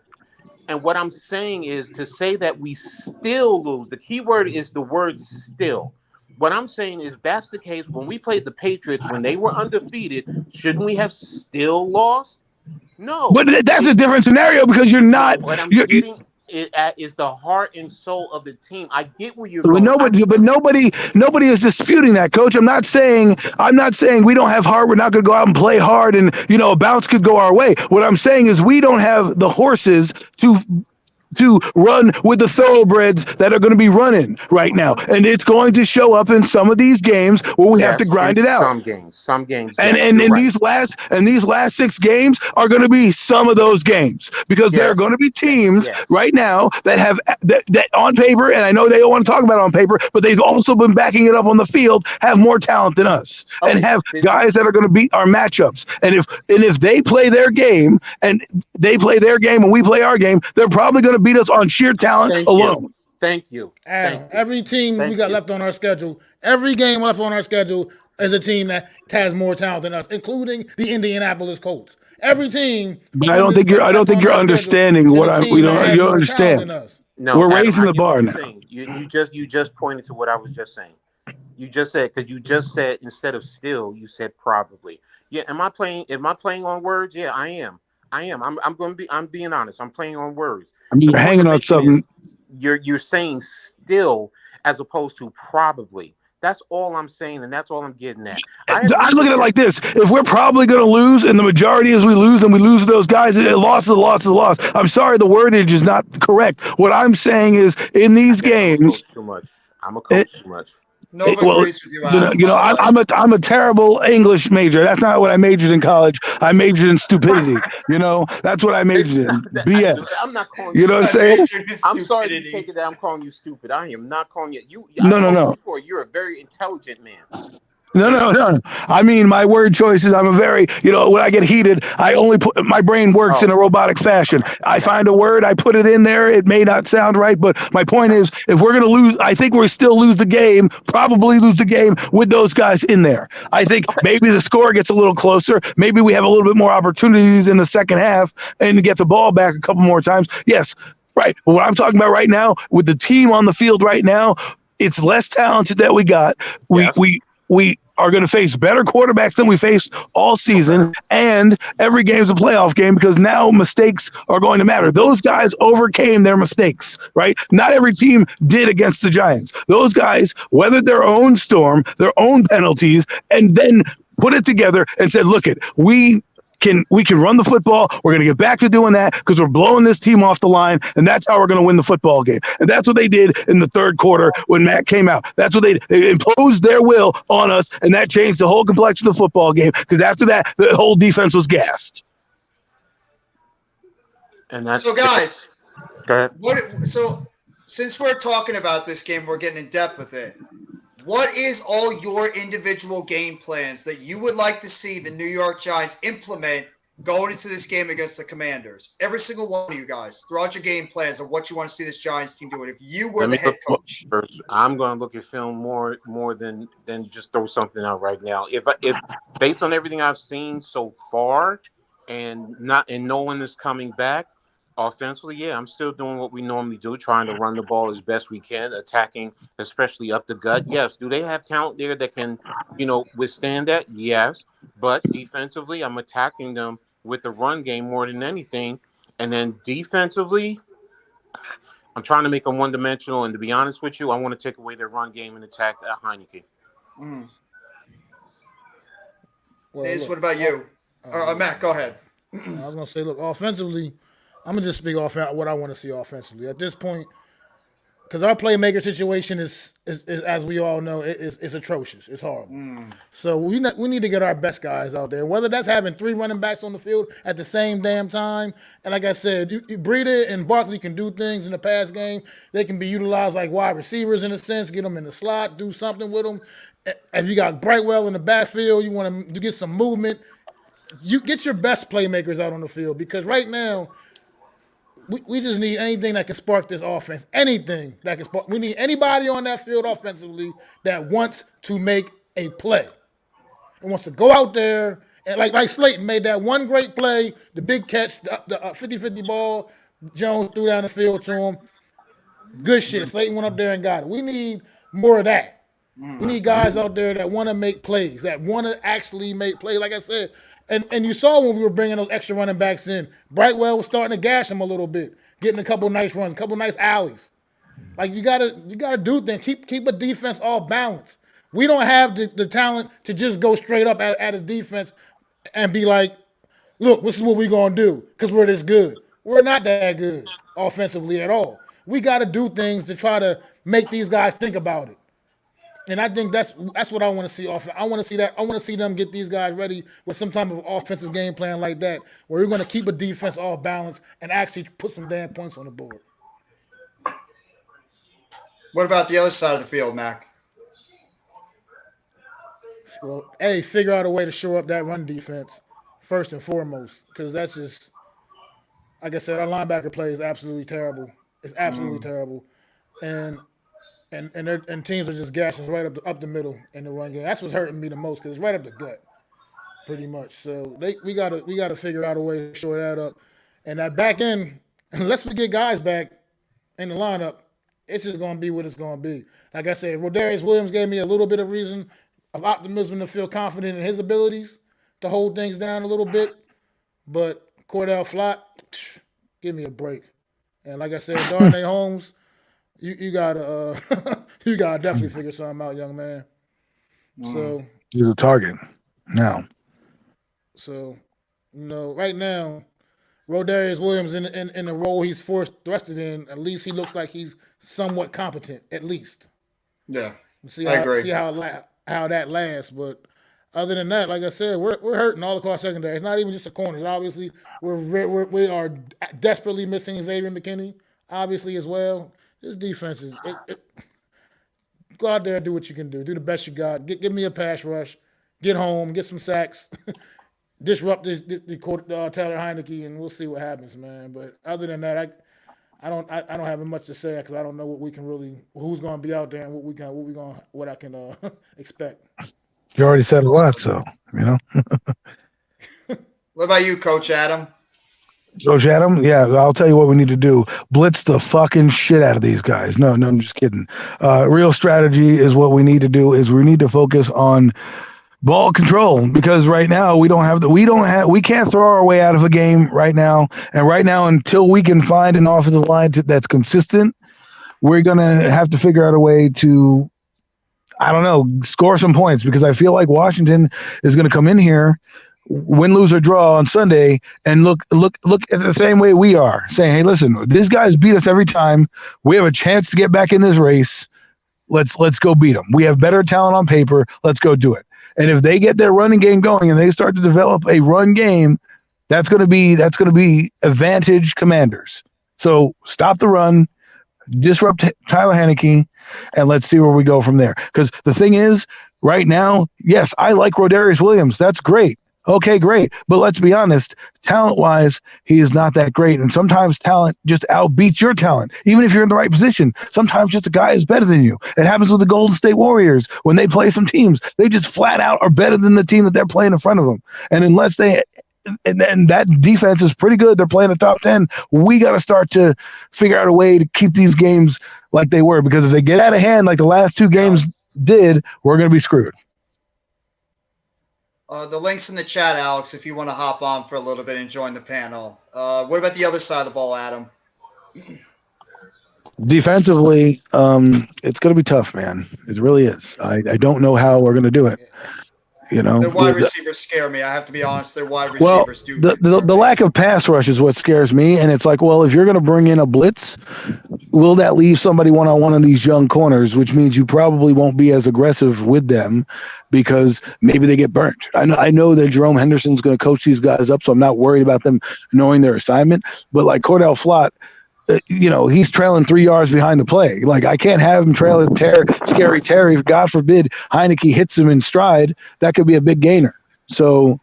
And what I'm saying is to say that we still lose. The key word is the word still. What I'm saying is if that's the case, when we played the Patriots, when they were undefeated, shouldn't we have still lost? No.
But that's a different scenario because you're not.
What I'm getting at is the heart and soul of the team. I get where you're going.
Nobody is disputing that, Coach. I'm not saying we don't have heart. We're not going to go out and play hard, and a bounce could go our way. What I'm saying is we don't have the horses to run with the thoroughbreds that are going to be running right now, and it's going to show up in some of these games where we have to grind it out.
Some games,
and these last 6 games are going to be some of those games because there are going to be teams right now that have that on paper, and I know they don't want to talk about it on paper, but they've also been backing it up on the field, have more talent than us, and have guys that are going to beat our matchups. And if they play their game and we play our game, they're probably going to beat us on sheer talent alone.
Thank you.
Adam, every team we got left on our schedule, every game left on our schedule is a team that has more talent than us, including the Indianapolis Colts. Every team.
But I don't think you're understanding what you don't understand.
No,
we're raising the bar now.
You just pointed to what I was just saying. You just said because you just said instead of still, you said probably. Yeah, am I playing on words? Yeah, I am. I'm being honest. I'm playing on words.
You're hanging on something.
You're saying still as opposed to probably. That's all I'm saying, and that's all I'm getting at. I
look at it like this: if we're probably going to lose, and the majority is we lose, and we lose those guys, a loss is a loss is a loss. I'm sorry, the wordage is not correct. What I'm saying is, in these games,
I'm a coach too much.
Agrees with you, Adam.
I'm a terrible English major. That's not what I majored in college. I majored in stupidity. That's what I majored in. BS.
I'm not calling
you. You know what I'm saying?
I'm sorry to take it that I'm calling you stupid. I am not calling you.
No.
Before you're a very intelligent man.
No. I mean, my word choices, I'm a very, when I get heated, I only put, my brain works in a robotic fashion. I find a word, I put it in there. It may not sound right, but my point is, if we're going to lose, I think we'll still probably lose the game with those guys in there. I think maybe the score gets a little closer. Maybe we have a little bit more opportunities in the second half and get the ball back a couple more times. Yes, right. But what I'm talking about right now, with the team on the field right now, it's less talented that we got. We are going to face better quarterbacks than we faced all season, and every game's a playoff game because now mistakes are going to matter. Those guys overcame their mistakes, right? Not every team did against the Giants. Those guys weathered their own storm, their own penalties, and then put it together and said, look, we can run the football. We're going to get back to doing that because we're blowing this team off the line, and that's how we're going to win the football game. And that's what they did in the third quarter when Matt came out. That's what they imposed their will on us, and that changed the whole complexion of the football game because after that, the whole defense was gassed.
And that's
so, guys.
Go ahead.
So, since we're talking about this game, we're getting in depth with it. What is all your individual game plans that you would like to see the New York Giants implement going into this game against the Commanders? Every single one of you guys, throughout your game plans of what you want to see this Giants team doing. If you were the head coach,
I'm going to look at film more than just throw something out right now. If based on everything I've seen so far, and no one is coming back. Offensively, yeah, I'm still doing what we normally do, trying to run the ball as best we can, attacking, especially up the gut. Yes. Do they have talent there that can, withstand that? Yes. But defensively, I'm attacking them with the run game more than anything. And then defensively, I'm trying to make them one-dimensional. And to be honest with you, I want to take away their run game and attack Heineke.
Well, what about you? Matt, go ahead.
I was going to say, look, offensively, I'm going to just speak off what I want to see offensively. At this point, because our playmaker situation is, as we all know, is atrocious. It's horrible. So we need to get our best guys out there. Whether that's having 3 running backs on the field at the same damn time. And like I said, Breida and Barkley can do things in the pass game. They can be utilized like wide receivers in a sense, get them in the slot, do something with them. If you got Brightwell in the backfield, you want to get some movement. You get your best playmakers out on the field because right now, we just need anything that can spark this offense. Anything that can spark. We need anybody on that field offensively that wants to make a play and wants to go out there. And like Slayton made that one great play, the big catch, the 50-50 ball. Jones threw down the field to him. Good shit. Slayton went up there and got it. We need more of that. We need guys out there that want to make plays, that want to actually make plays. Like I said, and you saw when we were bringing those extra running backs in, Brightwell was starting to gash him a little bit, getting a couple nice runs, a couple nice alleys. Like you gotta do things. Keep a defense all balanced. We don't have the talent to just go straight up at a defense and be like, look, this is what we're gonna do because we're this good. We're not that good offensively at all. We got to do things to try to make these guys think about it. And I think that's what I want to see. I want to see that. I want to see them get these guys ready with some type of offensive game plan like that, where you're going to keep a defense all balanced and actually put some damn points on the board.
What about the other side of the field, Mac?
Well, figure out a way to shore up that run defense first and foremost, because that's just, like I said, our linebacker play is absolutely terrible. It's absolutely terrible, and teams are just gashing right up the middle in the run game. That's what's hurting me the most because it's right up the gut, pretty much. So we gotta figure out a way to shore that up, and that back end, unless we get guys back in the lineup, it's just gonna be what it's gonna be. Like I said, Rodarius Williams gave me a little bit of reason of optimism to feel confident in his abilities to hold things down a little bit, but Cordell Flott, give me a break. And like I said, Darnay Holmes. You gotta definitely figure something out, young man. So
he's a target now.
So, right now, Rodarius Williams in the role he's thrusted in, at least he looks like he's somewhat competent, at least.
Yeah,
I agree. See how that lasts, but other than that, like I said, we're hurting all across secondary. It's not even just the corners. Obviously, we are desperately missing Xavier McKinney, obviously as well. This defense is go out there and do what you can do. Do the best you got. Give me a pass rush. Get home. Get some sacks. Disrupt the Taylor Heineke, and we'll see what happens, man. But other than that, I don't have much to say because I don't know what we can who's going to be out there and what I can expect.
You already said a lot, so
What about you, Coach Adam?
Coach Adam, yeah, I'll tell you what we need to do. Blitz the fucking shit out of these guys. No, I'm just kidding. Real strategy is what we need to do is we need to focus on ball control because right now we can't throw our way out of a game right now. And right now, until we can find an offensive line that's consistent, we're going to have to figure out a way to, I don't know, score some points because I feel like Washington is going to come in here, win, lose, or draw on Sunday, and look at the same way we are, saying, "Hey, listen, these guys beat us every time. We have a chance to get back in this race. Let's go beat them. We have better talent on paper. Let's go do it." And if they get their running game going and they start to develop a run game, that's going to be advantage Commanders. So stop the run, disrupt Tyler Heineke, and let's see where we go from there. Because the thing is, right now, yes, I like Rodarius Williams. That's great. Okay, great. But let's be honest, talent-wise, he is not that great. And sometimes talent just outbeats your talent. Even if you're in the right position, sometimes just a guy is better than you. It happens with the Golden State Warriors. When they play some teams, they just flat out are better than the team that they're playing in front of them. And unless and that defense is pretty good, they're playing the top 10, we got to start to figure out a way to keep these games like they were. Because if they get out of hand like the last two games did, we're going to be screwed.
The link's in the chat, Alex, if you want to hop on for a little bit and join the panel. What about the other side of the ball, Adam?
Defensively, it's going to be tough, man. It really is. I don't know how we're going to do it. You know,
their wide receivers scare me. I have to be honest. Their wide receivers do.
The lack of pass rush is what scares me. And it's like, well, if you're going to bring in a blitz, will that leave somebody one-on-one on these young corners, which means you probably won't be as aggressive with them because maybe they get burnt. I know that Jerome Henderson's going to coach these guys up, so I'm not worried about them knowing their assignment. But like Cordell Flott, he's trailing 3 yards behind the play. Like, I can't have him trailing Scary Terry. If God forbid Heineke hits him in stride, that could be a big gainer. So,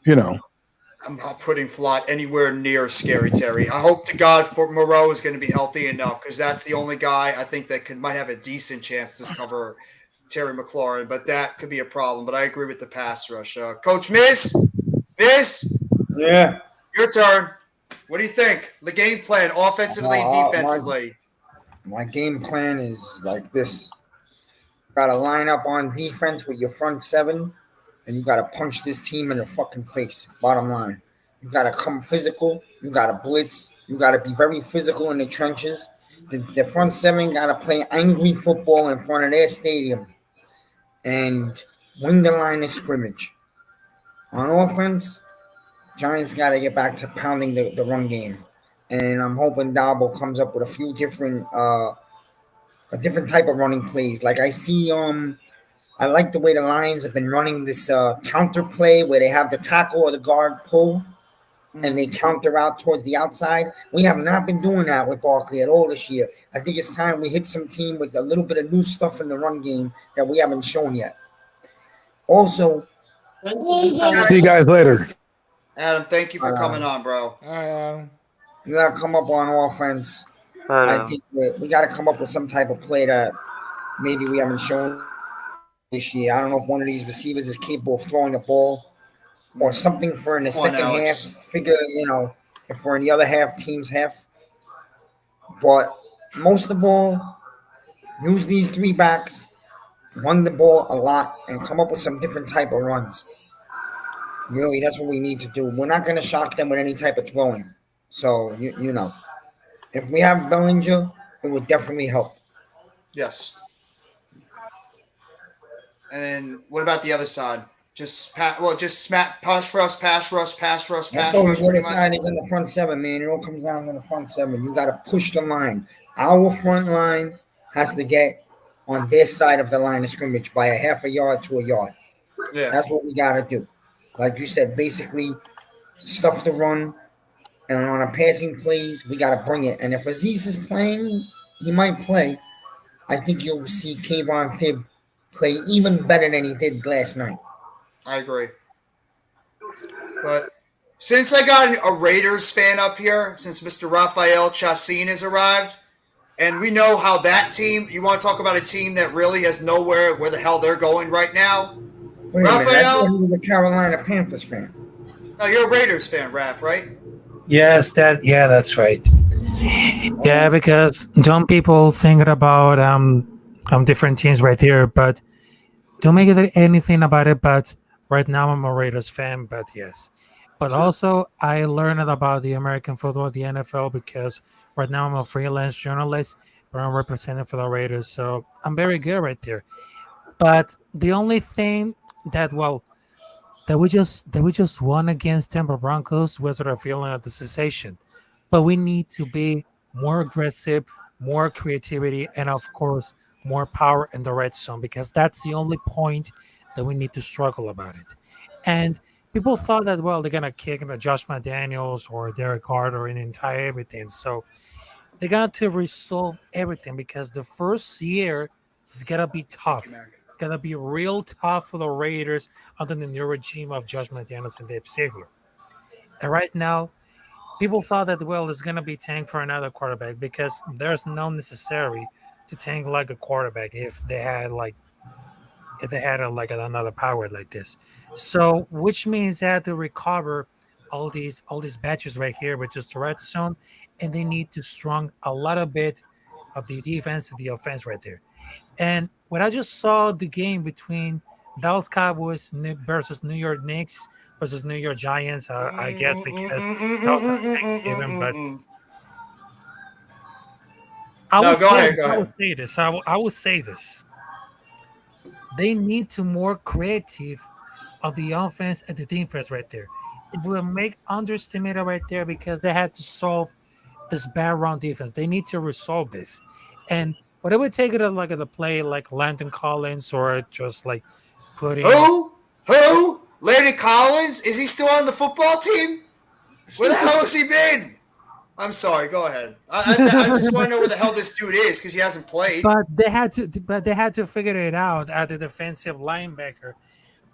I'm not putting Flott anywhere near Scary Terry. I hope to God Moreau is going to be healthy enough because that's the only guy I think that might have a decent chance to cover Terry McLaurin, but that could be a problem. But I agree with the pass rush. Coach Miz?
Yeah.
Your turn. What do you think? The game plan, offensively, defensively.
My game plan is like this. Got to line up on defense with your front seven, and you got to punch this team in the fucking face. Bottom line. You got to come physical. You got to blitz. You got to be very physical in the trenches. The front seven got to play angry football in front of their stadium and win the line of scrimmage. On offense, Giants got to get back to pounding the run game. And I'm hoping Dabo comes up with a few different a different type of running plays. Like I see I like the way the Lions have been running this counter play where they have the tackle or the guard pull and they counter out towards the outside. We have not been doing that with Barkley at all this year. I think it's time we hit some team with a little bit of new stuff in the run game that we haven't shown yet. Also,
see you guys later.
Adam, thank you for coming on, bro.
All right, Adam.
You got to come up on offense. I think we got to come up with some type of play that maybe we haven't shown this year. I don't know if one of these receivers is capable of throwing the ball or something for in the second half. Figure, if we're in the other half, team's half. But most of all, use these three backs, run the ball a lot, and come up with some different type of runs. Really, that's what we need to do. We're not going to shock them with any type of throwing. So, if we have Bellinger, it would definitely help.
Yes. And then what about the other side? Just pass rush.
That's all the other side is in the front seven, man. It all comes down to the front seven. You got to push the line. Our front line has to get on their side of the line of scrimmage by a half a yard to a yard.
Yeah.
That's what we got to do. Like you said, basically stuff the run. And on a passing plays, we got to bring it. And if Aziz is playing, he might play. I think you'll see Kayvon Thibodeaux play even better than he did last night.
I agree. But since I got a Raiders fan up here, since Mr. Raphael Chassin has arrived, and we know how that team, you want to talk about a team that really has nowhere where the hell they're going right now?
Wait a minute, I thought he was a Carolina Panthers fan.
No, you're a Raiders fan, Raph, right?
Yes, that's right. Yeah, because some people think about different teams right here, but don't make it anything about it. But right now I'm a Raiders fan, but yes. But also I learned about the American football, the NFL, because right now I'm a freelance journalist, but I'm representing for the Raiders, so I'm very good right there. But the only thing that that we just won against Denver Broncos was our feeling of the cessation. But we need to be more aggressive, more creativity, and of course, more power in the red zone because that's the only point that we need to struggle about it. And people thought that well, they're gonna kick Josh McDaniels or Derek Carter and entire everything. So they got to resolve everything because the first year is gonna be
Thank you,
tough.
Mac.
It's gonna be real tough for the Raiders under the new regime of Josh McDaniels and Dave Ziegler. And right now, people thought that well, it's gonna be tank for another quarterback because there's no necessary to tank like a quarterback if they had like another power like this. So which means they had to recover all these batches right here, which is the red zone, and they need to strong a little bit of the defense and the offense right there. And when I just saw the game between Dallas Cowboys versus New York Knicks versus New York Giants, I guess because that was on Thanksgiving, but
No, go ahead. Go
I will
ahead.
say this. I will say this. They need to more creative of the offense and the defense right there. It will make underestimated right there because they had to solve this bad run defense. They need to resolve this. And what I would take it like at a play like Landon Collins or just like putting
Who? Who? Landon Collins? Is he still on the football team? Where the hell has he been? I'm sorry. Go ahead. I just want to know where the hell this dude is because he hasn't played.
but they had to figure it out at the defensive linebacker.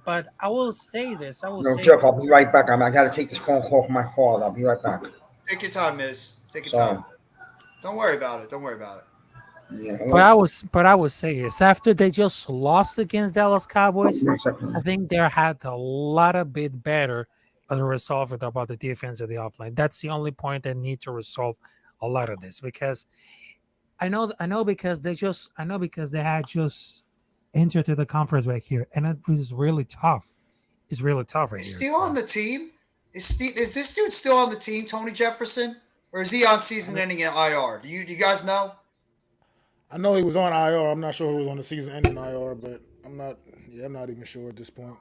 But I will say this. I will
No,
say
Jeff,
this.
I'll be right back. I got to take this phone call from my father. I'll be right back.
Take your time, Miz. Take your
Sorry.
time. Don't worry about it. Don't worry about it.
Yeah.
But I would say this after they just lost against Dallas Cowboys,
One second.
I think they had a lot of bit better to resolve it about the defense of the offline. That's the only point they need to resolve a lot of this because I know because they had just entered to the conference right here, and it was really tough. It's really tough right
Is
here.
Steele on
So
the team? Is this dude still on the team, Tony Jefferson, or is he on season-ending IR? Do you guys know?
I know he was on IR. I'm not sure who was on the season-ending IR, but I'm not. Yeah, I'm not even sure at this point.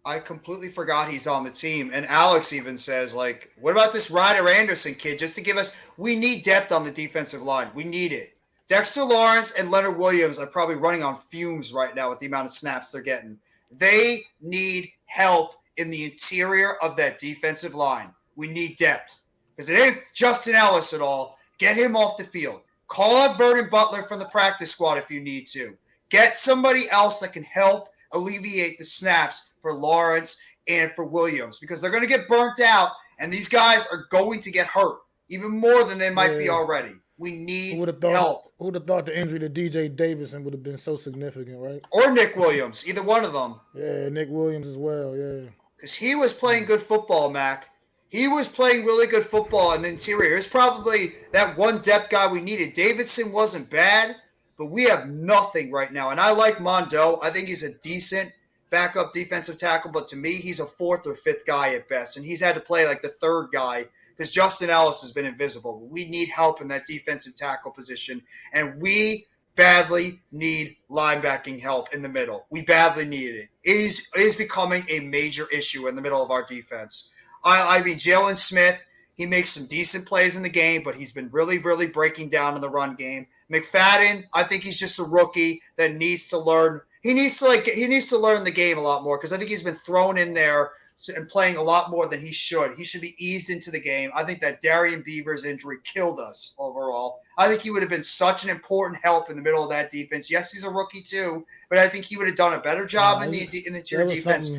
I completely forgot he's on the team. And Alex even says, like, what about this Ryder Anderson kid? Just to give us, we need depth on the defensive line. We need it. Dexter Lawrence and Leonard Williams are probably running on fumes right now with the amount of snaps they're getting. They need help in the interior of that defensive line. We need depth. Because it ain't Justin Ellis at all. Get him off the field. Call up Vernon Butler from the practice squad if you need to. Get somebody else that can help alleviate the snaps for Lawrence and for Williams because they're going to get burnt out and these guys are going to get hurt even more than they might be already. We need help.
Who would have thought the injury to DJ Davidson would have been so significant, right?
Or Nick Williams, either one of them.
Yeah, Nick Williams as well. Yeah,
because he was playing good football, Mac. He was playing really good football in the interior. It's probably that one depth guy we needed. Davidson wasn't bad, but we have nothing right now. And I like Mondo. I think he's a decent backup defensive tackle, but to me, he's a fourth or fifth guy at best. And he's had to play like the third guy because Justin Ellis has been invisible. We need help in that defensive tackle position, and we badly need linebacking help in the middle. We badly need it. It is becoming a major issue in the middle of our defense. I mean, Jalen Smith, he makes some decent plays in the game, but he's been really, really breaking down in the run game. McFadden, I think he's just a rookie that needs to learn. He needs to learn the game a lot more because I think he's been thrown in there and playing a lot more than he should. He should be eased into the game. I think that Darian Beavers injury killed us overall. I think he would have been such an important help in the middle of that defense. Yes, he's a rookie too, but I think he would have done a better job in the interior defense.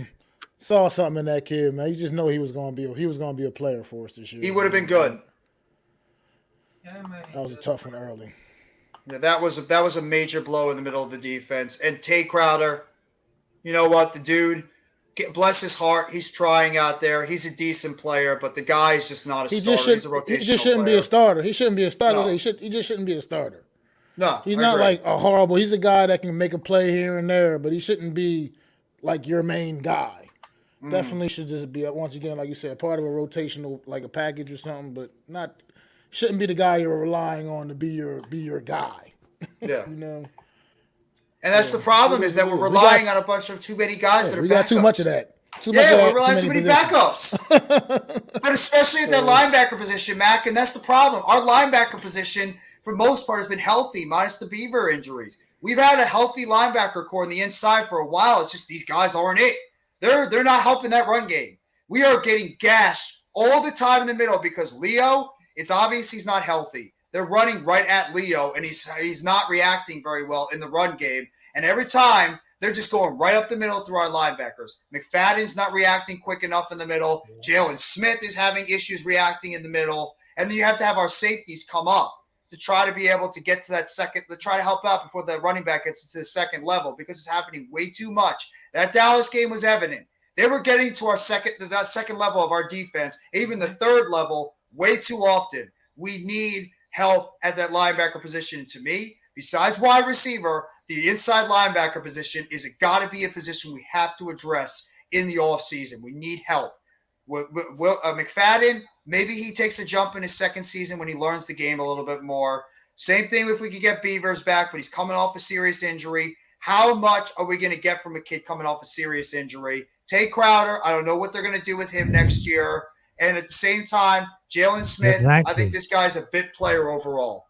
Saw something in that kid, man. You just know he was going to be a player for us this year.
He would have been good.
That was a tough one early.
Yeah, that was a major blow in the middle of the defense. And Tay Crowder, you know what, the dude, Bless his heart, he's trying out there. He's a decent player, but the guy is just not a starter. He's a rotational
He just shouldn't
player.
be a starter. He shouldn't be a starter.
No.
He just shouldn't be a starter.
No,
He's
I
not
agree.
like a horrible. He's a guy that can make a play here and there, but he shouldn't be like your main guy. Definitely should just be, once again, like you said, part of a rotational, like a package or something, but not shouldn't be the guy you're relying on to be your guy.
Yeah.
You know.
And that's the problem is that we're relying on a bunch of too many guys that are
We
backups.
got too much of that.
We're relying on too many backups. But especially at that linebacker position, Mac, and that's the problem. Our linebacker position, for most part, has been healthy, minus the Beaver injuries. We've had a healthy linebacker core on the inside for a while. It's just these guys aren't it. They're not helping that run game. We are getting gashed all the time in the middle because Leo, it's obvious he's not healthy. They're running right at Leo, and he's not reacting very well in the run game. And every time, they're just going right up the middle through our linebackers. McFadden's not reacting quick enough in the middle. Jalen Smith is having issues reacting in the middle. And then you have to have our safeties come up to try to be able to get to that second, to try to help out before the running back gets to the second level because it's happening way too much. That Dallas game was evident. They were getting to that second level of our defense, even the third level, way too often. We need help at that linebacker position. To me, besides wide receiver, the inside linebacker position is got to be a position we have to address in the offseason. We need help. McFadden, maybe he takes a jump in his second season when he learns the game a little bit more. Same thing if we could get Beavers back, but he's coming off a serious injury. How much are we going to get from a kid coming off a serious injury? Tay Crowder, I don't know what they're going to do with him next year. And at the same time, Jalen Smith,
Exactly.
I think this guy's a bit player overall.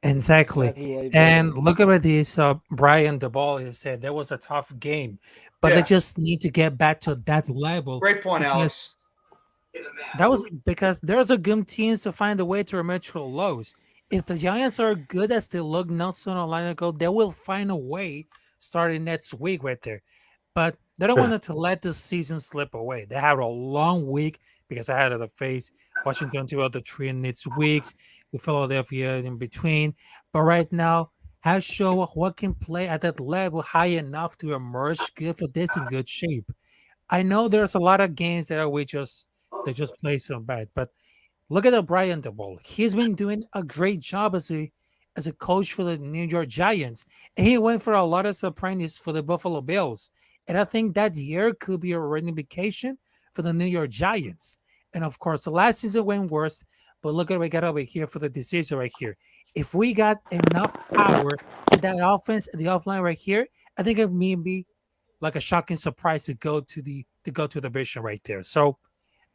Exactly. And look at this. Brian DeBall has said that was a tough game, but they just need to get back to that level.
Great point, Alex.
That was because there's a good teams to find a way to emerge from lows. If the Giants are good as they look not so long ago, they will find a way starting next week right there. But they don't want to let the season slip away. They have a long week because I had to face Washington throughout the 3 next weeks with Philadelphia in between. But right now, has shown what can play at that level high enough to emerge good for this in good shape. I know there's a lot of games that we just play so bad, but look at Brian DeBall. He's been doing a great job as a coach for the New York Giants, and he went for a lot of apprentices for the Buffalo Bills. And I think that year could be a reivindication for the New York Giants. And of course, the last season went worse, but look at what we got over here for the decision right here. If we got enough power to that offense, the offline right here, I think it may be like a shocking surprise to go to the division right there. So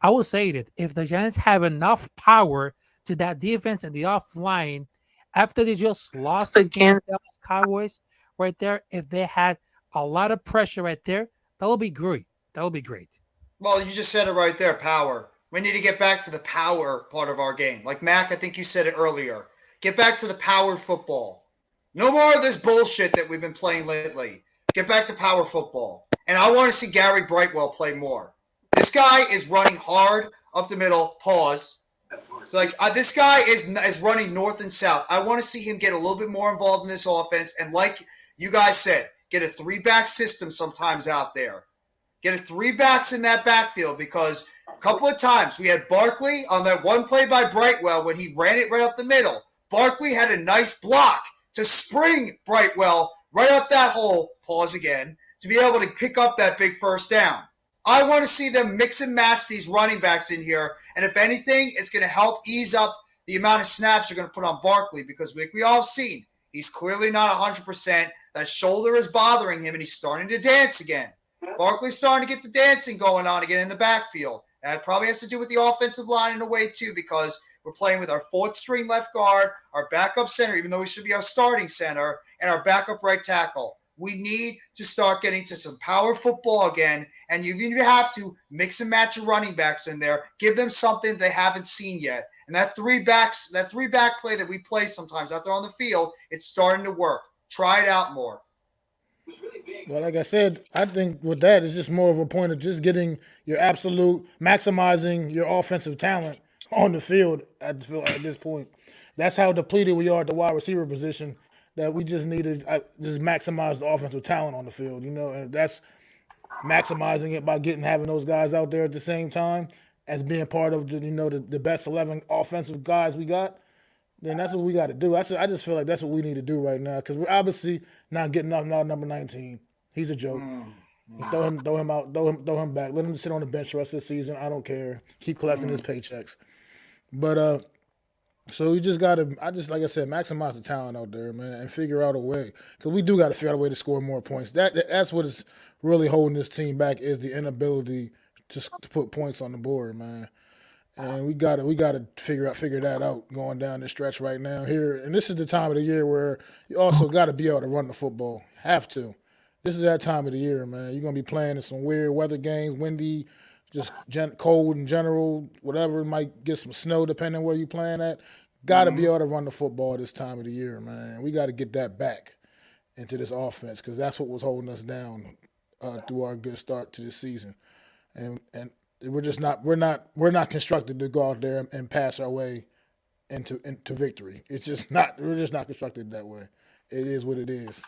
I will say that if the Giants have enough power to that defense and the offline, after they just lost against the Cowboys right there, if they had a lot of pressure right there, that will be great. That will be great.
Well, you just said it right there, power. We need to get back to the power part of our game. Like Mac, I think you said it earlier. Get back to the power football. No more of this bullshit that we've been playing lately. Get back to power football. And I want to see Gary Brightwell play more. This guy is running hard up the middle. Pause. So this guy is running north and south. I want to see him get a little bit more involved in this offense. And like you guys said, get a 3-back system sometimes out there. Get a 3 backs in that backfield because a couple of times we had Barkley on that one play by Brightwell when he ran it right up the middle. Barkley had a nice block to spring Brightwell right up that hole, pause again, to be able to pick up that big first down. I want to see them mix and match these running backs in here, and if anything, it's going to help ease up the amount of snaps you're going to put on Barkley because we all have seen he's clearly not 100%. That shoulder is bothering him, and he's starting to dance again. Barkley's starting to get the dancing going on again in the backfield. And it probably has to do with the offensive line in a way, too, because we're playing with our 4th-string left guard, our backup center, even though he should be our starting center, and our backup right tackle. We need to start getting to some power football again, and you have to mix and match your running backs in there, give them something they haven't seen yet. And that 3-back play that we play sometimes out there on the field, it's starting to work. Try it out more.
Well, like I said, I think with that, it's just more of a point of just getting your absolute, maximizing your offensive talent on the field at this point. That's how depleted we are at the wide receiver position, that we just need to just maximize the offensive talent on the field, and that's maximizing it by having those guys out there at the same time as being part of the best 11 offensive guys we got, then that's what we got to do. I just feel like that's what we need to do right now because we're obviously not getting off now number 19. He's a joke. Throw him out, throw him back. Let him sit on the bench the rest of the season. I don't care. Keep collecting his paychecks. But so you just gotta, like I said, maximize the talent out there, man, and figure out a way because we do got to figure out a way to score more points. That's what is really holding this team back is the inability to put points on the board, man. And we got to figure that out going down the stretch right now here. And this is the time of the year where you also got to be able to run the football. Have to. This is that time of the year, man. You're gonna be playing in some weird weather games, windy, just cold in general, whatever. It might get some snow depending on where you're playing at. Got to be able to run the football this time of the year, man. We got to get that back into this offense because that's what was holding us down through our good start to this season. And we're not constructed to go out there and pass our way into victory. It's just not. We're just not constructed that way. It is what it is.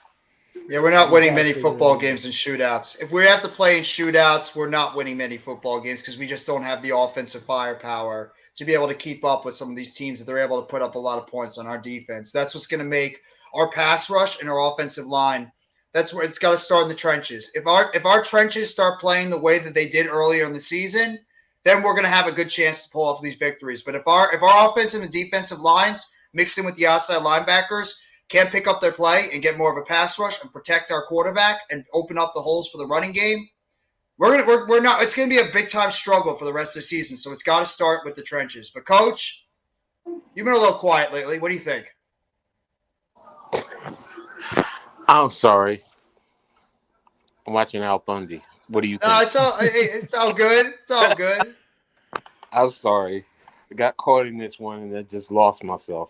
Yeah, we're not winning many football games in shootouts. If we have to play in shootouts, we're not winning many football games because we just don't have the offensive firepower to be able to keep up with some of these teams that they're able to put up a lot of points on our defense. That's what's going to make our pass rush and our offensive line. That's where it's got to start in the trenches. If our trenches start playing the way that they did earlier in the season, then we're going to have a good chance to pull off these victories. But if our offensive and defensive lines mixed in with the outside linebackers can't pick up their play and get more of a pass rush and protect our quarterback and open up the holes for the running game, we're not. It's going to be a big time struggle for the rest of the season. So it's got to start with the trenches. But Coach, you've been a little quiet lately. What do you think?
I'm sorry. I'm watching Al Bundy. What do you think?
No, it's all good. It's all good.
I'm sorry. I got caught in this one and I just lost myself.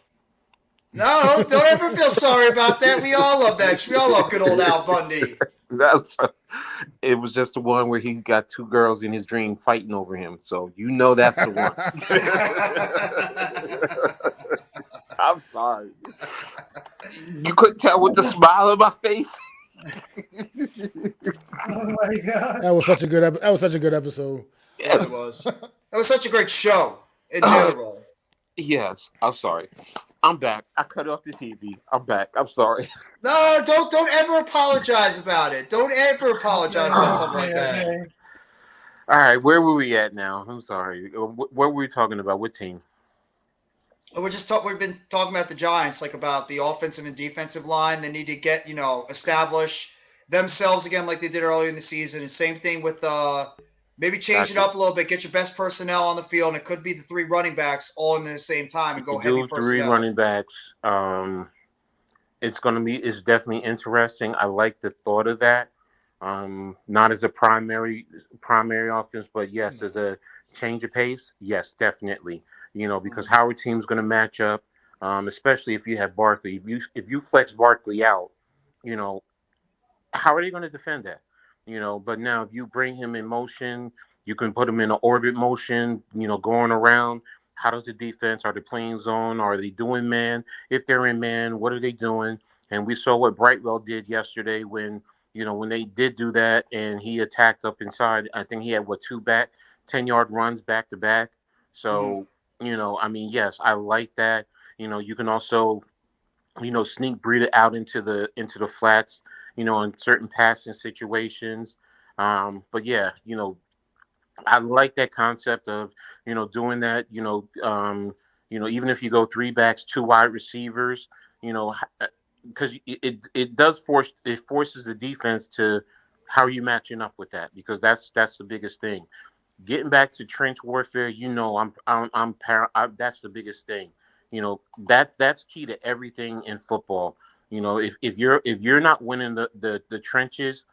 No, don't ever feel sorry about that. We all love that. We all love good old Al Bundy.
It was just the one where he got two girls in his dream fighting over him. So you know that's the one. I'm sorry. You couldn't tell with the smile on my face.
Oh my god!
That was such a good episode.
Yes. It was. That was such a great show in general.
Yes, I'm sorry. I'm back. I cut off the TV. I'm back. I'm sorry.
No, don't ever apologize about it. Don't ever apologize about something like that.
All right, where were we at now? I'm sorry. What were we talking about? What team?
We've been talking about the Giants, like about the offensive and defensive line. They need to get, establish themselves again like they did earlier in the season. And same thing with maybe change it up a little bit, get your best personnel on the field, and it could be the three running backs all in the same time and go heavy personnel.
Three running backs. It's definitely interesting. I like the thought of that. Not as a primary offense, but yes, as a change of pace. Yes, definitely. Because how our team's going to match up, especially if you have Barkley. If you flex Barkley out, how are they going to defend that? But now if you bring him in motion, you can put him in an orbit motion, going around. How does the defense, are they playing zone? Are they doing man? If they're in man, what are they doing? And we saw what Brightwell did yesterday when they did do that and he attacked up inside. I think he had 10-yard runs back to back. So, yes, I like that. You can also, sneak Breida out into the flats, in certain passing situations. But yeah, I like that concept of, doing that, even if you go three backs, two wide receivers, because it forces the defense to how are you matching up with that? Because that's the biggest thing. Getting back to trench warfare, that's the biggest thing. That's key to everything in football. If you're not winning the trenches,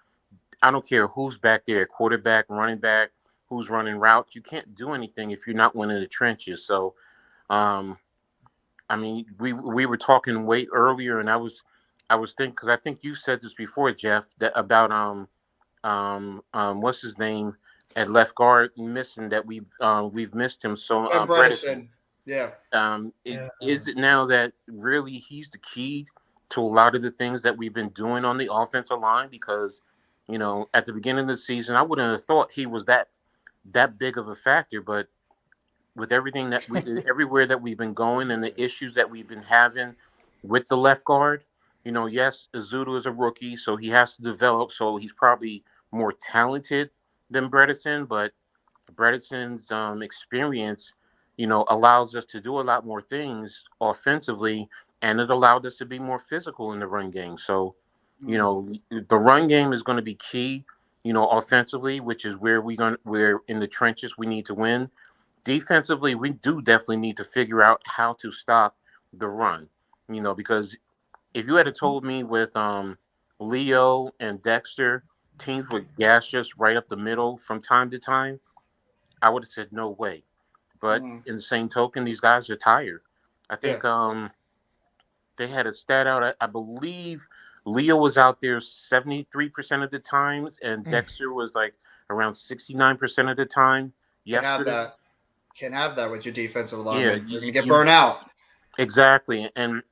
I don't care who's back there, quarterback, running back, who's running routes. You can't do anything if you're not winning the trenches. So, we were talking way earlier, and I was thinking, because I think you said this before, Jeff, that about what's his name at left guard missing, that we've missed him. So
Bredesen. Yeah.
Is it now that really he's the key to a lot of the things that we've been doing on the offensive line? Because at the beginning of the season, I wouldn't have thought he was that big of a factor. But with everything that everywhere that we've been going and the issues that we've been having with the left guard, yes, Azudu is a rookie, so he has to develop. So he's probably more talented than Bredesen, but Bredesen's experience, allows us to do a lot more things offensively, and it allowed us to be more physical in the run game. So, the run game is going to be key, offensively, which is where we're in the trenches. We need to win. Defensively, we do definitely need to figure out how to stop the run, because if you had told me with Leo and Dexter, teams would gash us right up the middle from time to time, I would have said no way. But in the same token, these guys are tired. I think they had a stat out. I believe Leo was out there 73% of the times, and Dexter was like around 69% of the time yesterday.
Can't have that with your defensive
Yeah,
linemen. You're going to get burnt out.
Exactly. And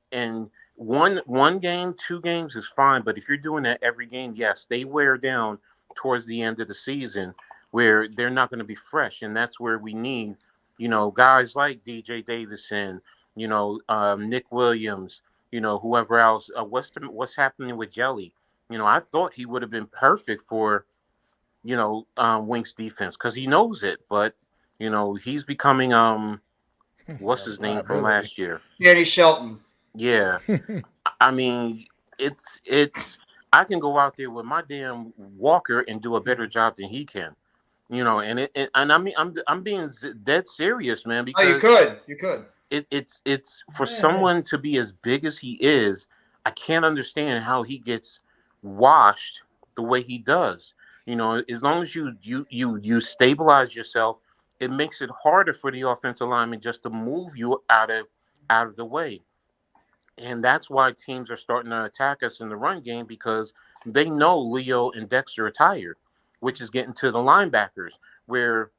one game, 2 games is fine, but if you're doing that every game, yes, they wear down towards the end of the season where they're not going to be fresh, and that's where we need, guys like DJ Davison, Nick Williams, whoever else. What's happening with Jelly? I thought he would have been perfect for, Wink's defense because he knows it, but he's becoming what's his name from last year?
Danny Shelton.
Yeah. I mean, it's I can go out there with my damn walker and do a better job than he can. And I mean I'm being dead serious, man, because
you could.
It's for someone to be as big as he is, I can't understand how he gets washed the way he does. As long as you stabilize yourself, it makes it harder for the offensive lineman just to move you out of the way. And that's why teams are starting to attack us in the run game because they know Leo and Dexter are tired, which is getting to the linebackers. Where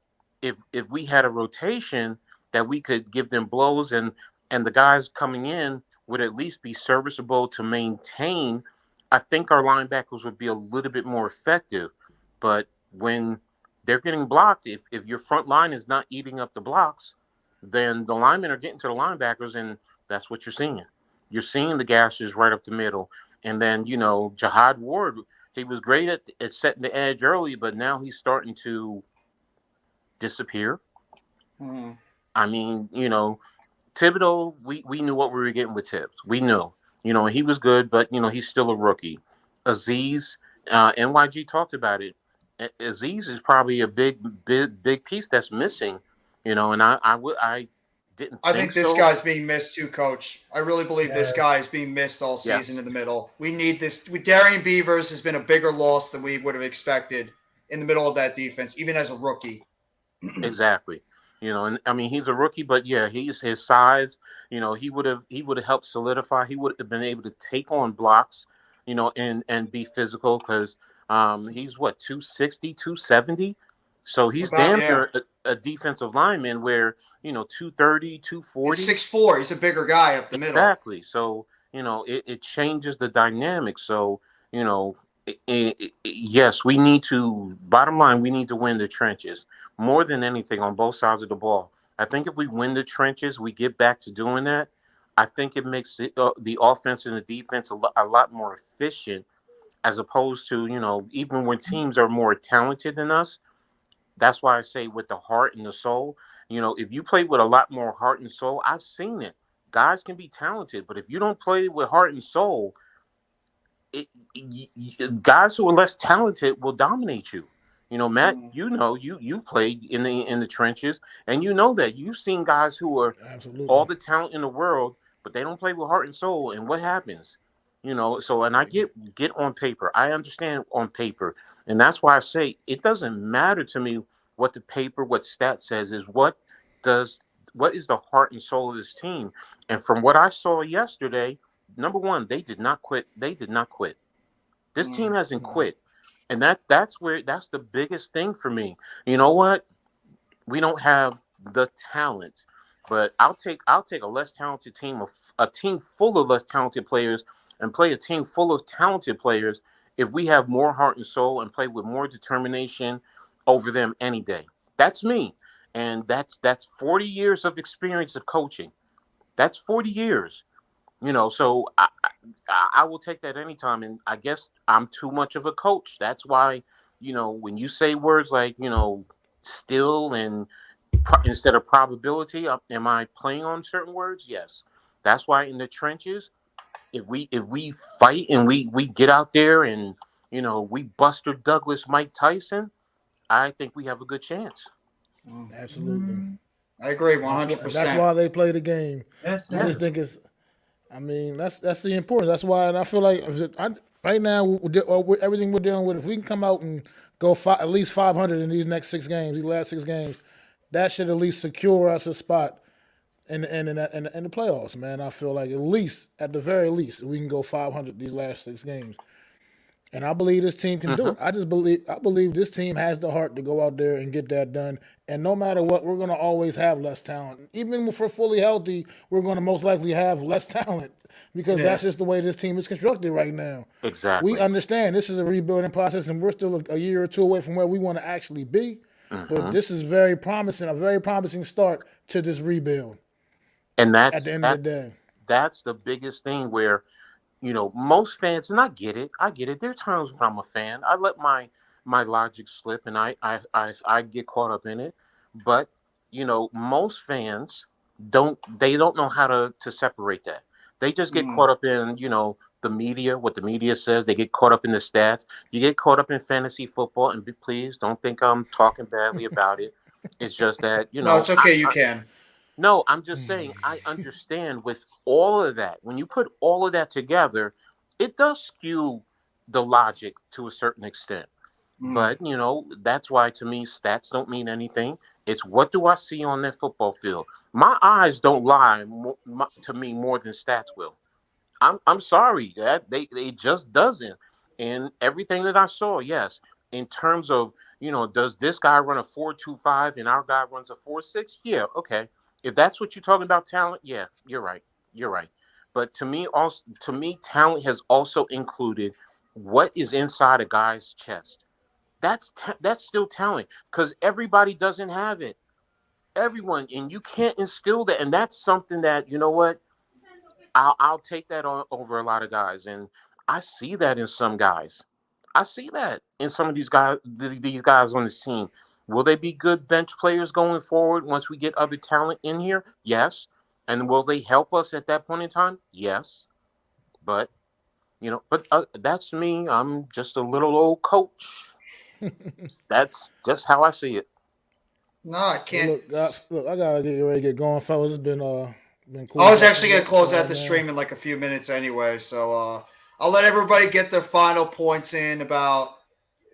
if we had a rotation that we could give them blows and the guys coming in would at least be serviceable to maintain, I think our linebackers would be a little bit more effective. But when they're getting blocked, if your front line is not eating up the blocks, then the linemen are getting to the linebackers, and that's what you're seeing. You're seeing the gashes right up the middle. And then, Jihad Ward, he was great at setting the edge early, but now he's starting to disappear. I mean, Thibodeau, we knew what we were getting with Tibbs. We knew. He was good, but, he's still a rookie. Aziz, NYG talked about it. Aziz is probably a big piece that's missing, and I didn't.
I think this guy's being missed too, Coach. I really believe this guy is being missed all season in the middle. We need this. Darian Beavers has been a bigger loss than we would have expected in the middle of that defense, even as a rookie.
Exactly. And I mean he's a rookie, but yeah, he's his size. He would have helped solidify. He would have been able to take on blocks, and be physical because he's what 260, 270. So he's damn near a defensive lineman where 230, 240.
He's 6'4". He's a bigger guy up the middle.
Exactly. So it changes the dynamic. So yes, we need to. Bottom line, we need to win the trenches more than anything on both sides of the ball. I think if we win the trenches, we get back to doing that. I think it makes the offense and the defense a lot more efficient, as opposed to even when teams are more talented than us. That's why I say with the heart and the soul. If you play with a lot more heart and soul, I've seen it. Guys can be talented, but if you don't play with heart and soul, guys who are less talented will dominate you. Matt, you've played in the trenches, and that you've seen guys who are all the talent in the world, but they don't play with heart and soul. And what happens? So and I get on paper. I understand on paper, and that's why I say it doesn't matter to me what the paper, what stat says. Is what is the heart and soul of this team? And from what I saw yesterday, number one, they did not quit. They did not quit. This team hasn't quit. And that's the biggest thing for me. You know what? We don't have the talent, but I'll take a less talented team, a team full of less talented players, and play a team full of talented players if we have more heart and soul and play with more determination over them any day. That's me. And that's 40 years of experience of coaching. That's 40 years. So I will take that anytime. And I guess I'm too much of a coach. That's why, when you say words like, still and instead of probability, am I playing on certain words? Yes. That's why in the trenches, if we fight and we get out there and we Buster Douglas Mike Tyson, I think we have a good chance.
Absolutely.
I agree
That's
100%.
why they play the game. I just think it's. I mean, that's the importance. That's why, and I feel like right now, with everything we're dealing with, if we can come out and go at least 500 in these next 6 games, these last 6 games, that should at least secure us a spot in the playoffs, man. I feel like at the very least, we can go 500 these last 6 games. And I believe this team can do it. I believe this team has the heart to go out there and get that done. And no matter what, we're going to always have less talent. Even if we're fully healthy, we're going to most likely have less talent because that's just the way this team is constructed right now.
Exactly.
We understand this is a rebuilding process, and we're still a year or two away from where we want to actually be. But this is very promising, a very promising start to this rebuild.
And
at the end of the day,
that's the biggest thing where most fans, and I get it. There are times when I'm a fan, I let my logic slip, and I get caught up in it. But most fans don't know how to separate that. They just get caught up in the media, what the media says. They get caught up in the stats. You get caught up in fantasy football, and please don't think I'm talking badly about it. It's just that
No, it's okay. You can.
No, I'm just saying I understand with all of that. When you put all of that together, it does skew the logic to a certain extent. But, that's why to me, stats don't mean anything. It's what do I see on that football field? My eyes don't lie to me more than stats will. I'm sorry, that they just doesn't. And everything that I saw, yes, in terms of, does this guy run a 4.25 and our guy runs a 4.6? Yeah, okay. If that's what you're talking about, talent, yeah, you're right. But to me, talent has also included what is inside a guy's chest. That's still talent because everybody doesn't have it. Everyone, and you can't instill that, and that's something that what I'll take that on over a lot of guys, and I see that in some guys. I see that in some of these guys on this team. Will they be good bench players going forward once we get other talent in here? Yes. And will they help us at that point in time? Yes. But that's me. I'm just a little old coach. That's just how I see it.
No, I can't.
Look, I gotta get ready to get going, fellas. It's been cool.
I was actually gonna close out the stream in like a few minutes anyway, so I'll let everybody get their final points in about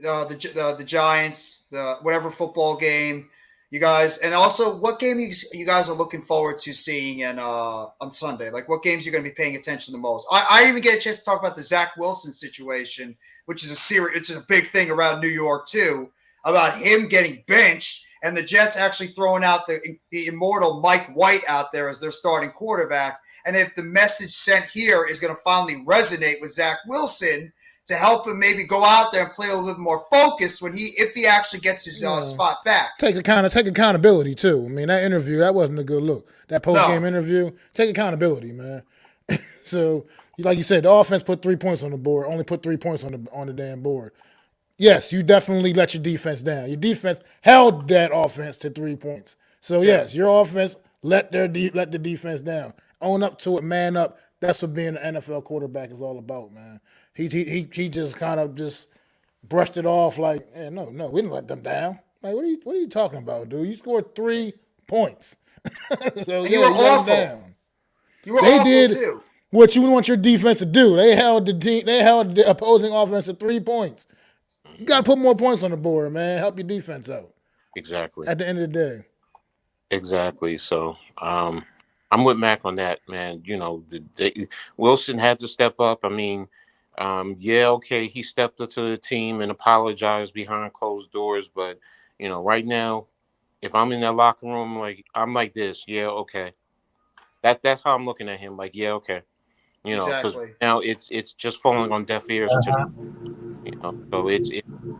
the Giants, the whatever football game you guys, and also what game you guys are looking forward to seeing on Sunday. Like what games you're going to be paying attention the most. I didn't even get a chance to talk about the Zach Wilson situation, which is a big thing around New York too, about him getting benched and the Jets actually throwing out the immortal Mike White out there as their starting quarterback. And if the message sent here is going to finally resonate with Zach Wilson to help him maybe go out there and play a little bit more focused if he actually gets his spot back.
Take accountability too. I mean, that interview, that wasn't a good look. That post-game interview, take accountability, man. So, like you said, the offense put 3 points on the board, only put 3 points on the damn board. Yes, you definitely let your defense down. Your defense held that offense to 3 points. So, yes, your offense let the defense down. Own up to it, man up. That's what being an NFL quarterback is all about, man. He just kind of just brushed it off like, no, we didn't let them down. Like, what are you talking about, dude? You scored 3 points. So
you were awful.
Down.
You were awful too.
What you want your defense to do. They held the opposing offense to 3 points. You got to put more points on the board, man. Help your defense out.
Exactly.
At the end of the day.
Exactly. So, I'm with Mac on that, man. Wilson had to step up. I mean, he stepped up to the team and apologized behind closed doors. But, right now, if I'm in that locker room, I'm like this. Yeah, okay. That's how I'm looking at him. Like, yeah, okay. Because
exactly.
now it's just falling on deaf ears to me. So it's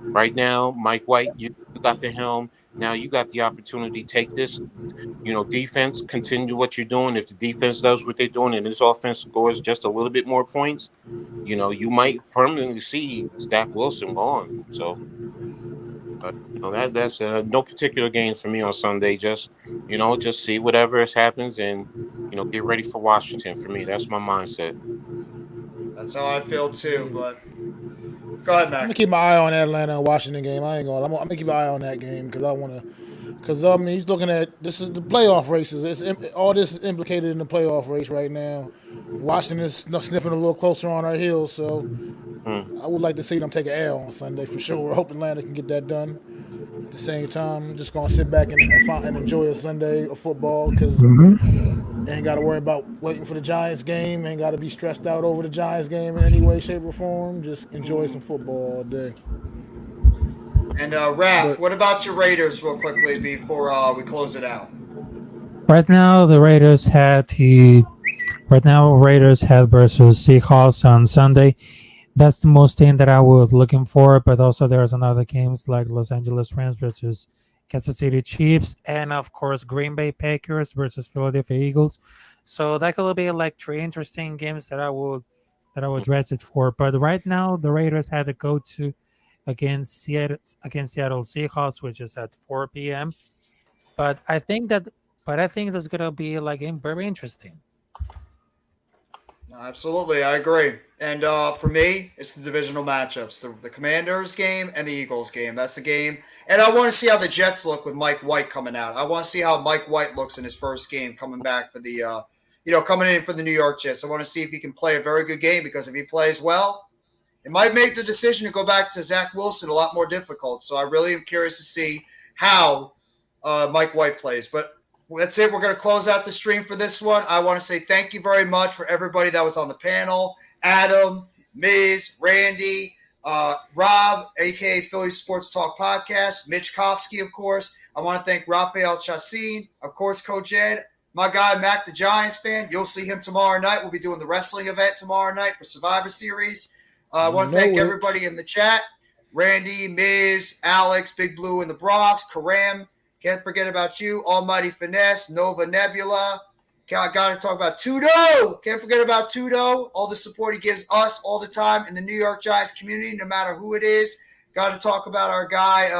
right now, Mike White, you got the helm. Now you got the opportunity. Take this, defense, continue what you're doing. If the defense does what they're doing and this offense scores just a little bit more points, you might permanently see Zach Wilson gone. So, that's no particular game for me on Sunday. Just see whatever happens and get ready for Washington. For me, that's my mindset.
That's how I feel too. But go ahead, Mac.
I'm gonna keep my eye on that Atlanta and Washington game. I ain't gonna. I'm gonna keep my eye on that game because I want to. Because he's looking at this is the playoff races. All this is implicated in the playoff race right now. Washington is sniffing a little closer on our heels, so I would like to see them take an L on Sunday for sure. I hope Atlanta can get that done. At the same time, I'm just gonna sit back and enjoy a Sunday of football because ain't got to worry about waiting for the Giants game. Ain't got to be stressed out over the Giants game in any way, shape, or form. Just enjoy some football all day.
And Raph, what about your Raiders, real quickly, before we close it out?
Right now, the Raiders had versus Seahawks on Sunday. That's the most thing that I was looking for. But also, there's another games like Los Angeles Rams versus Kansas City Chiefs, and of course, Green Bay Packers versus Philadelphia Eagles. So that could be like three interesting games that I would dress it for. But right now, the Raiders had to go to against Seattle Seahawks, which is at 4 p.m. But I think that's gonna be like very interesting.
Absolutely, I agree. And for me, it's the divisional matchups: the Commanders game and the Eagles game. That's the game. And I want to see how the Jets look with Mike White coming out. I want to see how Mike White looks in his first game coming back for the, coming in for the New York Jets. I want to see if he can play a very good game because if he plays well, it might make the decision to go back to Zach Wilson a lot more difficult. So I really am curious to see how Mike White plays. But that's it. We're going to close out the stream for this one. I want to say thank you very much for everybody that was on the panel. Adam, Miz, Randy, Rob, a.k.a. Philly Sports Talk Podcast, Mitch Kofsky, of course. I want to thank Rafael Chassin, of course, Coach Ed, my guy, Mac, the Giants fan. You'll see him tomorrow night. We'll be doing the wrestling event tomorrow night for Survivor Series. I want to thank everybody in the chat. Randy, Miz, Alex, Big Blue in the Bronx, Karam. Can't forget about you, Almighty Finesse, Nova Nebula. Got to talk about Tudo. Can't forget about Tudo. All the support he gives us all the time in the New York Giants community, no matter who it is. Got to talk about our guy,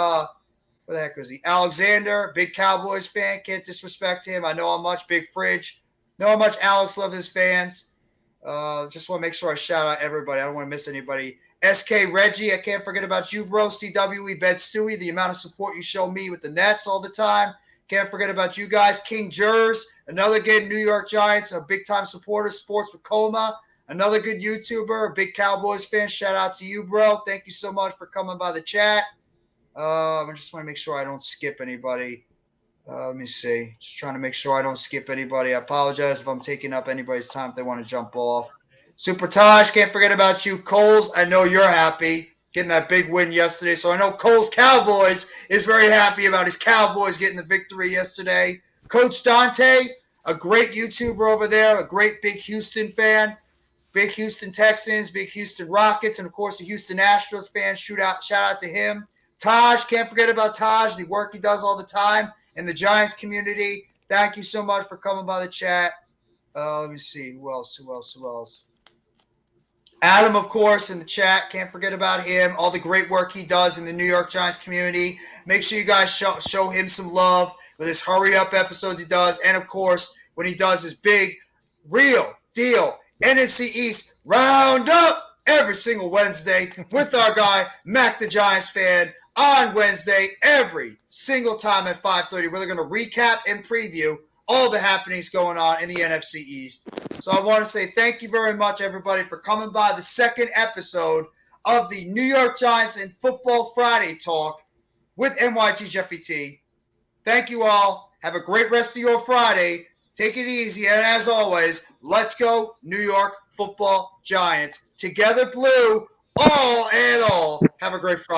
where the heck was he? Alexander, big Cowboys fan. Can't disrespect him. I know how much Big Fridge. Know how much Alex loves his fans. Just want to make sure I shout out everybody. I don't want to miss anybody. SK Reggie, I can't forget about you, bro. CWE Bed Stewie, the amount of support you show me with the Nets all the time. Can't forget about you guys. King Jers, another good New York Giants, a big-time supporter, Sports with Coma, another good YouTuber, a big Cowboys fan. Shout out to you, bro. Thank you so much for coming by the chat. I just want to make sure I don't skip anybody. Let me see. Just trying to make sure I don't skip anybody. I apologize if I'm taking up anybody's time if they want to jump off. Super Taj, can't forget about you. Coles, I know you're happy getting that big win yesterday. So I know Coles Cowboys is very happy about his Cowboys getting the victory yesterday. Coach Dante, a great YouTuber over there, a great big Houston fan, big Houston Texans, big Houston Rockets, and of course the Houston Astros fan. Shout out to him. Taj, can't forget about Taj, the work he does all the time in the Giants community. Thank you so much for coming by the chat. Let me see. Who else? Adam, of course, in the chat. Can't forget about him. All the great work he does in the New York Giants community. Make sure you guys show him some love with his hurry-up episodes he does. And, of course, when he does his big, real deal NFC East Roundup every single Wednesday with our guy, Mac the Giants fan, on Wednesday every single time at 5:30. We're going to recap and preview all the happenings going on in the NFC East. So I want to say thank you very much, everybody, for coming by the second episode of the New York Giants and Football Friday Talk with NYG Jeffy T. Thank you all. Have a great rest of your Friday. Take it easy. And as always, let's go New York Football Giants. Together blue, all and all. Have a great Friday.